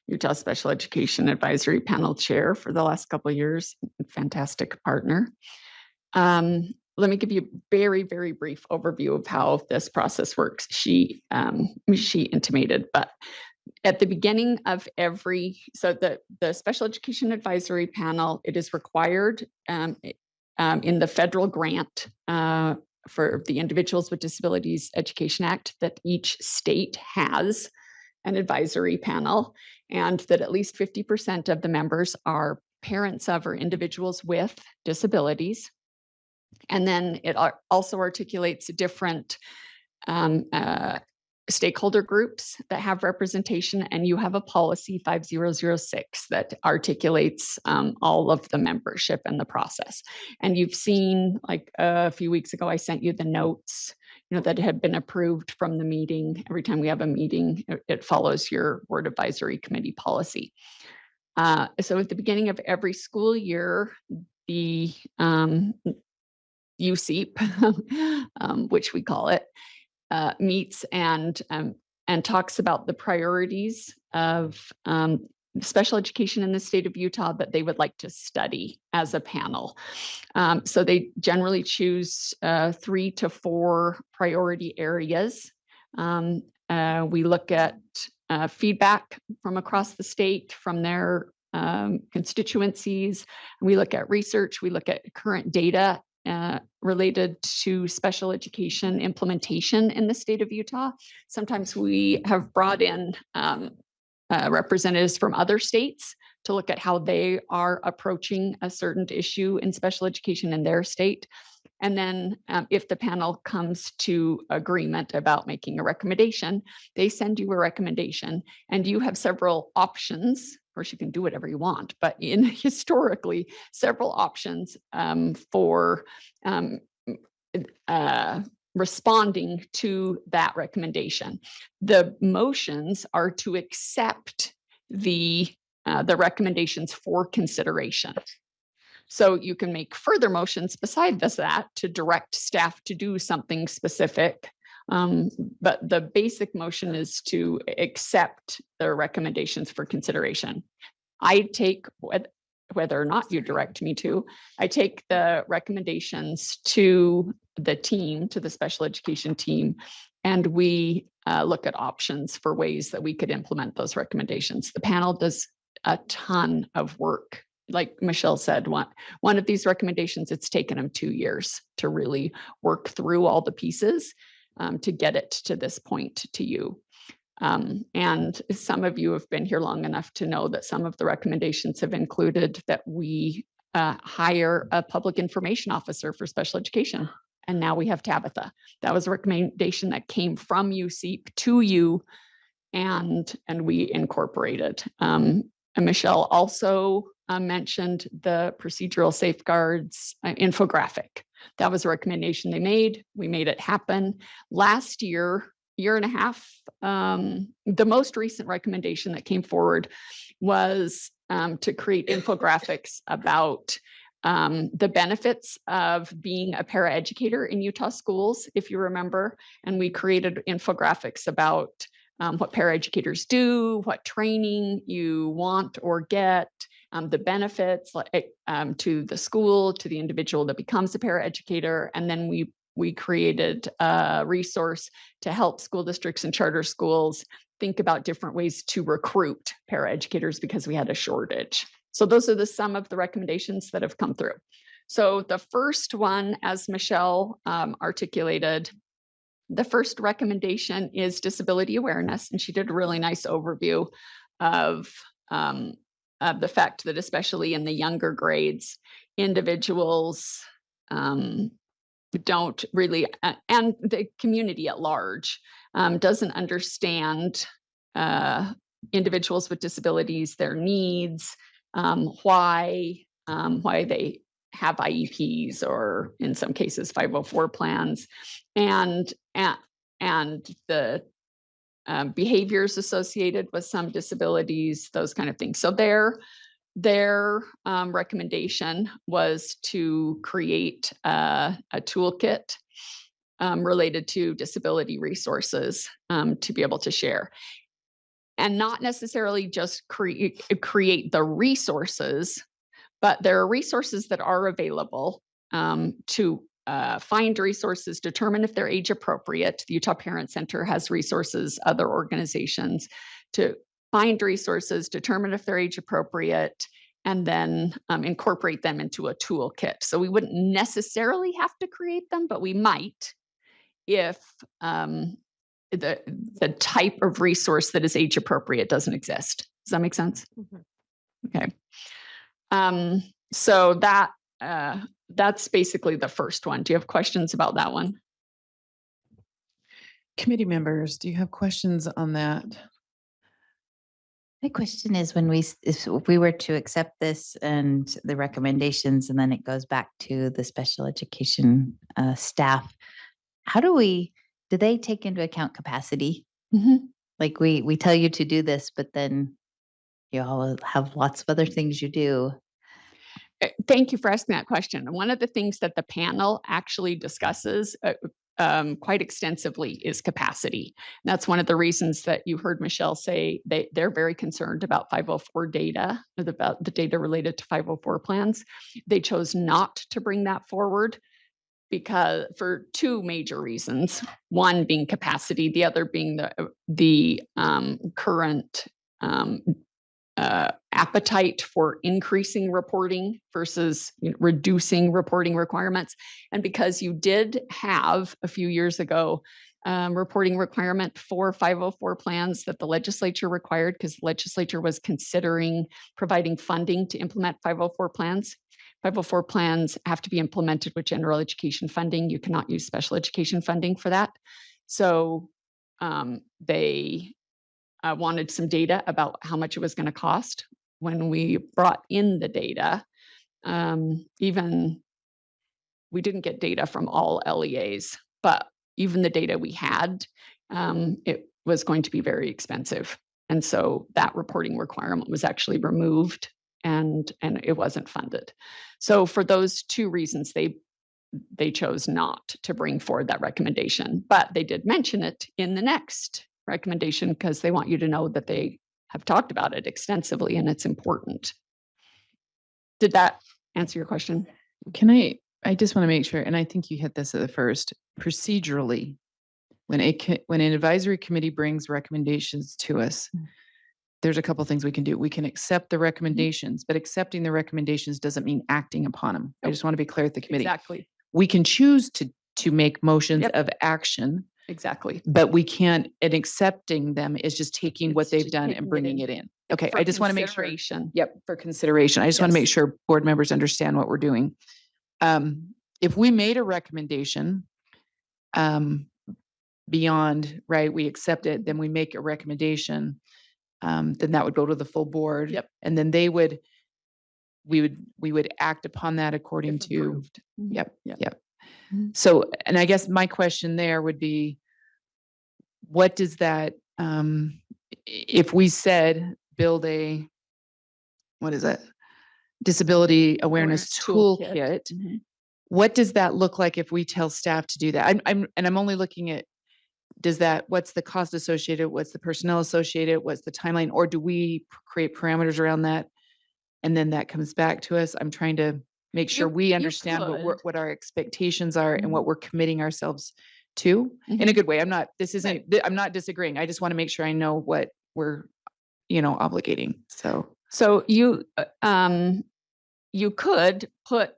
Utah Special Education Advisory Panel Chair for the last couple of years. Fantastic partner. Let me give you a very, very brief overview of how this process works. She intimated, but at the beginning of so the Special Education Advisory Panel, it is required in the federal grant for the Individuals with Disabilities Education Act that each state has an advisory panel, and that at least 50% of the members are parents of or individuals with disabilities. And then it also articulates different stakeholder groups that have representation, and you have a policy 5006 that articulates all of the membership and the process. And you've seen, like a few weeks ago, I sent you the notes, that had been approved from the meeting. Every time we have a meeting, it follows your board advisory committee policy. So at the beginning of every school year, the USEEP, which we call it, meets and talks about the priorities of special education in the state of Utah that they would like to study as a panel. So they generally choose 3 to 4 priority areas. We look at feedback from across the state, from their constituencies. We look at research. We look at current data related to special education implementation in the state of Utah. Sometimes we have brought in representatives from other states to look at how they are approaching a certain issue in special education in their state. And then if the panel comes to agreement about making a recommendation, they send you a recommendation, and you have several options. Of course, you can do whatever you want, but historically, several options for responding to that recommendation. The motions are to accept the recommendations for consideration. So you can make further motions beside that to direct staff to do something specific. But the basic motion is to accept the recommendations for consideration. I take, whether or not you direct me to, I take the recommendations to the team, to the special education team, and we look at options for ways that we could implement those recommendations. The panel does a ton of work. Like Michelle said, one of these recommendations, it's taken them 2 years to really work through all the pieces to get it to this point to you. And some of you have been here long enough to know that some of the recommendations have included that we hire a public information officer for special education. And now we have Tabitha. That was a recommendation that came from USEEP to you, and we incorporated. And Michelle also mentioned the procedural safeguards infographic. That was a recommendation they made. We made it happen. Last year and a half, the most recent recommendation that came forward was to create infographics about the benefits of being a paraeducator in Utah schools, if you remember. And we created infographics about what paraeducators do, what training you want or get, the benefits to the school, to the individual that becomes a paraeducator. And then we created a resource to help school districts and charter schools think about different ways to recruit paraeducators because we had a shortage. So those are some of the recommendations that have come through. So the first one, as Michelle articulated, the first recommendation is disability awareness, and she did a really nice overview of the fact that especially in the younger grades, individuals don't really, and the community at large doesn't understand individuals with disabilities, their needs, why they have IEPs, or in some cases 504 plans, and the behaviors associated with some disabilities, those kind of things. So their recommendation was to create a toolkit related to disability resources to be able to share. And not necessarily just create the resources, but there are resources that are available to find resources, determine if they're age appropriate. The Utah Parent Center has resources, other organizations to find resources, determine if they're age appropriate, and then incorporate them into a toolkit. So we wouldn't necessarily have to create them, but we might if the type of resource that is age appropriate doesn't exist. Does that make sense? Okay. So that's basically the first one. Do you have questions about that one? Committee members, do you have questions on that? My question is if we were to accept this and the recommendations, and then it goes back to the special education staff, do they take into account capacity? Like we tell you to do this, but then you all have lots of other things you do. Thank you for asking that question. One of the things that the panel actually discusses quite extensively is capacity. And that's one of the reasons that you heard Michelle say they're very concerned about 504 data, about the data related to 504 plans. They chose not to bring that forward because for two major reasons. One being capacity, the other being the current appetite for increasing reporting versus reducing reporting requirements. And because you did have a few years ago reporting requirement for 504 plans that the legislature required, because the legislature was considering providing funding to implement 504 plans. 504 plans have to be implemented with general education funding. You cannot use special education funding for that. So they wanted some data about how much it was going to cost. When we brought in the data, even we didn't get data from all LEAs, but even the data we had, it was going to be very expensive. And so that reporting requirement was actually removed and it wasn't funded. So for those two reasons, they chose not to bring forward that recommendation, but they did mention it in the next recommendation because they want you to know that they have talked about it extensively and it's important. Did that answer your question? I just want to make sure, and I think you hit this at the first, procedurally, when an advisory committee brings recommendations to us, there's a couple things we can do. We can accept the recommendations, but accepting the recommendations doesn't mean acting upon them. I just want to be clear with the committee. Exactly. We can choose to make motions of action. Exactly. But we can't, and accepting them is just taking what they've done and bringing it in. Okay, I just want to make sure. Yep, for consideration. I just want to make sure board members understand what we're doing. If we made a recommendation beyond, right, we accept it, then we make a recommendation, then that would go to the full board. Yep. And then we would act upon that according to, yep. So, and I guess my question there would be, what does that, if we said build a, what is it? Disability awareness toolkit, what does that look like if we tell staff to do that? I'm only looking at, what's the cost associated? What's the personnel associated? What's the timeline? Or do we create parameters around that? And then that comes back to us. I'm trying to make sure we understand what our expectations are and what we're committing ourselves to in a good way. I'm not disagreeing. I just want to make sure I know what we're, obligating. So you could put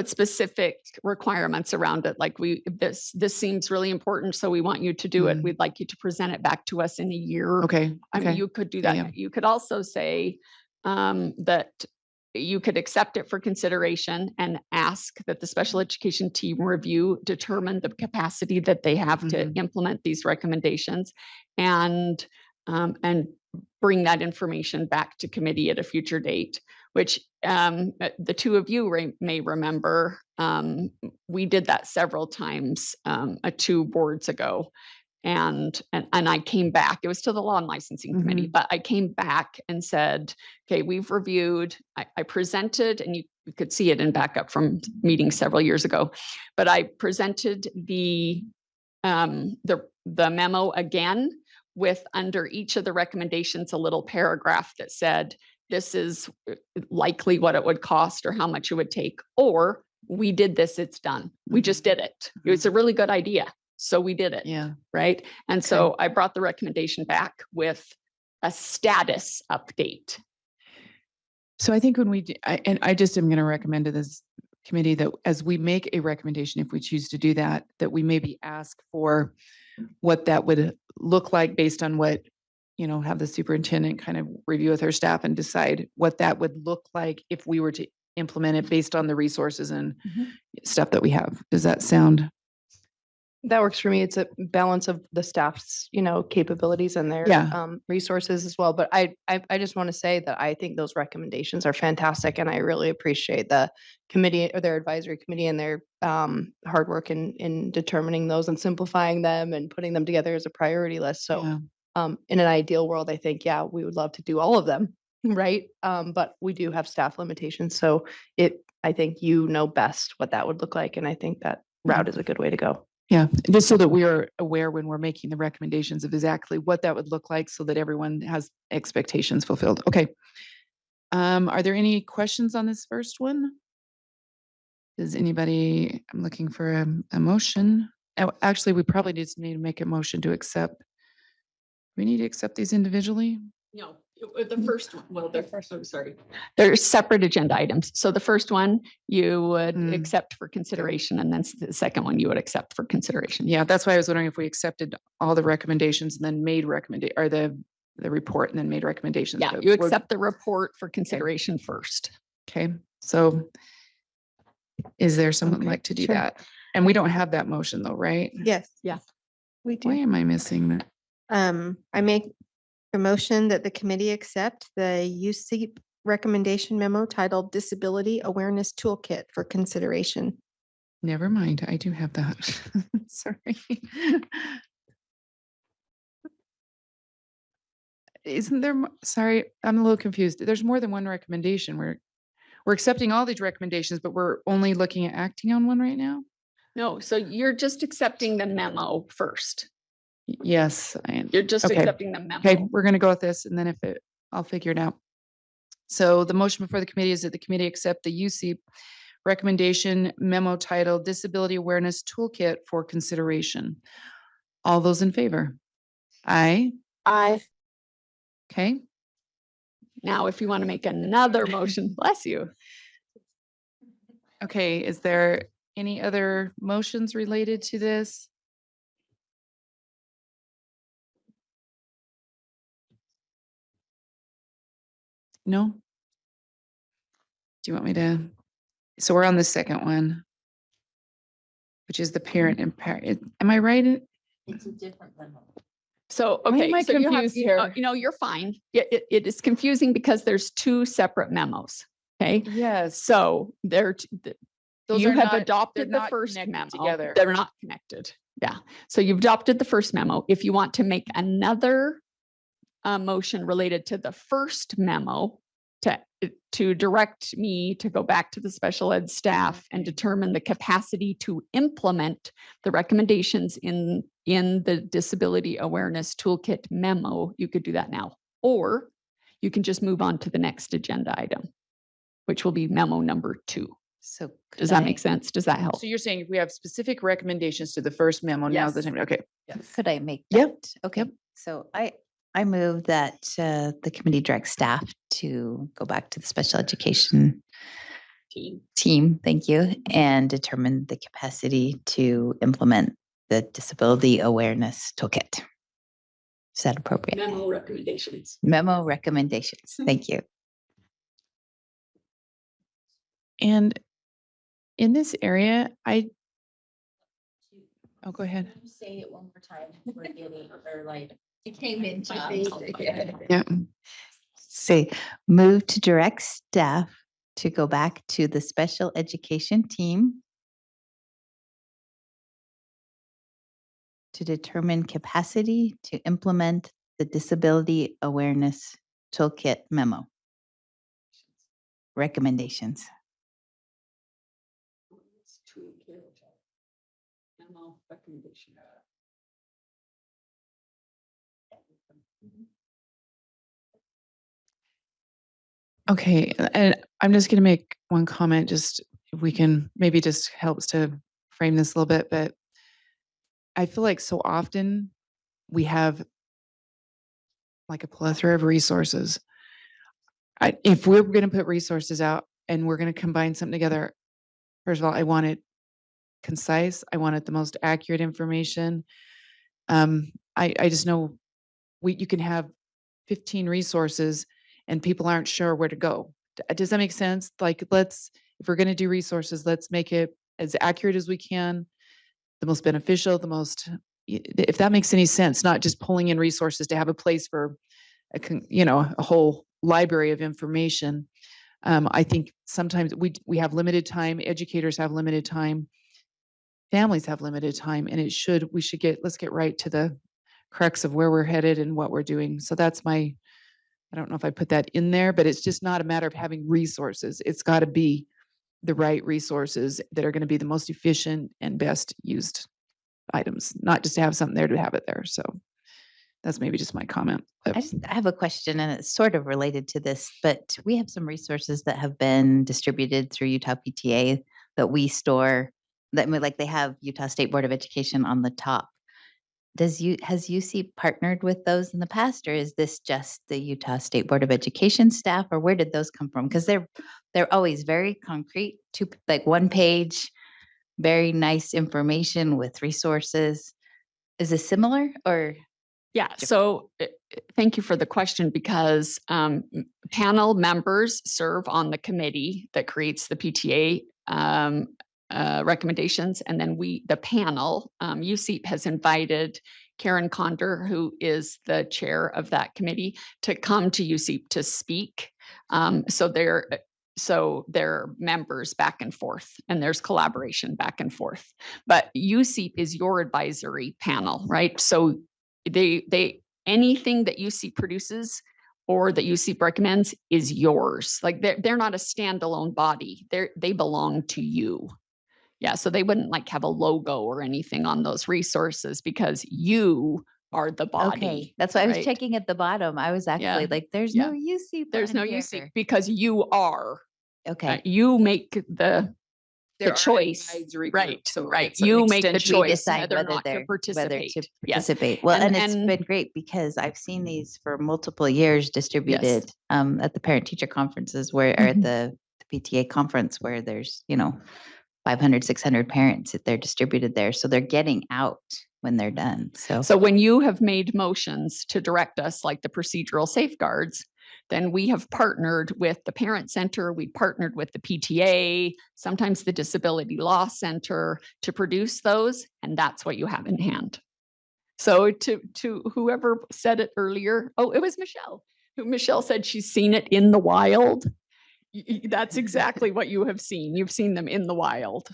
specific requirements around it. Like this seems really important, so we want you to do it. We'd like you to present it back to us in a year. Okay. I mean, you could do that. Yeah. You could also say that you could accept it for consideration and ask that the special education team determine the capacity that they have to implement these recommendations and bring that information back to committee at a future date, which the two of you may remember. We did that several times 2 boards ago. And I came back, it was to the Law and Licensing Committee, but I came back and said, okay, we've reviewed, I presented, and you could see it in backup from meetings several years ago, but I presented the memo again with under each of the recommendations, a little paragraph that said, this is likely what it would cost or how much it would take, or we did this, it's done. We just did it. It was a really good idea. So we did it. Yeah. Right. And so I brought the recommendation back with a status update. So I think when we, I just am going to recommend to this committee that as we make a recommendation, if we choose to do that, that we maybe ask for what that would look like based on what, have the superintendent kind of review with her staff and decide what that would look like if we were to implement it based on the resources and stuff that we have. Does that sound? That works for me. It's a balance of the staff's, capabilities and their resources as well. But I just want to say that I think those recommendations are fantastic, and I really appreciate the committee or their advisory committee and their hard work in determining those and simplifying them and putting them together as a priority list. So, in an ideal world, I think we would love to do all of them, right? But we do have staff limitations, so I think best what that would look like, and I think that route is a good way to go. Yeah, just so that we are aware when we're making the recommendations of exactly what that would look like so that everyone has expectations fulfilled. Okay. Are there any questions on this first one? Does anybody, I'm looking for a motion. Oh, actually, we probably just need to make a motion to accept. We need to accept these individually? No, the first one, sorry. They're separate agenda items. So the first one you would accept for consideration, and then the second one you would accept for consideration. Yeah, that's why I was wondering if we accepted all the recommendations and then made the report and then made recommendations. Yeah, you accept the report for consideration first. Okay, so is there someone like to do that? And we don't have that motion though, right? Yes. Yeah. We do. Why am I missing that? I make a motion that the committee accept the USEEP recommendation memo titled Disability Awareness Toolkit for consideration. Never mind, I do have that. Sorry. Isn't there, sorry, I'm a little confused. There's more than one recommendation. We're accepting all these recommendations, but we're only looking at acting on one right now? No, so you're just accepting the memo first. Yes, I am. You're just accepting the memo. Okay, we're going to go with this, and then I'll figure it out. So the motion before the committee is that the committee accept the USEEP recommendation memo titled Disability Awareness Toolkit for consideration. All those in favor? Aye. Aye. Okay. Now, if you want to make another motion, bless you. Okay, is there any other motions related to this? No? Do you want me to? So we're on the second one, which is the parent and parent. Am I right? It's a different memo. So, Why okay, am I so confused here? you're fine. It is confusing because there's two separate memos. Okay. Yes. So Those you are have not- adopted they're the not first connected memo. together. They're not connected. Yeah. So you've adopted the first memo. If you want to make another motion related to the first memo to direct me to go back to the special ed staff and determine the capacity to implement the recommendations in the Disability Awareness Toolkit memo, you could do that now. Or you can just move on to the next agenda item, which will be memo number 2. So does that make sense? Does that help? So you're saying if we have specific recommendations to the first memo, now the Yes. time, okay. Could I make Yep. that? Okay, so I move that the committee directs staff to go back to the special education team, thank you, and determine the capacity to implement the disability awareness toolkit. Is that appropriate? Memo recommendations. Memo recommendations, thank you. And in this area, oh, go ahead. Say it one more time. We're getting, or like, it came in too basic. Yeah. Say, move to direct staff to go back to the special education team to determine capacity to implement the Disability Awareness Toolkit memo. Recommendations. Okay, and I'm just gonna make one comment, just if we can, maybe just helps to frame this a little bit, but I feel like so often we have like a plethora of resources. If we're gonna put resources out and we're gonna combine something together, first of all, I want it concise. I want it the most accurate information. I just know you can have 15 resources and people aren't sure where to go. Does that make sense? Like, if we're going to do resources, let's make it as accurate as we can, the most beneficial, if that makes any sense, not just pulling in resources to have a place for a whole library of information. I think sometimes we have limited time, educators have limited time, families have limited time, and let's get right to the crux of where we're headed and what we're doing. So that's I don't know if I put that in there, but it's just not a matter of having resources. It's got to be the right resources that are going to be the most efficient and best used items, not just to have something there to have it there. So that's maybe just my comment. I have a question, and it's sort of related to this, but we have some resources that have been distributed through Utah PTA that we store, like they have Utah State Board of Education on the top. Has UC partnered with those in the past, or is this just the Utah State Board of Education staff, or where did those come from? Because they're always very concrete, like one page, very nice information with resources. Is this similar or? Yeah, so thank you for the question, because panel members serve on the committee that creates the PTA recommendations. And then the panel, USEEP has invited Karen Condor, who is the chair of that committee, to come to USEEP to speak. So they're members back and forth, and there's collaboration back and forth. But USEEP is your advisory panel, right? So anything that USEEP produces or that USEEP recommends is yours. Like they're not a standalone body. They belong to you. Yeah, so they wouldn't like have a logo or anything on those resources because you are the body. Okay, that's why I was right? checking at the bottom. I was actually like, there's no USEEP. There's on no here. USEEP because you are. Okay. You make the There are choice. advisory Right, groups, so right. it's an You make the extension. We choice decide whether or whether not to participate. Yes. participate. Well, and it's been great because I've seen these for multiple years distributed at the parent teacher conferences or at the PTA conference where there's, 500, 600 parents that they're distributed there. So they're getting out when they're done. So when you have made motions to direct us, like the procedural safeguards, then we have partnered with the Parent Center, we partnered with the PTA, sometimes the Disability Law Center to produce those, and that's what you have in hand. So to whoever said it earlier, it was Michelle, Michelle said she's seen it in the wild. That's exactly what you have seen. You've seen them in the wild.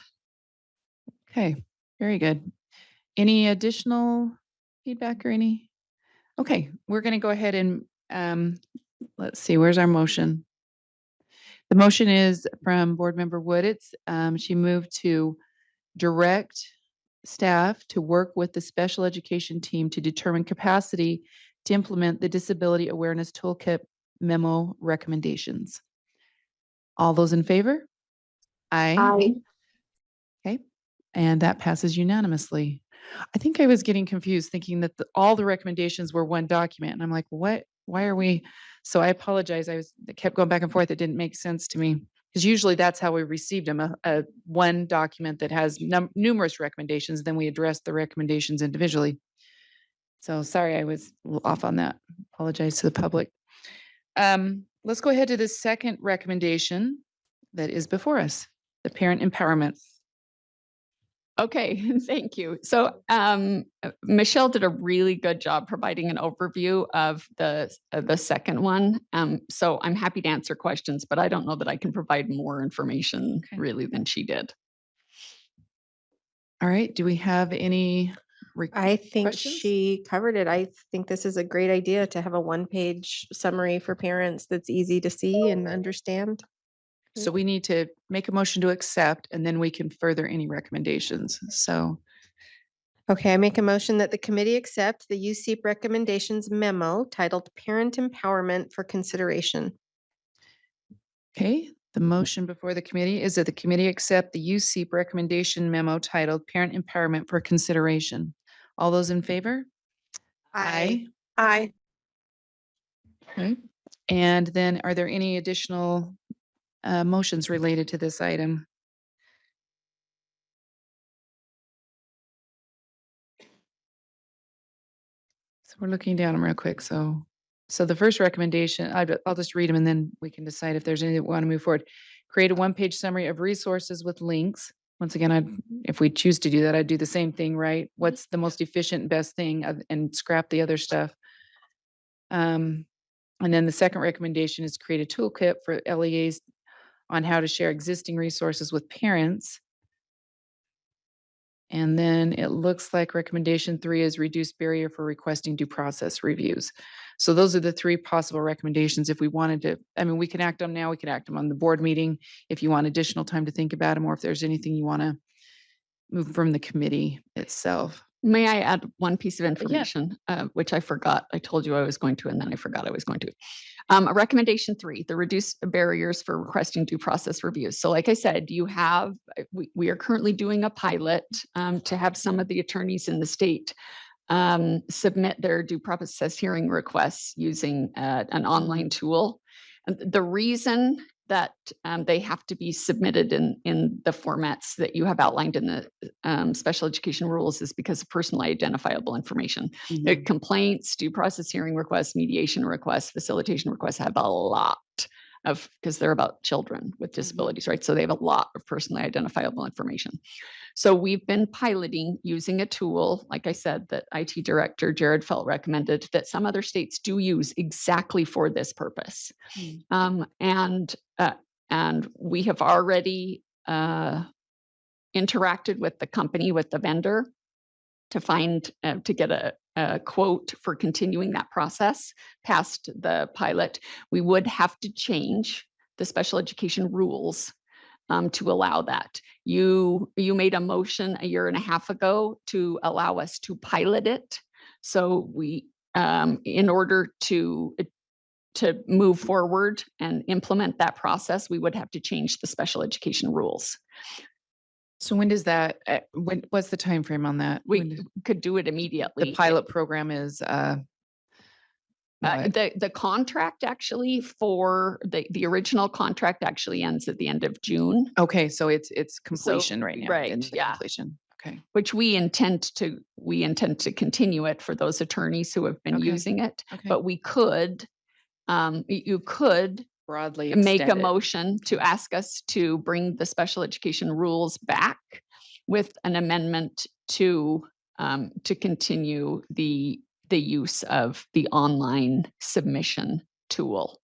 Okay, very good. Any additional feedback or any? Okay, we're going to go ahead and let's see, where's our motion? The motion is from Board Member Wooditz. She moved to direct staff to work with the special education team to determine capacity to implement the Disability Awareness Toolkit memo recommendations. All those in favor? Aye. Aye. Okay, and that passes unanimously. I think I was getting confused thinking that all the recommendations were one document, and I'm like, what? Why are we? So I apologize. I kept going back and forth. It didn't make sense to me because usually that's how we received them, a one document that has numerous recommendations. Then we address the recommendations individually. So sorry, I was a little off on that. Apologize to the public. Let's go ahead to the second recommendation that is before us, the parent empowerment. Okay, thank you. So Michelle did a really good job providing an overview of the second one. So I'm happy to answer questions, but I don't know that I can provide more information really than she did. All right, do we have any I think questions? she covered it. I think this is a great idea to have a one-page summary for parents that's easy to see and understand. So we need to make a motion to accept, and then we can further any recommendations. So, Okay, I make a motion that the committee accept the USEEP recommendations memo titled Parent Empowerment for consideration. okay, the motion before the committee is that the committee accept the USEEP recommendation memo titled Parent Empowerment for Consideration. All those in favor? Aye. Aye. Okay. And then are there any additional motions related to this item? So we're looking down them real quick. So the first recommendation, I'll just read them and then we can decide if there's any that we want to move forward. Create a one-page summary of resources with links. Once again, if we choose to do that, I'd do the same thing, right? What's the most efficient and best thing and scrap the other stuff. And then the second recommendation is create a toolkit for LEAs on how to share existing resources with parents. And then it looks like recommendation 3 is reduce barrier for requesting due process reviews. So those are the 3 possible recommendations. If we wanted to, I mean, we can act on them now, we can act them on the board meeting if you want additional time to think about them, or if there's anything you want to move from the committee itself. May I add one piece of information, which I forgot? I told you I was going to, and then I forgot I was going to. Recommendation 3, the reduce barriers for requesting due process reviews. So like I said, you have, we are currently doing a pilot to have some of the attorneys in the state submit their due process hearing requests using an online tool. And the reason that they have to be submitted in the formats that you have outlined in the special education rules is because of personally identifiable information. Complaints, due process hearing requests, mediation requests, facilitation requests have a lot of, because they're about children with disabilities, right? So they have a lot of personally identifiable information. So we've been piloting using a tool, like I said, that IT Director Jared Felt recommended that some other states do use exactly for this purpose. And we have already interacted with the company, with the vendor, to find to get a quote for continuing that process past the pilot. We would have to change the special education rules to allow that. You made a motion a year and a half ago to allow us to pilot it. So we, in order to move forward and implement that process, we would have to change the special education rules. So when does that, what's the time frame on that? We could do it immediately. The pilot program is the contract actually for the original contract actually ends at the end of June. Okay, so it's completion right now. Right, yeah. Completion. Okay. Which we intend to continue it for those attorneys who have been using it. Okay. But we could, you could broadly make extend a it. motion to ask us to bring the special education rules back with an amendment to continue the use of the online submission tool.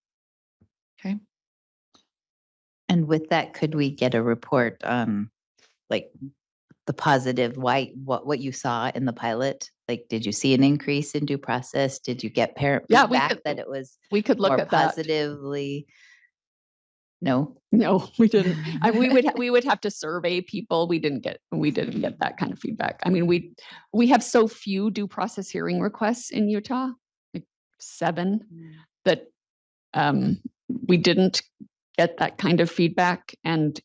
Okay. And with that, could we get a report on like the positive, what you saw in the pilot? Like, did you see an increase in due process? Did you get parent feedback that it was we could look more at that. positively? No, we didn't. We would have to survey people. We didn't get that kind of feedback. I mean, we have so few due process hearing requests in Utah, like 7, that we didn't get that kind of feedback, and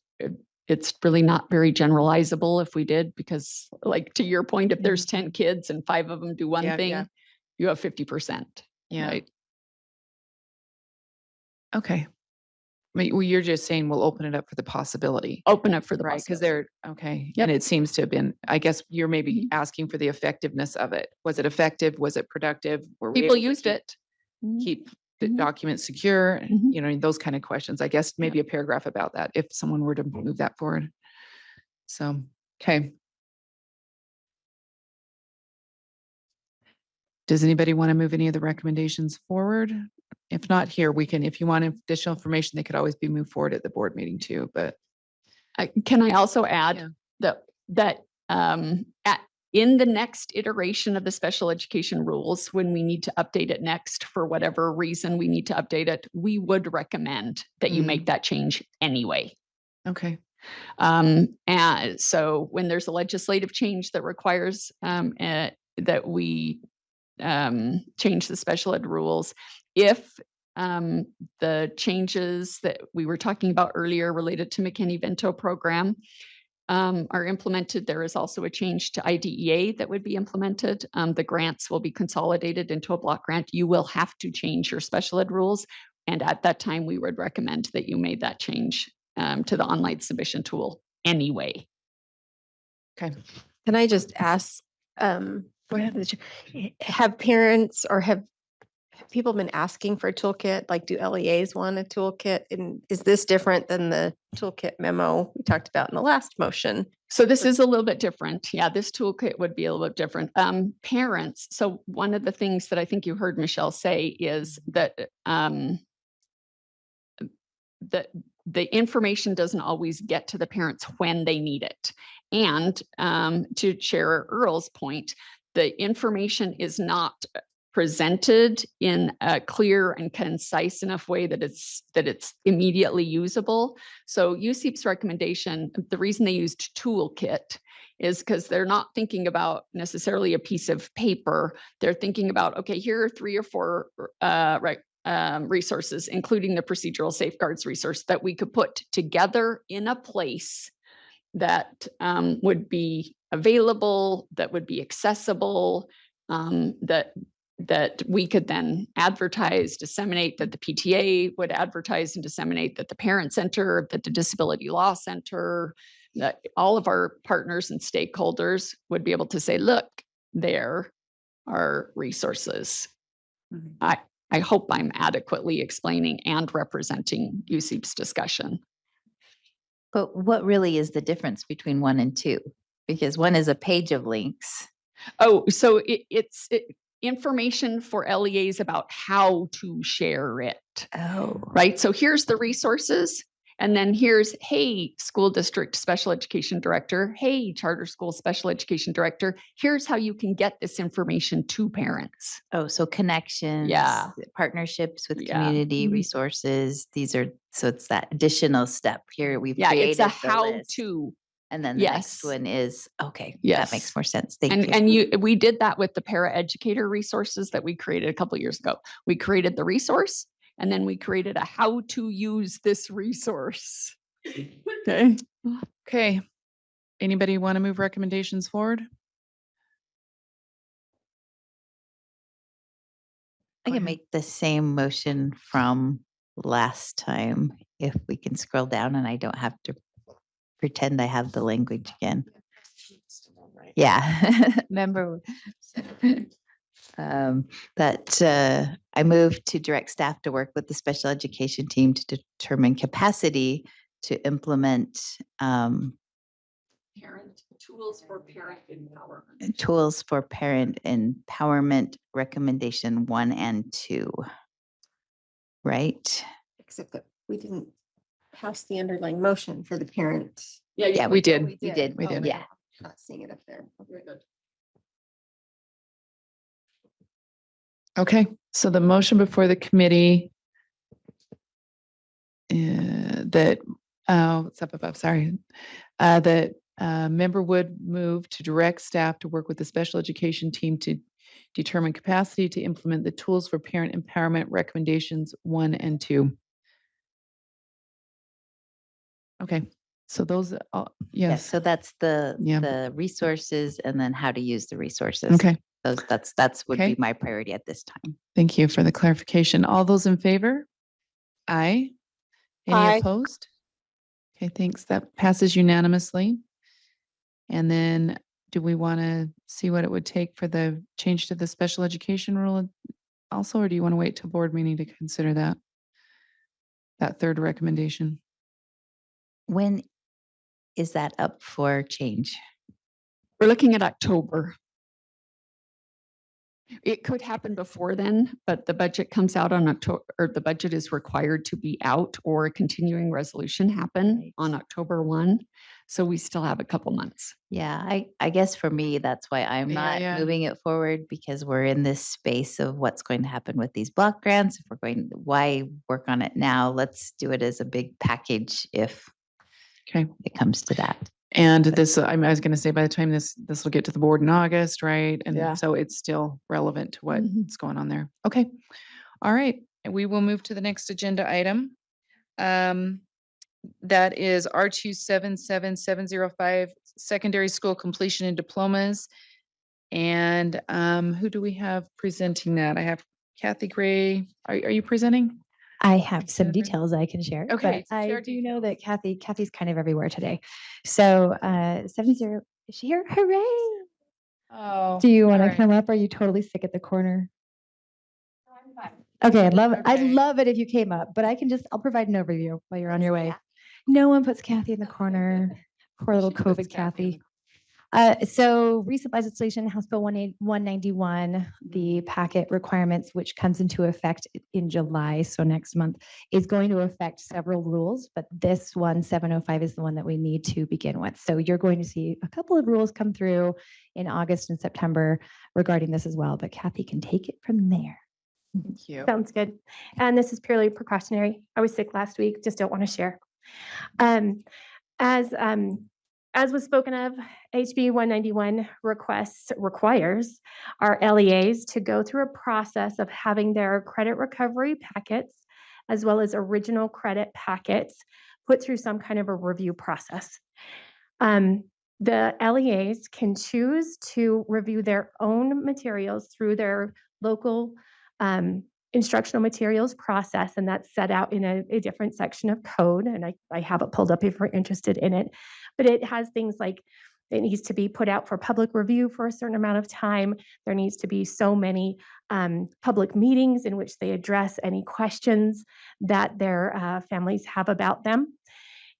it's really not very generalizable if we did, because like to your point, if there's 10 kids and 5 of them do one thing, you have 50%. Yeah. Right? Okay. I mean, well, you're just saying we'll open it up for the possibility. Open up for the right, because possibility. they're okay. Yep. And it seems to have been, I guess you're maybe asking for the effectiveness of it. Was it effective? Was it productive? Were we People able to used it. keep the document secure? You know, those kind of questions. I guess maybe a paragraph about that if someone were to move that forward. So, okay. Does anybody want to move any of the recommendations forward? If not here, we can, if you want additional information, they could always be moved forward at the board meeting too, but. Can I also add that in the next iteration of the special education rules, when we need to update it next, for whatever reason we need to update it, we would recommend that you make that change anyway. Okay. And so when there's a legislative change that requires that we change the special ed rules, if the changes that we were talking about earlier related to McKinney-Vento program are implemented, there is also a change to IDEA that would be implemented. The grants will be consolidated into a block grant. You will have to change your special ed rules. And at that time, we would recommend that you made that change to the online submission tool anyway. Okay. Can I just ask, have parents or have people been asking for a toolkit? Like, do LEAs want a toolkit? And is this different than the toolkit memo we talked about in the last motion? So this is a little bit different. Yeah, this toolkit would be a little bit different. Parents, so one of the things that I think you heard Michelle say is that the information doesn't always get to the parents when they need it. And to Chair Earl's point, the information is not presented in a clear and concise enough way that it's immediately usable. So USEEP's recommendation, the reason they used toolkit is because they're not thinking about necessarily a piece of paper. They're thinking about, okay, here are 3 or 4 resources, including the procedural safeguards resource that we could put together in a place that would be available, that would be accessible, that we could then advertise, disseminate, that the PTA would advertise and disseminate, that the Parent Center, that the Disability Law Center, that all of our partners and stakeholders would be able to say, look, there are resources. I hope I'm adequately explaining and representing USEEP's discussion. But what really is the difference between 1 and 2? Because 1 is a page of links. Oh, so it's information for LEAs about how to share it. Oh. Right. So here's the resources. And then here's, hey, school district special education director. Hey, charter school special education director. Here's how you can get this information to parents. Oh, so connections, partnerships with community resources. So it's that additional step here. We've created it's a the how list. to. And then the next one is, okay, yes, that makes more sense. Thank you. And we did that with the paraeducator resources that we created a couple of years ago. We created the resource, and then we created a how to use this resource. Okay. Okay. Anybody want to move recommendations forward? I can make the same motion from last time if we can scroll down and I don't have to pretend I have the language again. Yeah. Remember that I moved to direct staff to work with the special education team to determine capacity to implement Tools for parent empowerment. Tools for parent empowerment recommendation 1 and 2. Right? Except that we didn't pass the underlying motion for the parents. Yeah, we did. We did. Yeah. Not seeing it up there. Very good. Okay, so the motion before the committee that, what's up above, sorry, that member would move to direct staff to work with the special education team to determine capacity to implement the tools for parent empowerment recommendations 1 and 2. Okay, so those, yes. So that's the resources and then how to use the resources. Okay. That's would Okay. be my priority at this time. Thank you for the clarification. All those in favor? Aye. Any Aye. opposed? Okay, thanks. That passes unanimously. And then do we want to see what it would take for the change to the special education rule also, or do you want to wait till board meeting to consider that third recommendation? When is that up for change? We're looking at October. It could happen before then, but the budget comes out on October, or the budget is required to be out or a continuing resolution happen on October 1. So we still have a couple months. Yeah, I guess for me, that's why I'm not yeah. moving it forward, because we're in this space of what's going to happen with these block grants. If we're going, why work on it now? Let's do it as a big package if Okay. it comes to that. And this, I was going to say, by the time this will get to the board in August, right? And Yeah. so it's still relevant to what's Mhm. going on there. Okay. All right. And we will move to the next agenda item. That is R277705, secondary school completion and diplomas. And who do we have presenting that? I have Kathy Gray. Are you presenting? I have some Okay. details I can share. Okay, But I share do know that Kathy's kind of everywhere today. So 70, is she here? Hooray! Oh. Do you want all to right. come up? Or are you totally sick at the corner? Okay, I'd love it if you came up, but I'll provide an overview while you're on your way. No one puts Kathy in the corner. Poor little COVID Kathy. So recent legislation, House Bill 191, the packet requirements, which comes into effect in July, so next month, is going to affect several rules, but this one, 705, is the one that we need to begin with. So you're going to see a couple of rules come through in August and September regarding this as well, but Kathy can take it from there. Thank you. Sounds good. And this is purely precautionary. I was sick last week, just don't want to share. As was spoken of, HB 191 requires our LEAs to go through a process of having their credit recovery packets, as well as original credit packets, put through some kind of a review process. The LEAs can choose to review their own materials through their local instructional materials process, and that's set out in a different section of code, and I have it pulled up if you're interested in it. But it has things like it needs to be put out for public review for a certain amount of time. There needs to be so many public meetings in which they address any questions that their families have about them.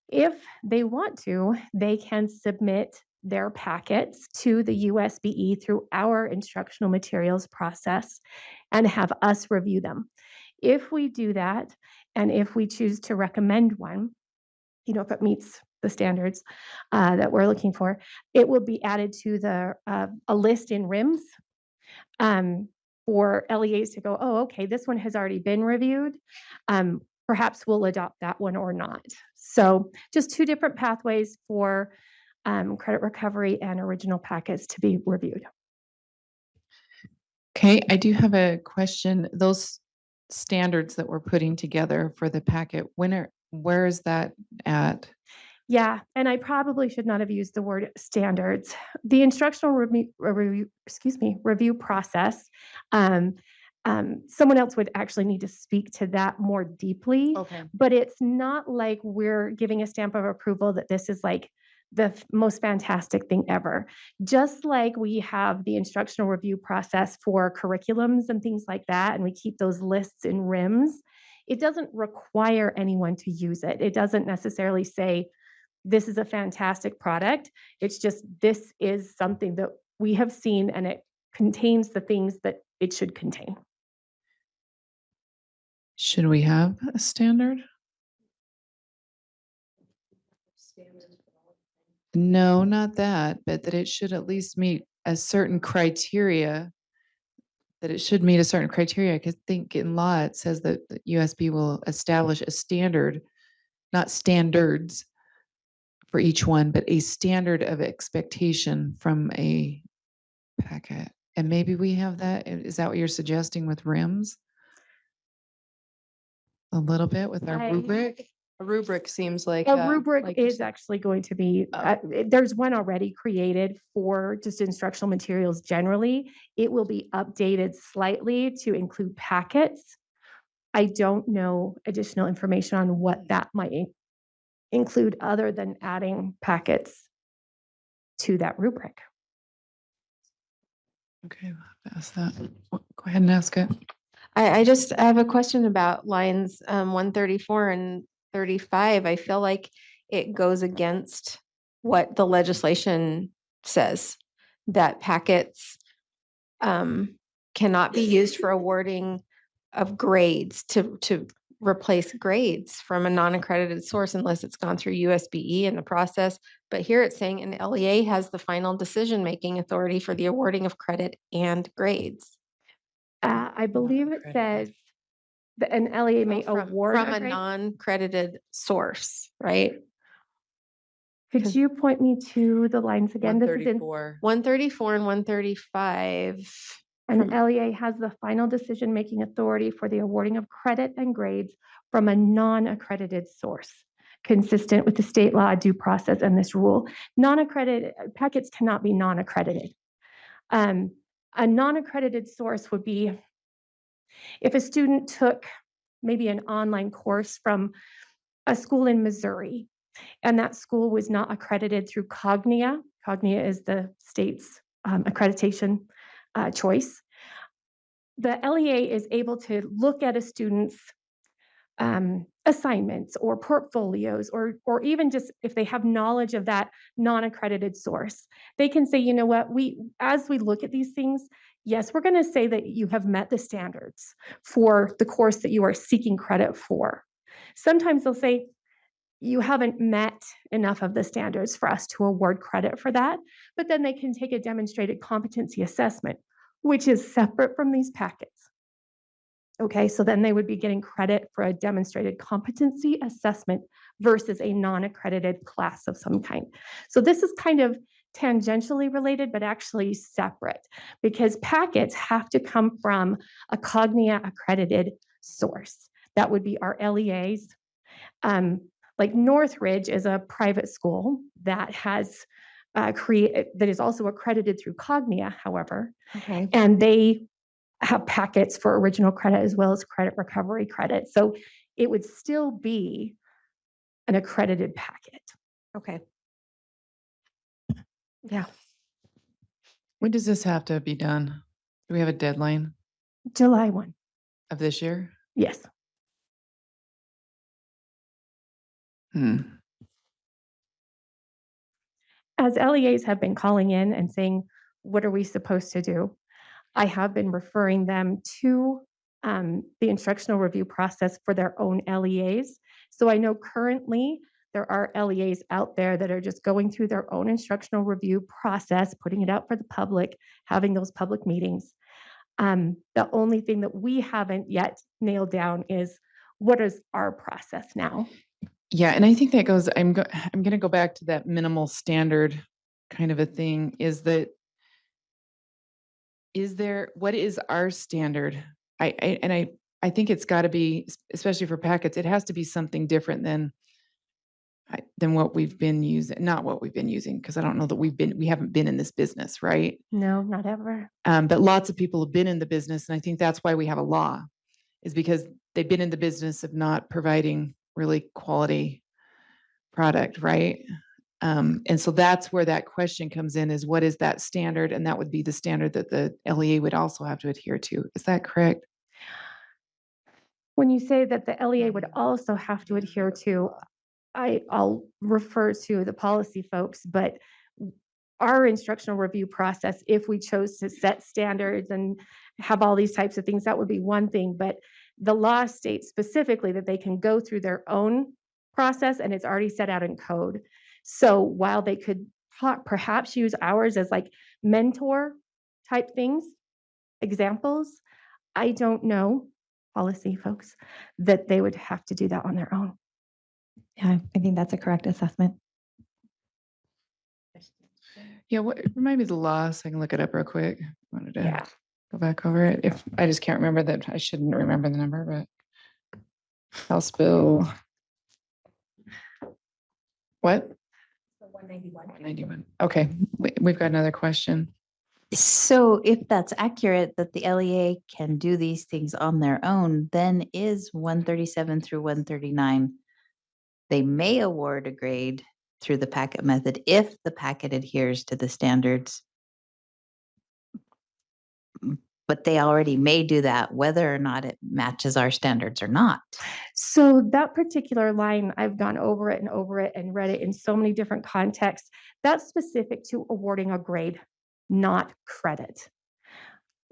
If they want to, they can submit their packets to the USBE through our instructional materials process and have us review them. If we do that, and if we choose to recommend one, if it meets the standards that we're looking for, it will be added to a list in RIMS for LEAs to go, oh, okay, this one has already been reviewed. Perhaps we'll adopt that one or not. So just two different pathways for credit recovery and original packets to be reviewed. Okay, I do have a question. Those standards that we're putting together for the packet, where is that at? Yeah, and I probably should not have used the word standards. The instructional review process, someone else would actually need to speak to that more deeply. Okay. But it's not like we're giving a stamp of approval that this is like the most fantastic thing ever. Just like we have the instructional review process for curriculums and things like that, and we keep those lists in RIMS, it doesn't require anyone to use it. It doesn't necessarily say, this is a fantastic product. It's just, this is something that we have seen and it contains the things that it should contain. Should we have a standard? No, not that, but that it should at least meet a certain criteria. That it should meet a certain criteria. I think in law it says that the USB will establish a standard, not standards for each one, but a standard of expectation from a packet. And maybe we have that. Is that what you're suggesting with RIMS? A little bit with our rubric? A rubric seems like A rubric is actually going to be, there's one already created for just instructional materials generally. It will be updated slightly to include packets. I don't know additional information on what that might include other than adding packets to that rubric. Okay, I'll ask that. Go ahead and ask it. I just have a question about lines 134 and 35. I feel like it goes against what the legislation says, that packets cannot be used for awarding of grades to replace grades from a non-accredited source unless it's gone through USBE in the process. But here it's saying an LEA has the final decision-making authority for the awarding of credit and grades. I believe it says that an LEA may award From a a grade. non-credited source, right? Could you point me to the lines again? This is in 134 and 135. An LEA has the final decision-making authority for the awarding of credit and grades from a non-accredited source, consistent with the state law, due process, and this rule. Non-accredited packets cannot be non-accredited. A non-accredited source would be if a student took maybe an online course from a school in Missouri, and that school was not accredited through Cognia. Cognia is the state's accreditation choice. The LEA is able to look at a student's assignments or portfolios, or even just if they have knowledge of that non-accredited source, they can say, you know what, as we look at these things, yes, we're going to say that you have met the standards for the course that you are seeking credit for. Sometimes they'll say, you haven't met enough of the standards for us to award credit for that, but then they can take a demonstrated competency assessment, which is separate from these packets. Okay, so then they would be getting credit for a demonstrated competency assessment versus a non-accredited class of some kind. So this is kind of tangentially related, but actually separate, because packets have to come from a Cognia accredited source. That would be our LEAs. Like Northridge is a private school that has that is also accredited through Cognia, however, and they have packets for original credit as well as credit recovery credit. So it would still be an accredited packet. Okay. Yeah. When does this have to be done? Do we have a deadline July 1. of this year? Yes. As LEAs have been calling in and saying, what are we supposed to do? I have been referring them to the instructional review process for their own LEAs. So I know currently there are LEAs out there that are just going through their own instructional review process, putting it out for the public, having those public meetings. The only thing that we haven't yet nailed down is what is our process now? Yeah, and I think that goes, I'm going to go back to that minimal standard kind of a thing, is that, what is our standard? I think it's got to be, especially for packets, it has to be something different than what we've been using, not what we've been using, because I don't know that we haven't been in this business, right? No, not ever. But lots of people have been in the business, and I think that's why we have a law, is because they've been in the business of not providing really quality product, right? And so that's where that question comes in, is what is that standard? And that would be the standard that the LEA would also have to adhere to. Is that correct? When you say that the LEA would also have to adhere to, I'll refer to the policy folks, but our instructional review process, if we chose to set standards and have all these types of things, that would be one thing. But the law states specifically that they can go through their own process, and it's already set out in code. So while they could perhaps use ours as like mentor type things, examples, I don't know, policy folks, that they would have to do that on their own. Yeah, I think that's a correct assessment. Yeah, remind me of the law so I can look it up real quick. Wanted to go back over it. If I just can't remember that, I shouldn't remember the number, but House Bill. What? 191. 191. Okay, we've got another question. So if that's accurate, that the LEA can do these things on their own, then is 137 through 139, they may award a grade through the packet method if the packet adheres to the standards. But they already may do that whether or not it matches our standards or not. So that particular line, I've gone over it and read it in so many different contexts. That's specific to awarding a grade, not credit.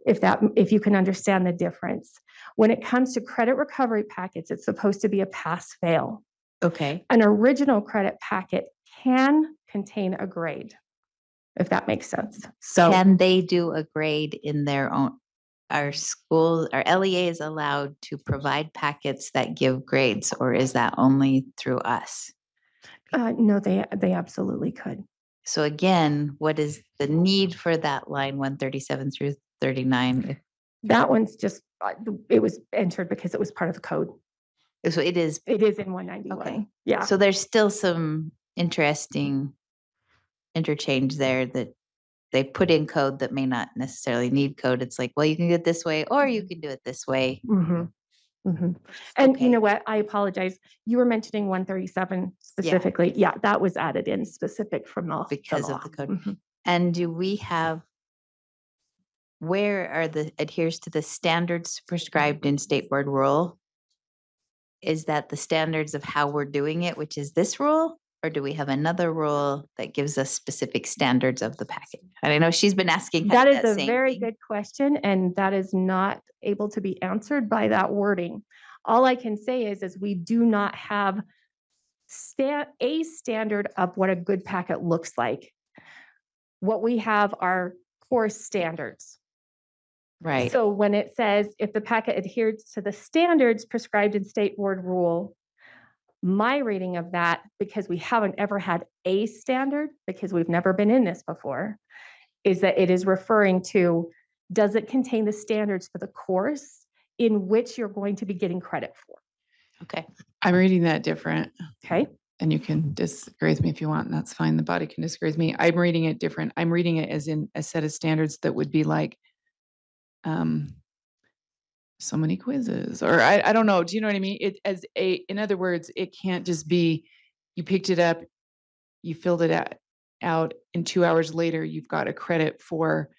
if you can understand the difference. When it comes to credit recovery packets, it's supposed to be a pass-fail. Okay. An original credit packet can contain a grade, if that makes sense. So Can they do a grade in their own? Our school, our LEA is allowed to provide packets that give grades, or is that only through us? no, they absolutely could. So again, what is the need for that line 137 through 39? That one's just, it was entered because it was part of the code. So it is. It is in 191. Okay. Yeah. So there's still some interesting interchange there that they put in code that may not necessarily need code. It's like, well, you can do it this way, or you can do it this way. And you know what? I apologize. You were mentioning 137 specifically. Yeah, that was added in specific from the Because law. of the code. And do we have, where are the adheres to the standards prescribed in state board rule? Is that the standards of how we're doing it, which is this rule? Or do we have another rule that gives us specific standards of the packet? And I know she's been asking. That is a very good question, and that is not able to be answered by that wording. All I can say is we do not have a standard of what a good packet looks like. What we have are course standards. Right. So when it says if the packet adheres to the standards prescribed in state board rule, my reading of that, because we haven't ever had a standard, because we've never been in this before, is that it is referring to, does it contain the standards for the course in which you're going to be getting credit for? Okay. I'm reading that different. Okay. And you can disagree with me if you want, and that's fine. The body can disagree with me. I'm reading it different. I'm reading it as in a set of standards that would be like, so many quizzes, or I don't know. Do you know what I mean? It as in other words, it can't just be, you picked it up, you filled it out, and 2 hours later, you've got a credit for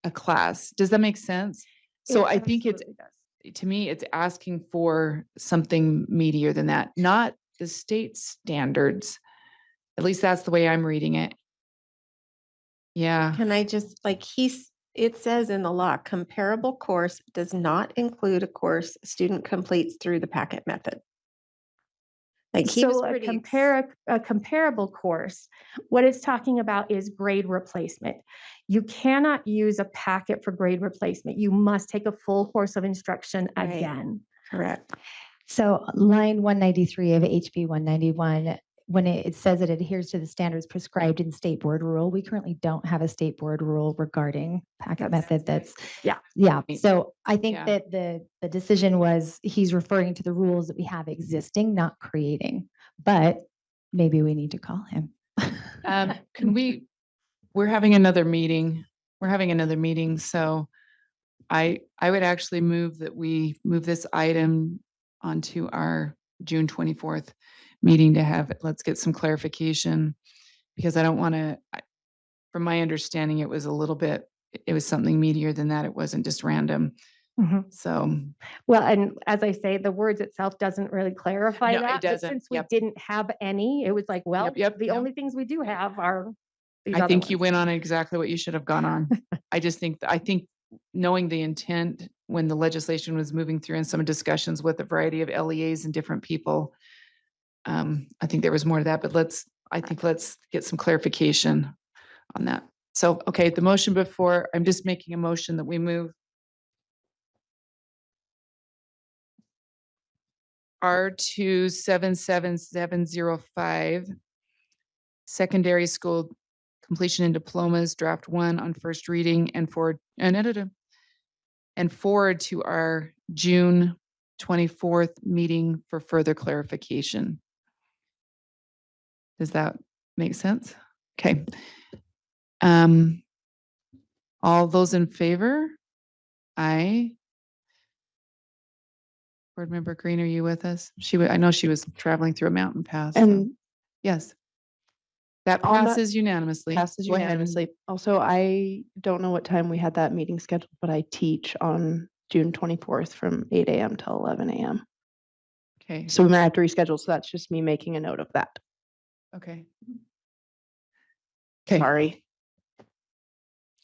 a class. Does that make sense? So I think it's, to me, it's asking for something meatier than that, not the state standards. At least that's the way I'm reading it. Yeah. Can I just, it says in the law, comparable course does not include a course a student completes through the packet method. Like he was So pretty, a comparable course, what it's talking about is grade replacement. You cannot use a packet for grade replacement. You must take a full course of instruction again. correct. So line 193 of HB 191, when it says it adheres to the standards prescribed in state board rule, we currently don't have a state board rule regarding packet method. That's yeah. So I think that the decision was he's referring to the rules that we have existing, not creating. But maybe we need to call him. We're having another meeting. So I would actually move that we move this item onto our June 24th meeting to have, let's get some clarification, because I don't want to, from my understanding, it was something meatier than that. It wasn't just random. So. Well, and as I say, the words itself doesn't really clarify No, it that. But doesn't. since we didn't have any, it was like, well, the only things we do have are these I other think you ones. went on exactly what you should have gone on. I think knowing the intent when the legislation was moving through and some discussions with a variety of LEAs and different people, I think there was more to that, but let's get some clarification on that. So, okay, the motion before, I'm just making a motion that we move R2 77705, secondary school completion and diplomas, draft 1 on first reading, and forward to our June 24th meeting for further clarification. Does that make sense? Okay. All those in favor? Aye. Board Member Green, are you with us? I know she was traveling through a mountain pass. And yes. That on that- passes unanimously. Passes Go ahead. unanimously. Also, I don't know what time we had that meeting scheduled, but I teach on June 24th from 8 a.m. till 11 a.m. Okay. So we might have to reschedule. So that's just me making a note of that. Okay. Sorry.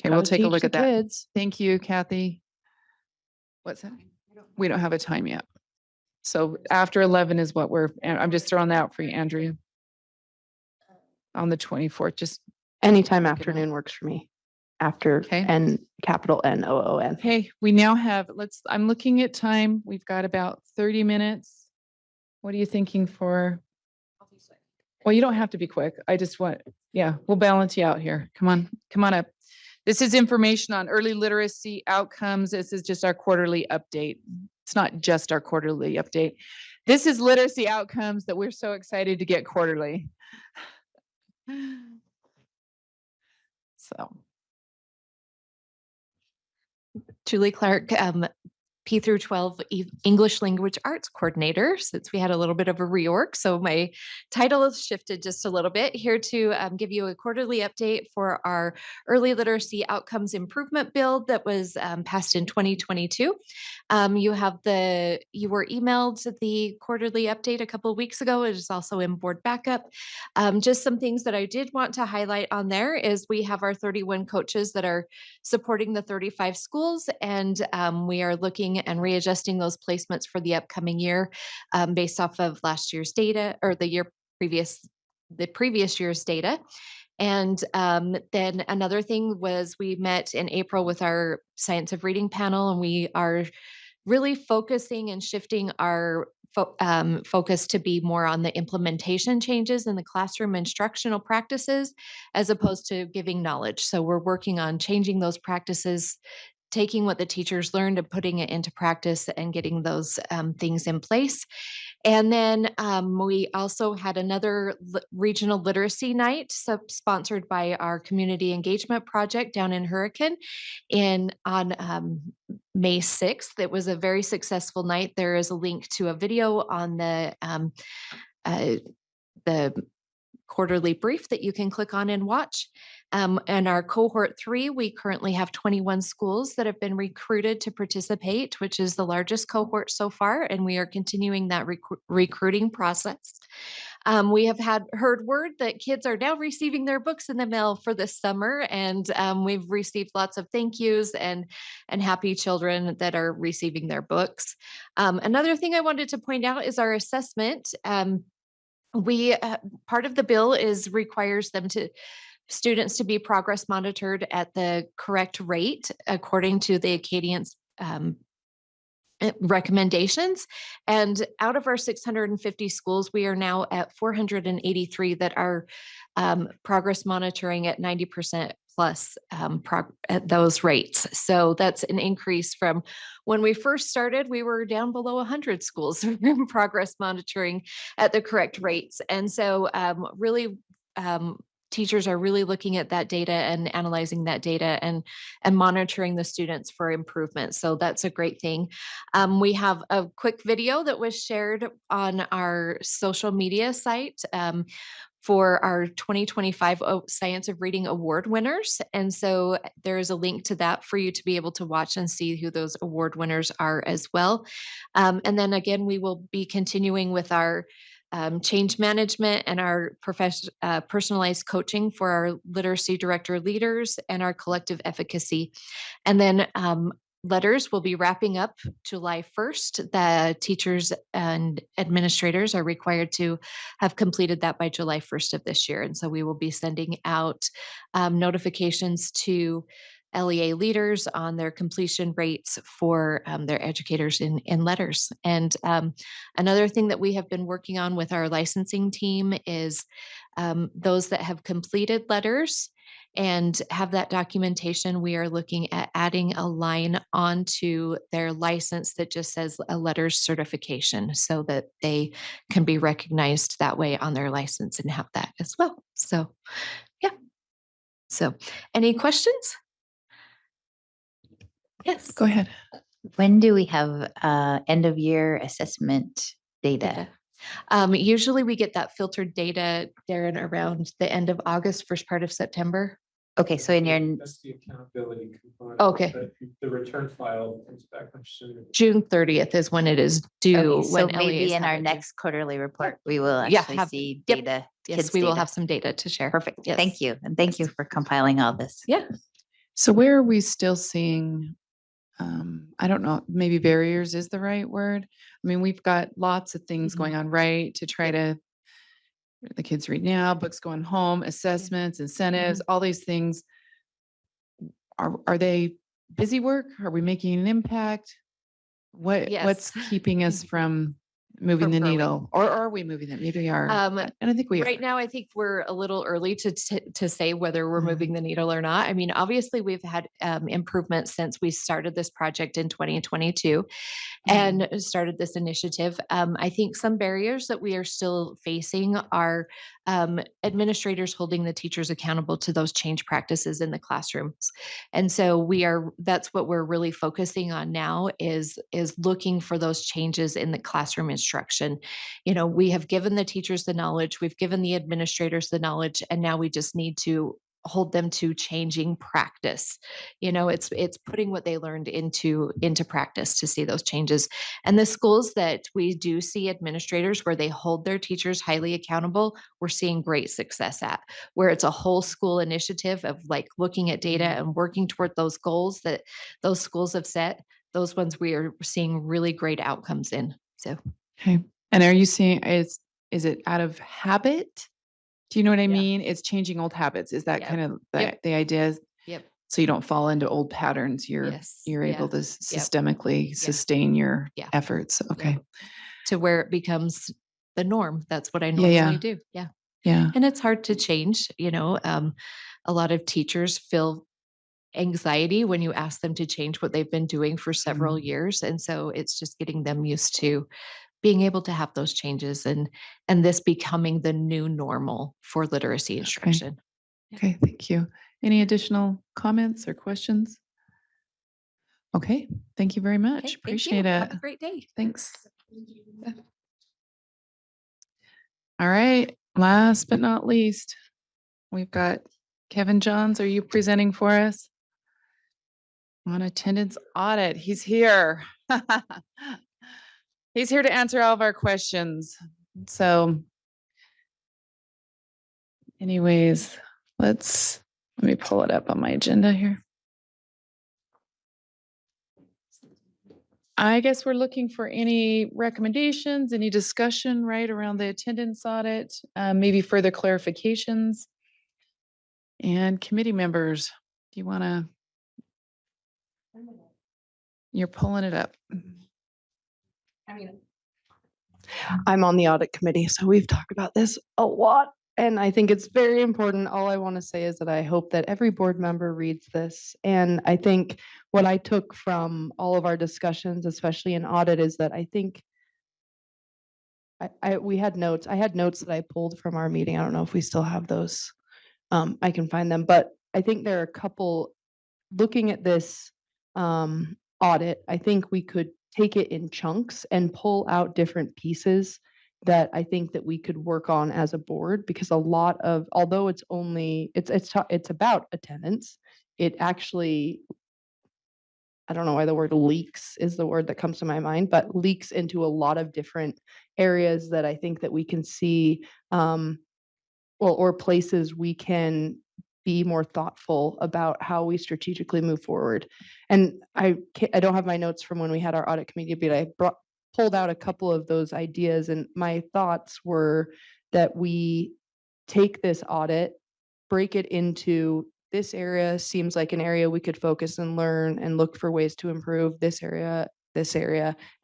Okay, we'll Gotta take a teach look the at that. kids. Thank you, Kathy. What's that? We don't have a time yet. So after 11 is what I'm just throwing that out for you, Andrea. On the 24th, just. Anytime Look it up. afternoon works for me. After Okay. N, capital N-O-O-N. Okay, we now have, I'm looking at time. We've got about 30 minutes. What are you thinking for? Well, you don't have to be quick. I just we'll balance you out here. Come on up. This is information on early literacy outcomes. This is just our quarterly update. It's not just our quarterly update. This is literacy outcomes that we're so excited to get quarterly. So. Julie Clark, P through 12 English Language Arts Coordinator, since we had a little bit of a reorg. So my title has shifted just a little bit, here to give you a quarterly update for our early literacy outcomes improvement bill that was passed in 2022. You were emailed the quarterly update a couple of weeks ago. It is also in board backup. Just some things that I did want to highlight on there is we have our 31 coaches that are supporting the 35 schools, and we are looking and readjusting those placements for the upcoming year based off of last year's data, or the previous year's data. And then another thing was we met in April with our Science of Reading panel, and we are really focusing and shifting our focus to be more on the implementation changes in the classroom instructional practices, as opposed to giving knowledge. So we're working on changing those practices, taking what the teachers learned and putting it into practice and getting those things in place. And then we also had another regional literacy night sponsored by our community engagement project down in Hurricane on May 6th. It was a very successful night. There is a link to a video on the quarterly brief that you can click on and watch. And our cohort 3, we currently have 21 schools that have been recruited to participate, which is the largest cohort so far, and we are continuing that recruiting process. We have heard word that kids are now receiving their books in the mail for this summer, and we've received lots of thank yous and happy children that are receiving their books. Another thing I wanted to point out is our assessment. Part of the bill requires students to be progress monitored at the correct rate according to the Acadian's recommendations. And out of our 650 schools, we are now at 483 that are progress monitoring at 90% plus at those rates. So that's an increase from when we first started. We were down below 100 schools in progress monitoring at the correct rates. And so really, teachers are really looking at that data and analyzing that data and monitoring the students for improvement. So that's a great thing. We have a quick video that was shared on our social media site for our 2025 Science of Reading Award winners. And so there is a link to that for you to be able to watch and see who those award winners are as well. And then again, we will be continuing with our change management and our personalized coaching for our literacy director leaders and our collective efficacy. And then letters will be wrapping up July 1st. The teachers and administrators are required to have completed that by July 1st of this year. And so we will be sending out notifications to LEA leaders on their completion rates for their educators in letters. And another thing that we have been working on with our licensing team is those that have completed letters and have that documentation. We are looking at adding a line onto their license that just says a letters certification, so that they can be recognized that way on their license and have that as well. So, yeah. So, any questions? Yes, go ahead. When do we have end of year assessment data? Usually we get that filtered data, Darren, around the end of August, first part of September. Okay, so in your That's the accountability component. Okay. But the return file comes back much sooner. June 30th is when it is due. Okay, so when maybe LEAs in have our it due. next quarterly report, we will Yeah, actually have- see yep. data. Yes, kids' we will data. have some data to share. Perfect. Yes. Thank you. And thank you for compiling all this. Yeah. So where are we still seeing I don't know, maybe barriers is the right word. I mean, we've got lots of things going on, right? To try to, the kids read now, books going home, assessments, incentives, all these things. Are they busy work? Are we making an impact? What's Yes. keeping us from moving From the growing. needle? Or are we moving it? Maybe we are. And I think we Right are. now, I think we're a little early to say whether we're moving the needle or not. I mean, obviously, we've had improvements since we started this project in 2022 and started this initiative. I think some barriers that we are still facing are administrators holding the teachers accountable to those change practices in the classrooms. And so that's what we're really focusing on now is looking for those changes in the classroom instruction. You know, we have given the teachers the knowledge, we've given the administrators the knowledge, and now we just need to hold them to changing practice. You know, it's putting what they learned into practice to see those changes. And the schools that we do see administrators where they hold their teachers highly accountable, we're seeing great success at, where it's a whole school initiative of like looking at data and working toward those goals that those schools have set. Those ones we are seeing really great outcomes in. So Okay. And are you seeing, is it out of habit? Do you know what I mean? It's changing old habits. Is that Yep. kind of Yep. the idea? Yep. So you don't fall into old patterns. You're Yes. you're able to Yep. systemically sustain your efforts. Okay. To where it becomes the norm. That's what I Yeah, normally yeah. do. Yeah. Yeah. And it's hard to change, you know. A lot of teachers feel anxiety when you ask them to change what they've been doing for several years. And so it's just getting them used to being able to have those changes and this becoming the new normal for literacy instruction. Okay. Thank you. Any additional comments or questions? Okay. Thank you very much. Okay, thank you. Appreciate Have it. a great day. Thanks. All right. Last but not least, we've got Kevin Johns. Are you presenting for us? On attendance audit. He's here. He's here to answer all of our questions. So anyways, let me pull it up on my agenda here. I guess we're looking for any recommendations, any discussion right around the attendance audit, maybe further clarifications. And committee members, do you want to? You're pulling it up. I'm on the audit committee, so we've talked about this a lot. And I think it's very important. All I want to say is that I hope that every board member reads this. And I think what I took from all of our discussions, especially in audit, is that I think we had notes. I had notes that I pulled from our meeting. I don't know if we still have those. I can find them, but I think there are a couple, looking at this audit, I think we could take it in chunks and pull out different pieces that I think that we could work on as a board, because a lot of, although it's about attendance, it actually, I don't know why the word leaks is the word that comes to my mind, but leaks into a lot of different areas that I think that we can see, or places we can be more thoughtful about how we strategically move forward. And I don't have my notes from when we had our audit committee, but I pulled out a couple of those ideas, and my thoughts were that we take this audit, break it into, this area seems like an area we could focus and learn and look for ways to improve, this area,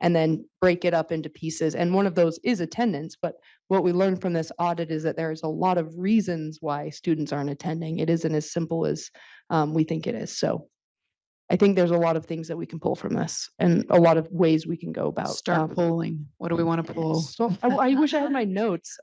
and then break it up into pieces. And one of those is attendance. But what we learned from this audit is that there's a lot of reasons why students aren't attending. It isn't as simple as we think it is. So I think there's a lot of things that we can pull from this and a lot of ways we can go about. Start polling. What do we want to pull? So I wish I had my notes.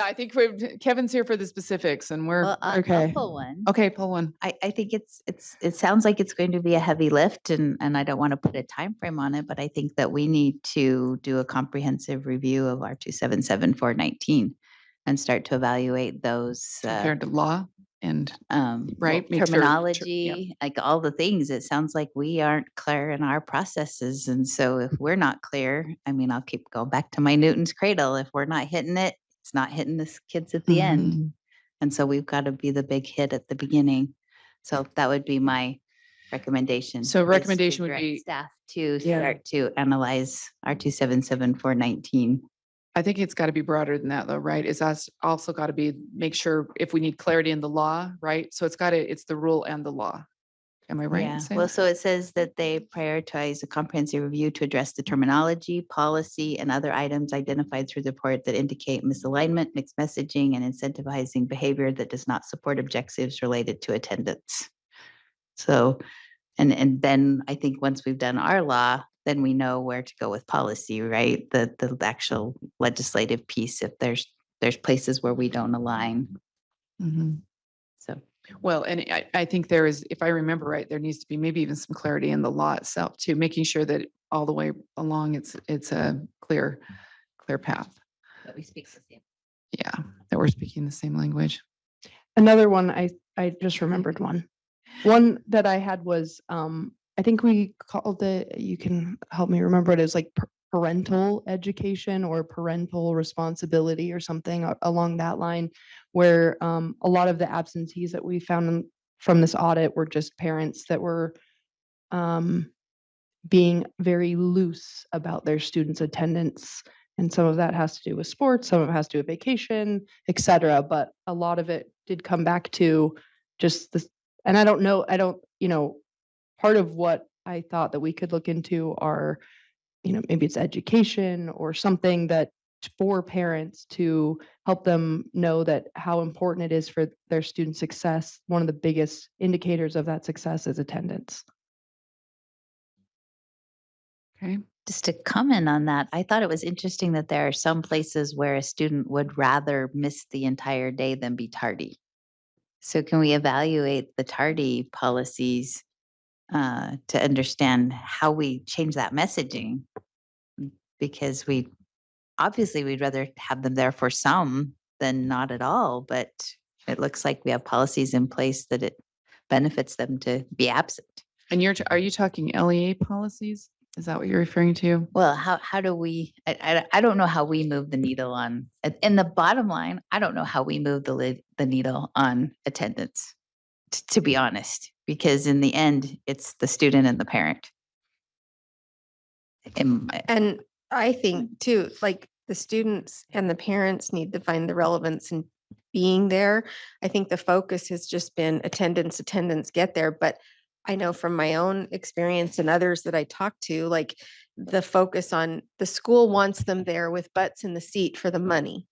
I think Kevin's here for the specifics, and we're Well, I'll pull one. Okay, pull one. I think it sounds like it's going to be a heavy lift, and I don't want to put a time frame on it, but I think that we need to do a comprehensive review of our 277 419 and start to evaluate those Compared to law and right terminology, like all the things. It sounds like we aren't clear in our processes, and so if we're not clear, I mean, I'll keep going back to my Newton's cradle. If we're not hitting it, it's not hitting the kids at the end. And so we've got to be the big hit at the beginning. So that would be my recommendation. So is to recommendation would direct be- Staff to Yeah. start to analyze our 277-419. I think it's got to be broader than that though, right? It's also got to be, make sure if we need clarity in the law, right? So it's the rule and the law. Am I right? in Yeah, saying well, that? so it says that they prioritize a comprehensive review to address the terminology, policy, and other items identified through the report that indicate misalignment, mixed messaging, and incentivizing behavior that does not support objectives related to attendance. So, and then I think once we've done our law, then we know where to go with policy, right? The actual legislative piece, if there's places where we don't align. Mhm. So. Well, and I think there is, if I remember right, there needs to be maybe even some clarity in the law itself too, making sure that all the way along it's a clear path. That we speak the same. Yeah, that we're speaking the same language. Another one, I just remembered one. One that I had was, I think we called it, you can help me remember it, as like parental education or parental responsibility or something along that line, where a lot of the absentees that we found from this audit were just parents that were being very loose about their students' attendance. And some of that has to do with sports, some of it has to do with vacation, et cetera. But a lot of it did come back to just this. And I don't know, part of what I thought that we could look into are, maybe it's education or something that for parents to help them know that how important it is for their student success. One of the biggest indicators of that success is attendance. Okay. Just to comment on that, I thought it was interesting that there are some places where a student would rather miss the entire day than be tardy. So can we evaluate the tardy policies to understand how we change that messaging? Because obviously we'd rather have them there for some than not at all, but it looks like we have policies in place that it benefits them to be absent. And are you talking LEA policies? Is that what you're referring to? Well, how do we, I don't know how we move the needle on, in the bottom line, I don't know how we move the needle on attendance, to be honest, because in the end, it's the student and the parent. And I think too, like the students and the parents need to find the relevance in being there. I think the focus has just been attendance, get there. But I know from my own experience and others that I talk to, like the focus on the school wants them there with butts in the seat for the money.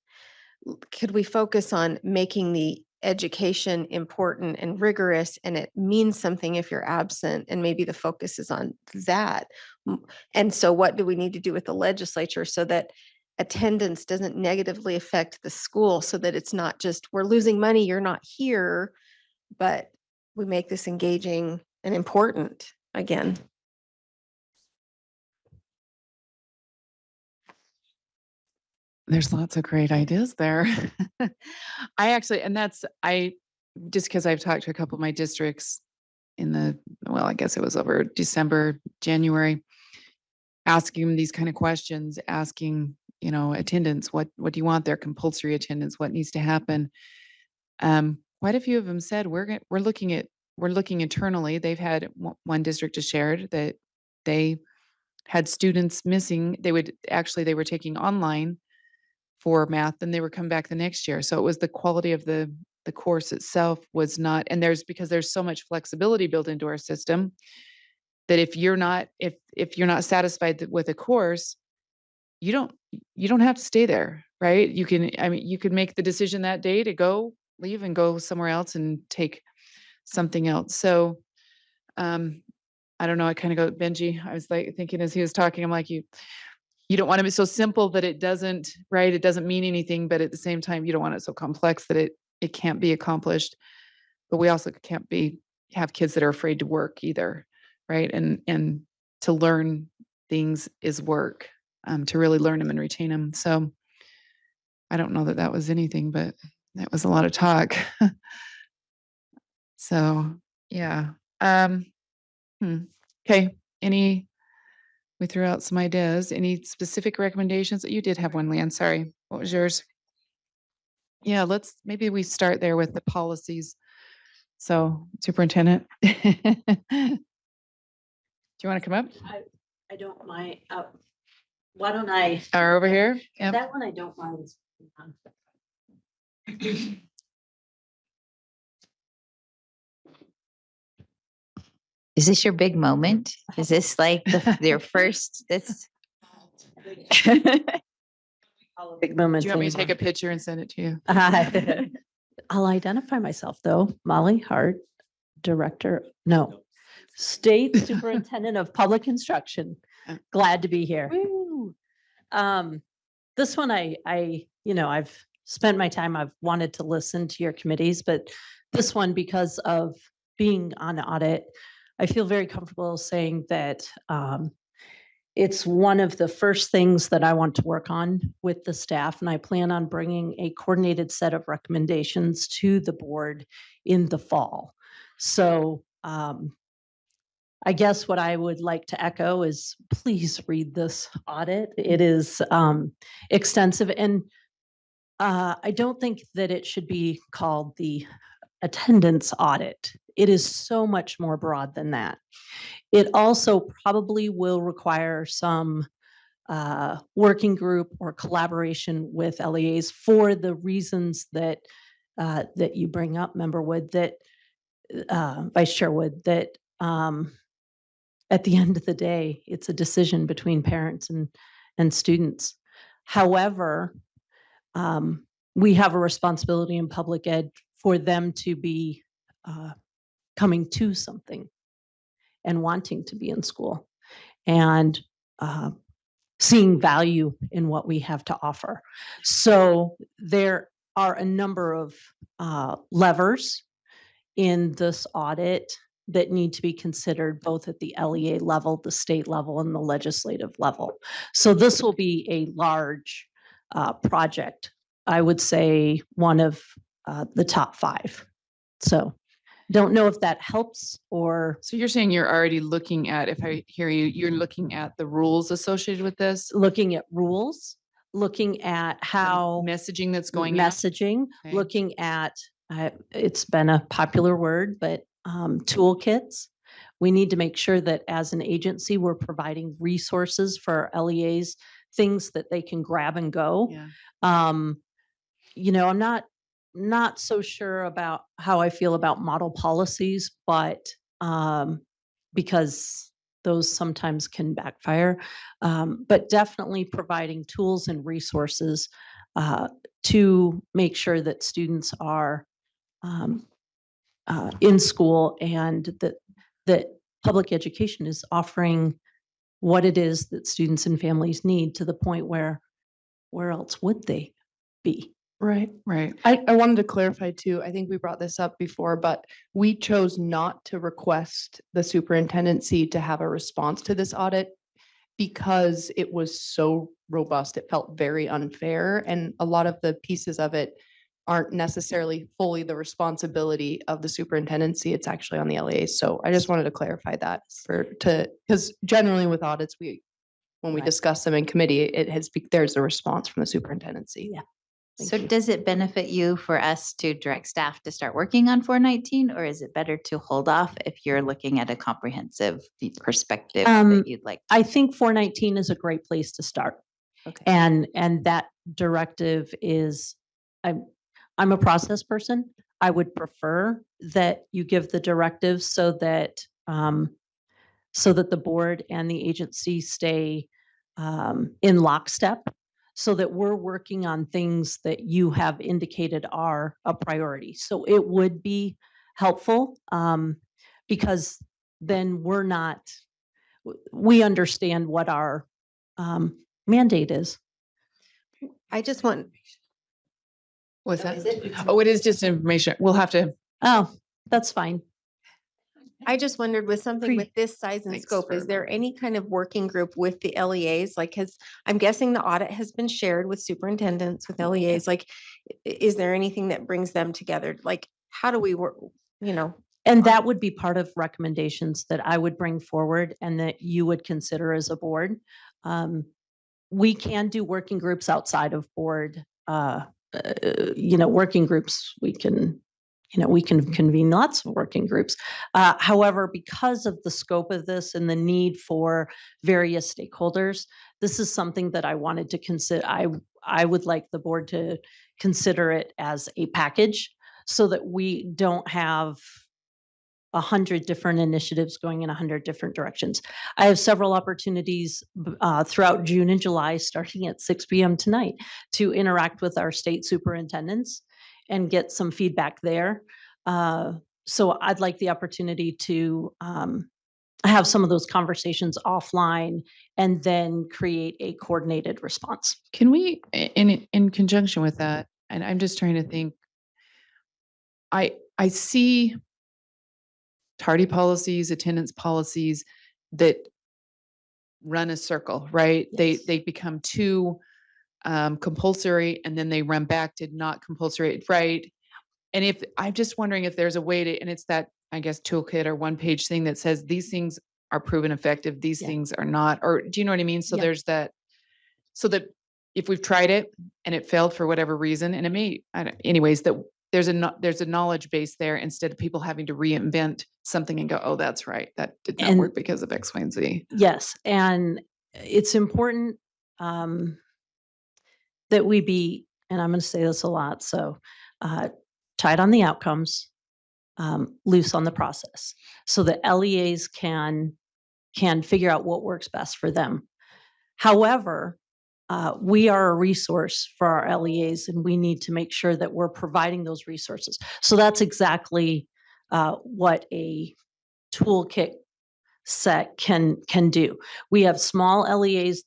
Could we focus on making the education important and rigorous, and it means something if you're absent, and maybe the focus is on that? And so what do we need to do with the legislature so that attendance doesn't negatively affect the school, so that it's not just we're losing money, you're not here, but we make this engaging and important again? There's lots of great ideas there. Just because I've talked to a couple of my districts I guess it was over December, January, asking them these kind of questions, asking, attendance, what do you want there? Compulsory attendance, what needs to happen? Quite a few of them said, we're looking internally. They've had one district just shared that they had students missing. They were taking online for math, and they were coming back the next year. So it was the quality of the course itself was not, and because there's so much flexibility built into our system that if you're not satisfied with a course, you don't have to stay there, right? You could make the decision that day to leave and go somewhere else and take something else. So I don't know, I kind of go, Benji, I was like thinking as he was talking, I'm like, you don't want to be so simple that it doesn't mean anything, but at the same time, you don't want it so complex that it can't be accomplished. But we also can't have kids that are afraid to work either, right? And to learn things is work, to really learn them and retain them. So I don't know that was anything, but that was a lot of talk. So yeah. Okay. We threw out some ideas. Any specific recommendations? You did have one, Leanne. Sorry. What was yours? Yeah, maybe we start there with the policies. So, Superintendent. you want to come up? I don't mind. Why don't I? Or over here? Yep. That one I don't mind. Is this your big moment? Is this like your first, this? Big moment. Do you want me to take a picture and send it to you? I'll identify myself though. Molly Hart, State Superintendent of Public Instruction. Glad to be here. This one I've spent my time, I've wanted to listen to your committees, but this one, because of being on audit, I feel very comfortable saying that it's one of the first things that I want to work on with the staff, and I plan on bringing a coordinated set of recommendations to the board in the fall. So I guess what I would like to echo is please read this audit. It is extensive, and I don't think that it should be called the attendance audit. It is so much more broad than that. It also probably will require some working group or collaboration with LEAs for the reasons that that you bring up, Member Wood, that Vice Chair Wood, that at the end of the day, it's a decision between parents and students. However, we have a responsibility in public ed for them to be coming to something and wanting to be in school and seeing value in what we have to offer. So there are a number of levers in this audit that need to be considered both at the LEA level, the state level, and the legislative level. So this will be a large project. I would say one of the top 5. So don't know if that helps or. So you're saying you're already looking at, if I hear you, you're looking at the rules associated with this? Looking at rules, looking at how. Messaging that's going out? Messaging, Okay. looking at, it's been a popular word, but toolkits. We need to make sure that as an agency, we're providing resources for our LEAs, things that they can grab and go. Yeah. I'm not so sure about how I feel about model policies, but because those sometimes can backfire, but definitely providing tools and resources to make sure that students are in school and that public education is offering what it is that students and families need to the point where else would they be? Right. Right. I wanted to clarify too, I think we brought this up before, but we chose not to request the superintendency to have a response to this audit because it was so robust. It felt very unfair, and a lot of the pieces of it aren't necessarily fully the responsibility of the superintendency. It's actually on the LEA. So I just wanted to clarify that because generally with audits, when we discuss them in committee, there's a response from the superintendency. Yeah. So does it benefit you for us to direct staff to start working on 419, or is it better to hold off if you're looking at a comprehensive perspective that you'd like? I think 419 is a great place to start. Okay. And that directive is, I'm a process person. I would prefer that you give the directive so that the board and the agency stay in lockstep, so that we're working on things that you have indicated are a priority. So it would be helpful because then we understand what our mandate is. I just want. What's that? Oh, it is just information. We'll have to. Oh, that's fine. I just wondered with something with this size and scope, is there any kind of working group with the LEAs? Like, cause I'm guessing the audit has been shared with superintendents, with LEAs. Like, is there anything that brings them together? Like, how do we work, And that would be part of recommendations that I would bring forward and that you would consider as a board. We can do working groups outside of board, working groups. We can we can convene lots of working groups. However, because of the scope of this and the need for various stakeholders, this is something that I wanted to consider. I would like the board to consider it as a package so that we don't have 100 different initiatives going in 100 different directions. I have several opportunities throughout June and July, starting at 6 p.m. tonight, to interact with our state superintendents and get some feedback there. So I'd like the opportunity to have some of those conversations offline and then create a coordinated response. Can we, in conjunction with that, and I'm just trying to think, I see tardy policies, attendance policies that run a circle, right? Yes. They become too compulsory and then they run back to not compulsory, right? And if I'm just wondering if there's a way to, and it's that, I guess, toolkit or one-page thing that says these things are proven effective, these things are not, or do you know what I mean? So there's that, so that if we've tried it and it failed for whatever reason, and it may, anyways, that there's a knowledge base there instead of people having to reinvent something and go, oh, that's right, that did not work because of X, Y, and Z. Yes, and it's important that we be, and I'm going to say this a lot, so tight on the outcomes, loose on the process, so that LEAs can figure out what works best for them. However, we are a resource for our LEAs, and we need to make sure that we're providing those resources. So that's exactly what a toolkit set can do. We have small LEAs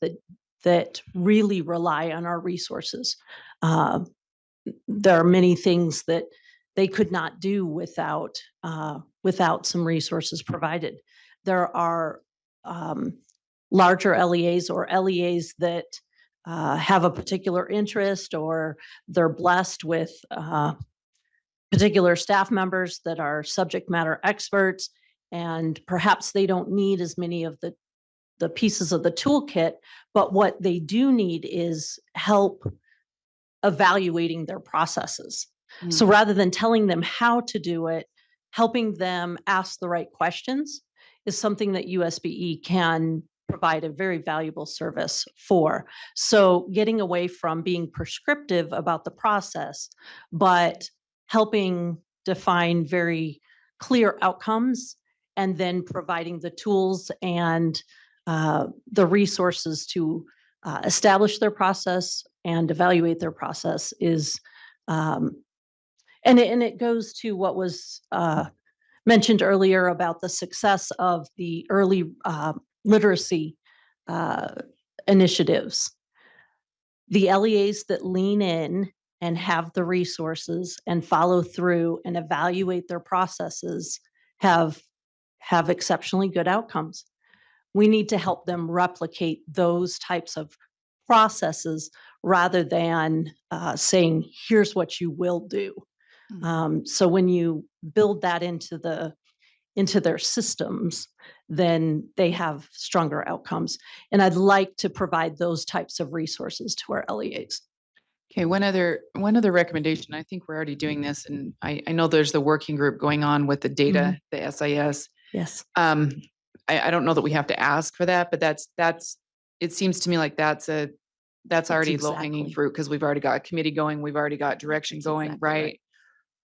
that really rely on our resources. There are many things that they could not do without some resources provided. There are larger LEAs or LEAs that have a particular interest, or they're blessed with particular staff members that are subject matter experts, and perhaps they don't need as many of the pieces of the toolkit, but what they do need is help evaluating their processes. So rather than telling them how to do it, helping them ask the right questions is something that USBE can provide a very valuable service for. So getting away from being prescriptive about the process, but helping define very clear outcomes, and then providing the tools and the resources to establish their process and evaluate their process is, and it goes to what was mentioned earlier about the success of the early literacy initiatives. The LEAs that lean in and have the resources and follow through and evaluate their processes have exceptionally good outcomes. We need to help them replicate those types of processes rather than saying, here's what you will do. So when you build that into their systems, then they have stronger outcomes. And I'd like to provide those types of resources to our LEAs. Okay, one other recommendation. I think we're already doing this, and I know there's the working group going on with the data, the SIS. Yes. I don't know that we have to ask for that, but that's it seems to me like that's already low hanging fruit, because we've already got a committee going, we've already got direction going, right?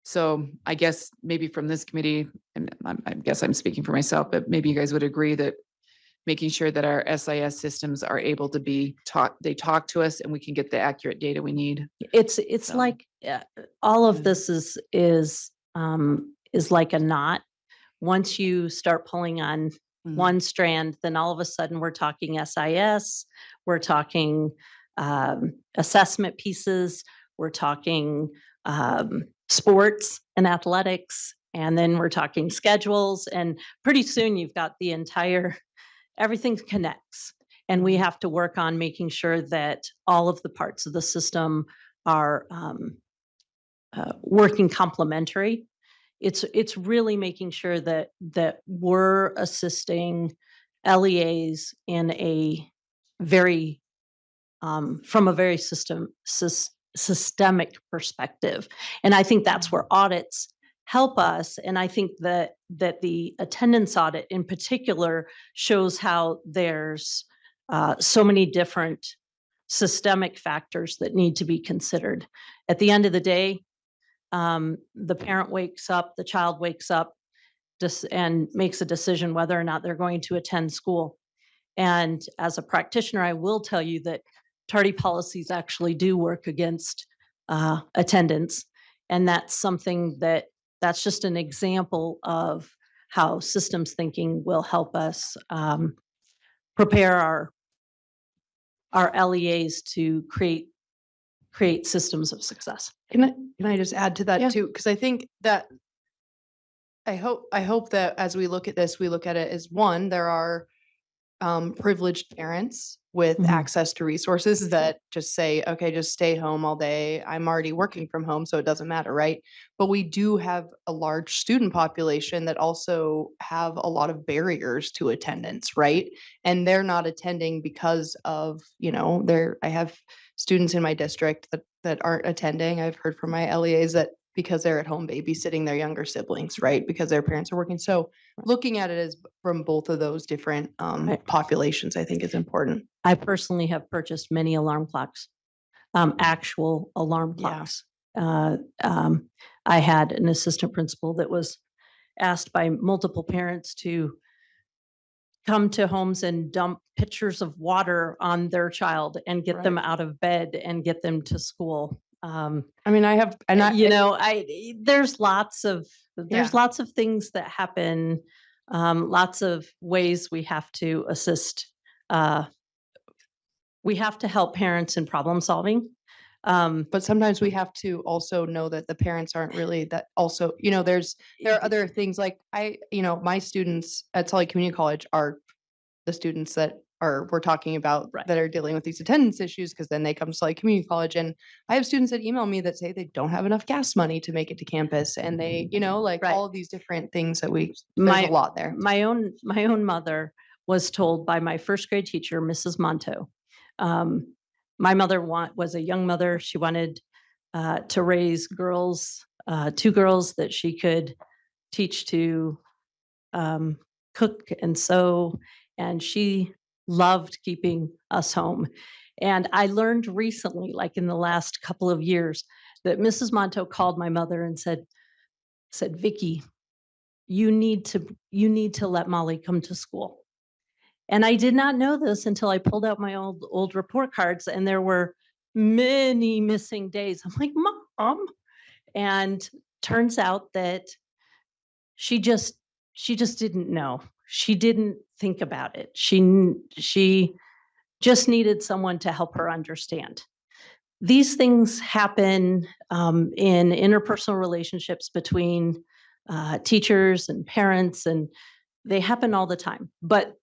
So I guess maybe from this committee, and I guess I'm speaking for myself, but maybe you guys would agree that making sure that our SIS systems are able to be they talk to us and we can get the accurate data we need. It's like all of this is like a knot. Once you start pulling on one strand, then all of a sudden we're talking SIS, we're talking assessment pieces, we're talking sports and athletics, and then we're talking schedules, and pretty soon you've got the entire, everything connects. And we have to work on making sure that all of the parts of the system are working complementary. It's really making sure that we're assisting LEAs in a very from a very systemic perspective. And I think that's where audits help us. And I think that the attendance audit in particular shows how there's so many different systemic factors that need to be considered. At the end of the day, the parent wakes up, the child wakes up and makes a decision whether or not they're going to attend school. And as a practitioner, I will tell you that tardy policies actually do work against attendance. And that's something that's just an example of how systems thinking will help us prepare our LEAs to create systems of success. Can I just add to that too? Because I think that I hope that as we look at this, we look at it as one, there are privileged parents with access to resources that just say, okay, just stay home all day. I'm already working from home, so it doesn't matter, right? But we do have a large student population that also have a lot of barriers to attendance, right? And they're not attending because of, I have students in my district that aren't attending. I've heard from my LEAs that because they're at home babysitting their younger siblings, right? Because their parents are working. So looking at it as from both of those different populations, I think is important. I personally have purchased many alarm clocks, actual alarm clocks. I had an assistant principal that was asked by multiple parents to come to homes and dump pitchers of water on their child and get them out of bed and get them to school. There's lots of things that happen, lots of ways we have to assist. We have to help parents in problem solving. But sometimes we have to also know that the parents aren't really that also, there are other things like my students at Salt Lake Community College are the students that we're talking about that are dealing with these attendance issues, because then they come to Salt Lake Community College, and I have students that email me that say they don't have enough gas money to make it to campus, and they, all of these different things that there's a lot there. My own mother was told by my first grade teacher, Mrs. Monto. My mother was a young mother. She wanted to raise girls, 2 girls that she could teach to cook and sew, and she loved keeping us home. And I learned recently, like in the last couple of years, that Mrs. Monto called my mother and said, Vicki, you need to let Molly come to school. And I did not know this until I pulled out my old report cards, and there were many missing days. I'm like, Mom. And turns out that she just didn't know. She didn't think about it. She just needed someone to help her understand. These things happen in interpersonal relationships between teachers and parents, and they happen all the time. But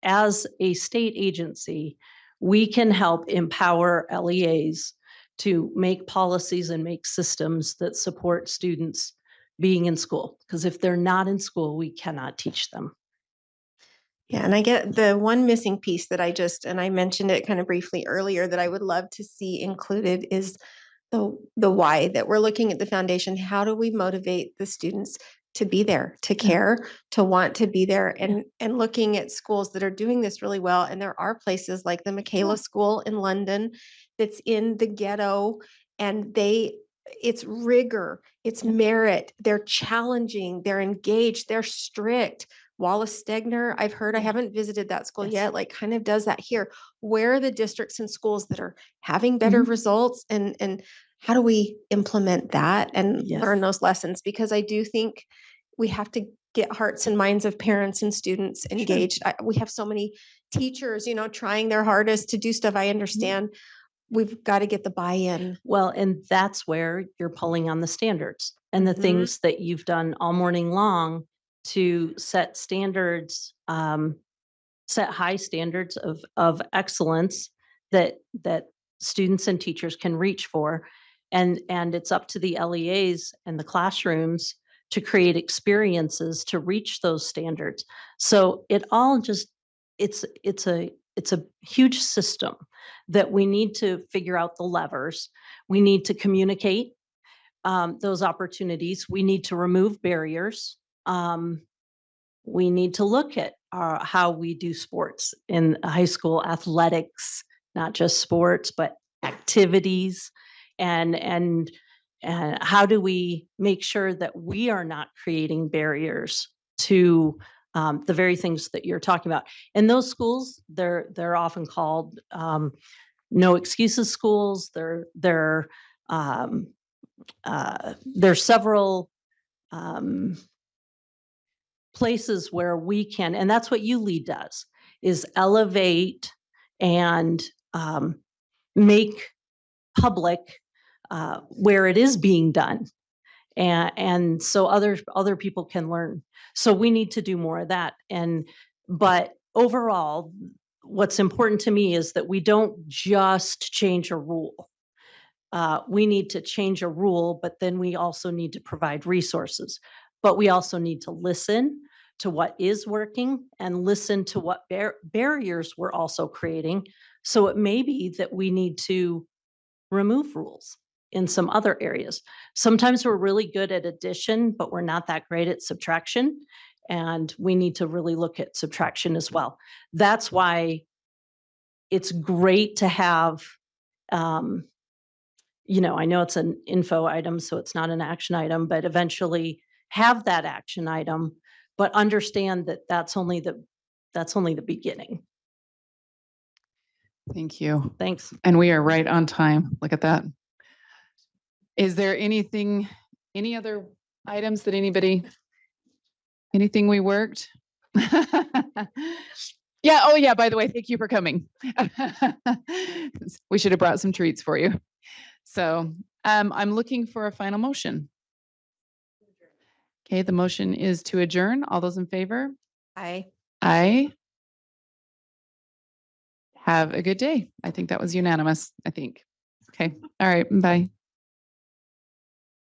as a state agency, we can help empower LEAs to make policies and make systems that support students being in school. Because if they're not in school, we cannot teach them. Yeah, and I get the one missing piece that I mentioned it kind of briefly earlier that I would love to see included is the why, that we're looking at the foundation. How do we motivate the students to be there, to care, to want to be there, and looking at schools that are doing this really well. And there are places like the Michaela School in London that's in the ghetto, and it's rigor, it's merit, they're challenging, they're engaged, they're strict. Wallace Stegner, I've heard, I haven't visited that school yet, like kind of does that here. Where are the districts and schools that are having better results, and how do we implement that and learn those lessons? Because I do think we have to get hearts and minds of parents and students engaged. We have so many teachers, trying their hardest to do stuff. I understand. We've got to get the buy-in. Well, and that's where you're pulling on the standards and the things that you've done all morning long to set standards, set high standards of excellence that students and teachers can reach for. And it's up to the LEAs and the classrooms to create experiences to reach those standards. So it all just, it's a huge system that we need to figure out the levers. We need to communicate. those opportunities. We need to remove barriers. We need to look at how we do sports in high school athletics, not just sports, but activities, and how do we make sure that we are not creating barriers to the very things that you're talking about. In those schools, they're often called no excuses schools. There's several places where we can, and that's what ULEAD does, is elevate and make public where it is being done. And so other people can learn. So we need to do more of that. But overall, what's important to me is that we don't just change a rule. We need to change a rule, but then we also need to provide resources. But we also need to listen to what is working and listen to what barriers we're also creating. So it may be that we need to remove rules in some other areas. Sometimes we're really good at addition, but we're not that great at subtraction. And we need to really look at subtraction as well. That's why it's great to have, I know it's an info item, so it's not an action item, but eventually have that action item, but understand that that's only the beginning. Thank you. Thanks. And we are right on time. Look at that. Is there any other items that anything we worked? Yeah. Oh yeah. By the way, thank you for coming. We should have brought some treats for you. So I'm looking for a final motion. Okay. The motion is to adjourn. All those in favor? Aye. Aye. Have a good day. I think that was unanimous. I think. Okay. All right. Bye.